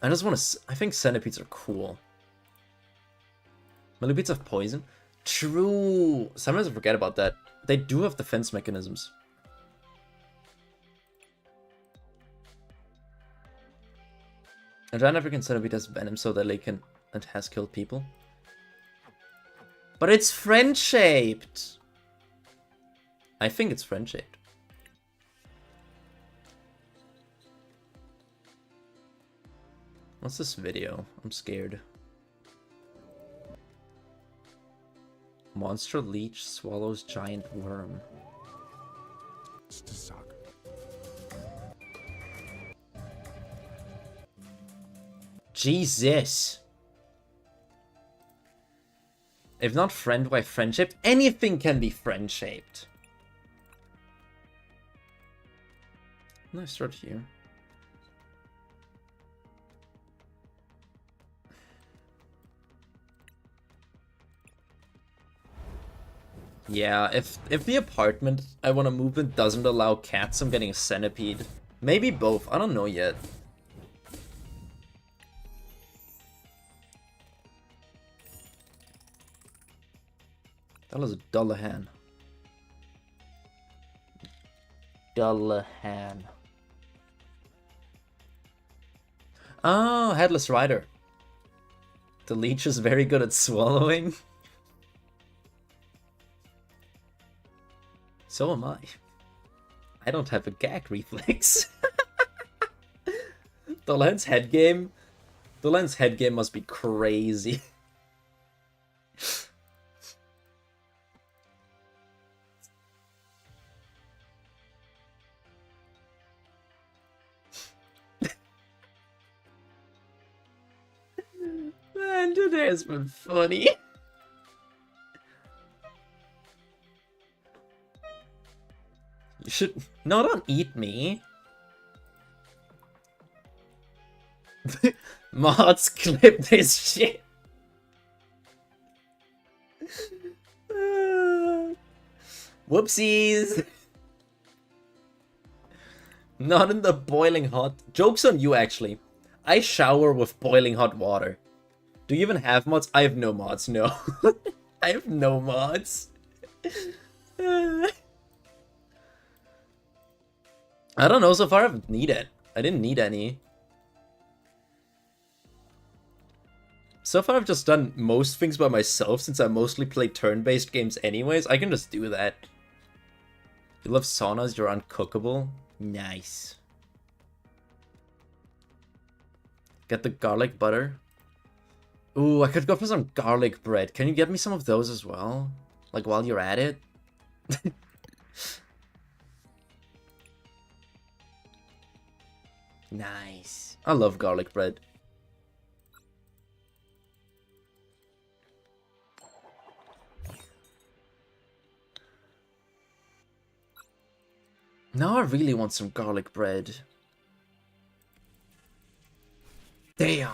I just want to... I think centipedes are cool. Millipedes have poison? True! Sometimes I forget about that. They do have defense mechanisms. A giant African centipede has venom so that they can... and has killed people. But it's friend-shaped! I think it's friend-shaped. What's this video? I'm scared. Monster leech swallows giant worm. Jesus! If not friend, why friend-shaped? Anything can be friend-shaped. Let's start here. Yeah, if the apartment I want to move in doesn't allow cats, I'm getting a centipede. Maybe both, I don't know yet. That was a Dullahan. Dullahan. Oh, Headless Rider. The leech is very good at swallowing. So am I. I don't have a gag reflex. Dullahan's head game. Dullahan's head game must be crazy. Man, today has been funny. You should... No, don't eat me. Mods, clip this shit. Whoopsies. Not in the boiling hot... Joke's on you, actually. I shower with boiling hot water. Do you even have mods? I have no mods, no. I have no mods. I don't know, so far I haven't needed. I didn't need any. So far I've just done most things by myself since I mostly play turn-based games anyways. I can just do that. You love saunas, you're uncookable. Nice. Get the garlic butter. Ooh, I could go for some garlic bread. Can you get me some of those as well? Like while you're at it? Nice. I love garlic bread. Now I really want some garlic bread. Damn.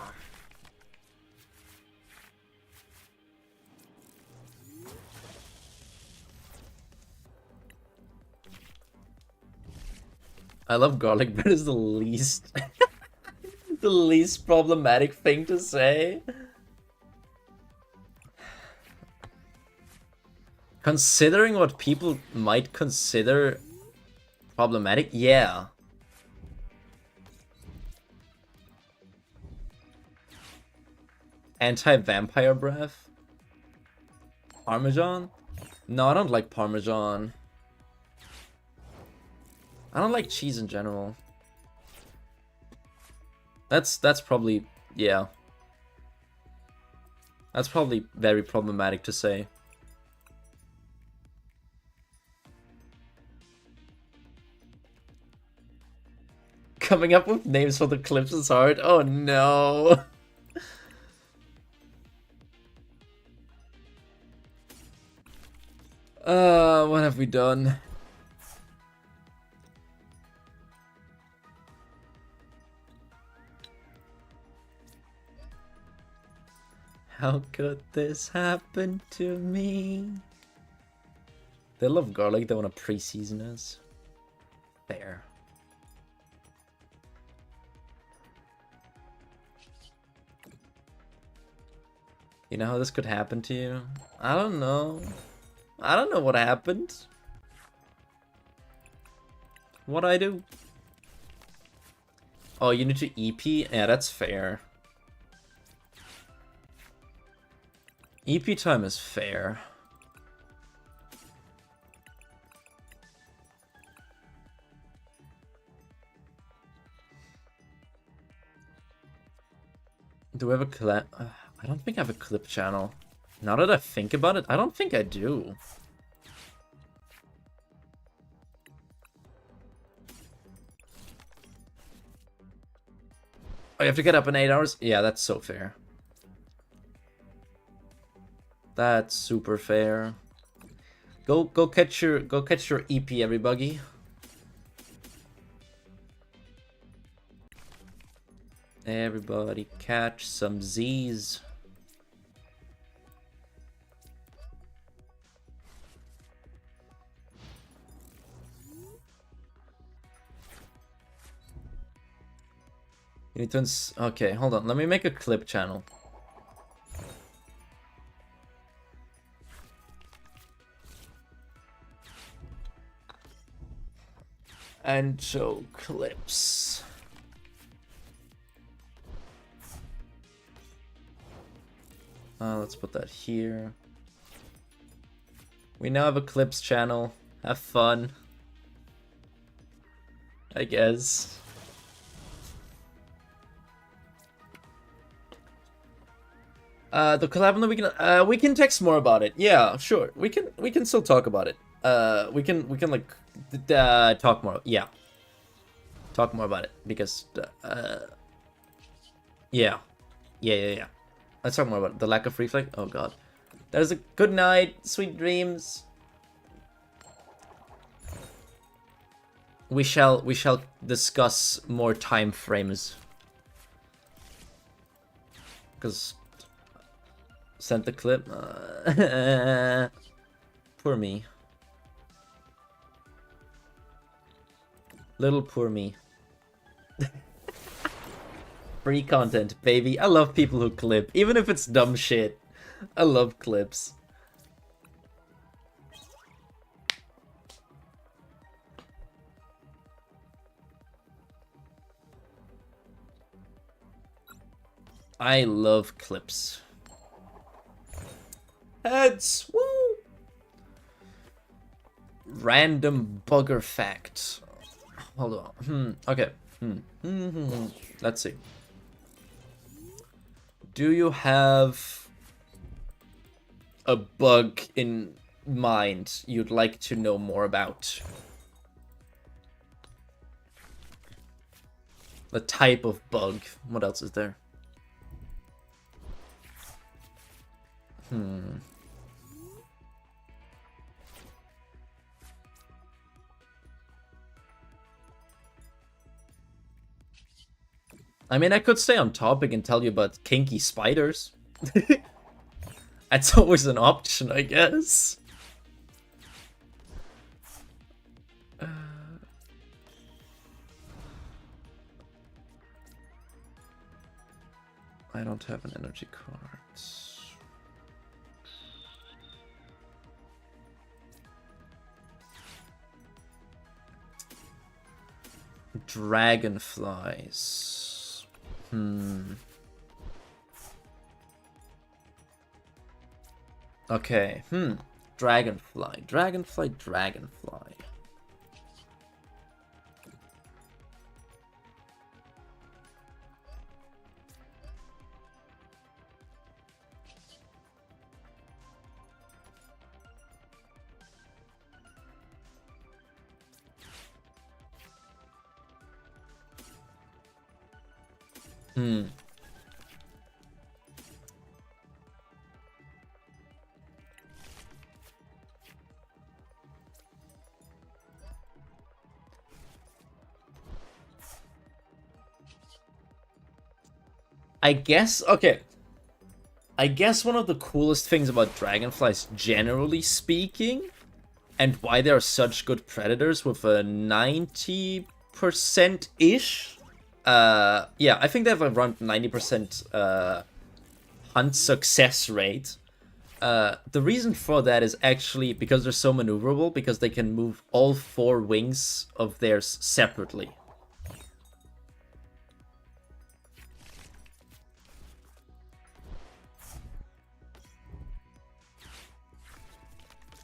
I love garlic bread is the least the least problematic thing to say. Considering what people might consider problematic, yeah. Anti-vampire breath? Parmesan? No, I don't like Parmesan. I don't like cheese in general. That's probably, yeah. That's probably very problematic to say. Coming up with names for the clips is hard. Oh no. What have we done? How could this happen to me? They love garlic, they want to pre-season us. Fair. You know how this could happen to you? I don't know. I don't know what happened. What'd I do? Oh, you need to EP? Yeah, that's fair. EP time is fair. Do we have a clip? I don't think I have a clip channel. Now that I think about it, I don't think I do. Oh, you have to get up in 8 hours? Yeah, that's so fair. That's super fair. Go catch your EP, everybody. Everybody catch some Z's. You need to okay, hold on. Let me make a clip channel. And show clips. Let's put that here. We now have a clips channel. Have fun. I guess. The collab on the weekend. We can text more about it. Yeah, sure. We can still talk about it. We can like talk more. Yeah, talk more about it because yeah. Let's talk more about it. The lack of reflex. Oh god. That is a good night. Sweet dreams. We shall discuss more time frames. Because sent the clip. Poor me. Little poor me. Free content, baby. I love people who clip, even if it's dumb shit. I love clips. I love clips. Heads! Woo! Random bugger fact. Hold on. Okay. Let's see. Do you have a bug in mind you'd like to know more about? The type of bug. What else is there? I mean, I could stay on topic and tell you about kinky spiders. That's always an option, I guess. I don't have an energy card. Dragonflies. Okay. Dragonfly. Dragonfly. I guess, okay. I guess one of the coolest things about dragonflies, generally speaking, and why they are such good predators with a 90%-ish. Yeah, I think they have around 90% hunt success rate. The reason for that is actually because they're so maneuverable, because they can move all 4 wings of theirs separately.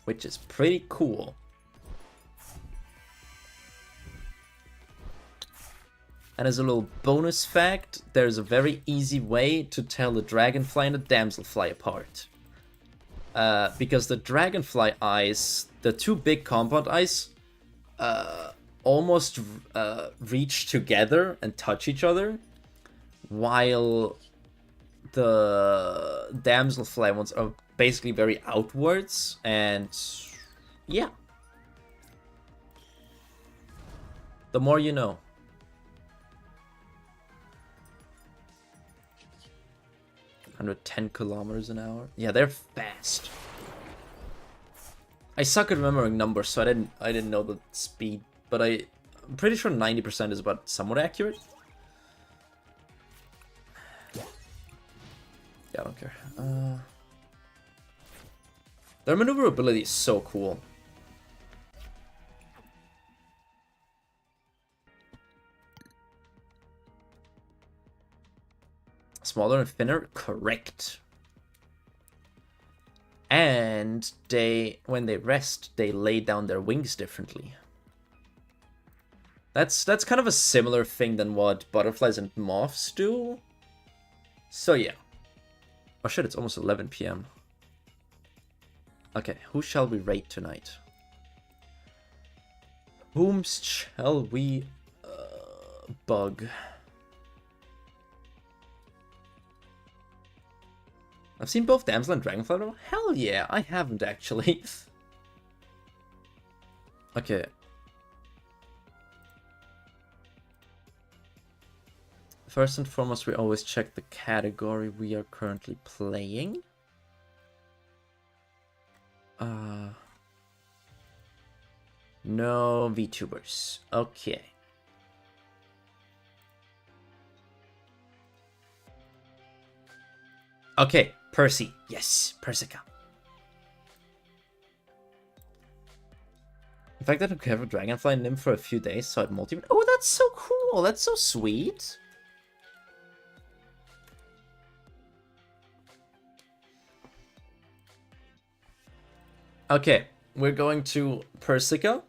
Which is pretty cool. And as a little bonus fact, there's a very easy way to tell the dragonfly and the damselfly apart. Because the dragonfly eyes, the 2 big compound eyes, almost reach together and touch each other, while the damselfly ones are basically very outwards, and yeah. The more you know. (110 kilometers an hour). Yeah, they're fast. I suck at remembering numbers, so I didn't know the speed, but I'm pretty sure 90% is about somewhat accurate. Yeah, I don't care. Their maneuverability is so cool. Smaller and thinner? Correct. And when they rest, they lay down their wings differently. That's kind of a similar thing than what butterflies and moths do. So yeah. Oh shit, it's almost 11 p.m. Okay, who shall we raid tonight? Whom shall we bug? I've seen both Damsel and Dragonfly though? Hell yeah, I haven't actually. Okay. First and foremost, we always check the category we are currently playing. No VTubers. Okay. Okay, Percy. Yes, Persica. In fact, I took care of a dragonfly nymph for a few days, so I'd multi. Oh, that's so cool. That's so sweet. Okay, we're going to Persica,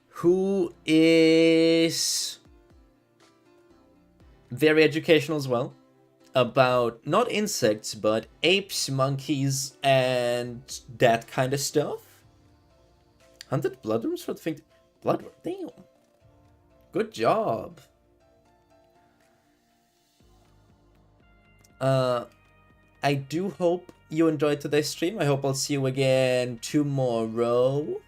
who is very educational as well, about not insects, but apes, monkeys, and that kind of stuff. Hunted bloodworms for the thing. Bloodworm, damn. Good job. I do hope you enjoyed today's stream. I hope I'll see you again tomorrow,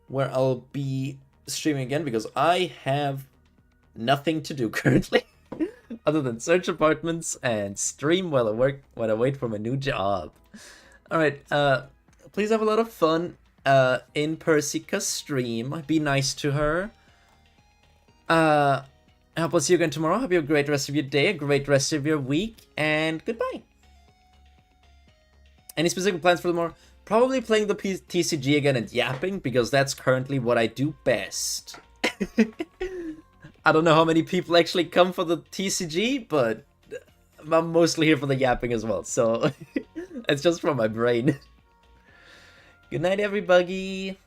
where I'll be streaming again because I have nothing to do currently other than search apartments and stream while I wait for my new job. All right, please have a lot of fun in Persica's stream. Be nice to her. I hope I'll see you again tomorrow. Hope you have a great rest of your day, a great rest of your week, and goodbye. Any specific plans for tomorrow? Probably playing the TCG again and yapping, because that's currently what I do best. I don't know how many people actually come for the TCG, but I'm mostly here for the yapping as well, so it's just from my brain. Good night, everybody.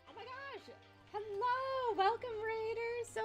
Oh my gosh! Hello! Welcome,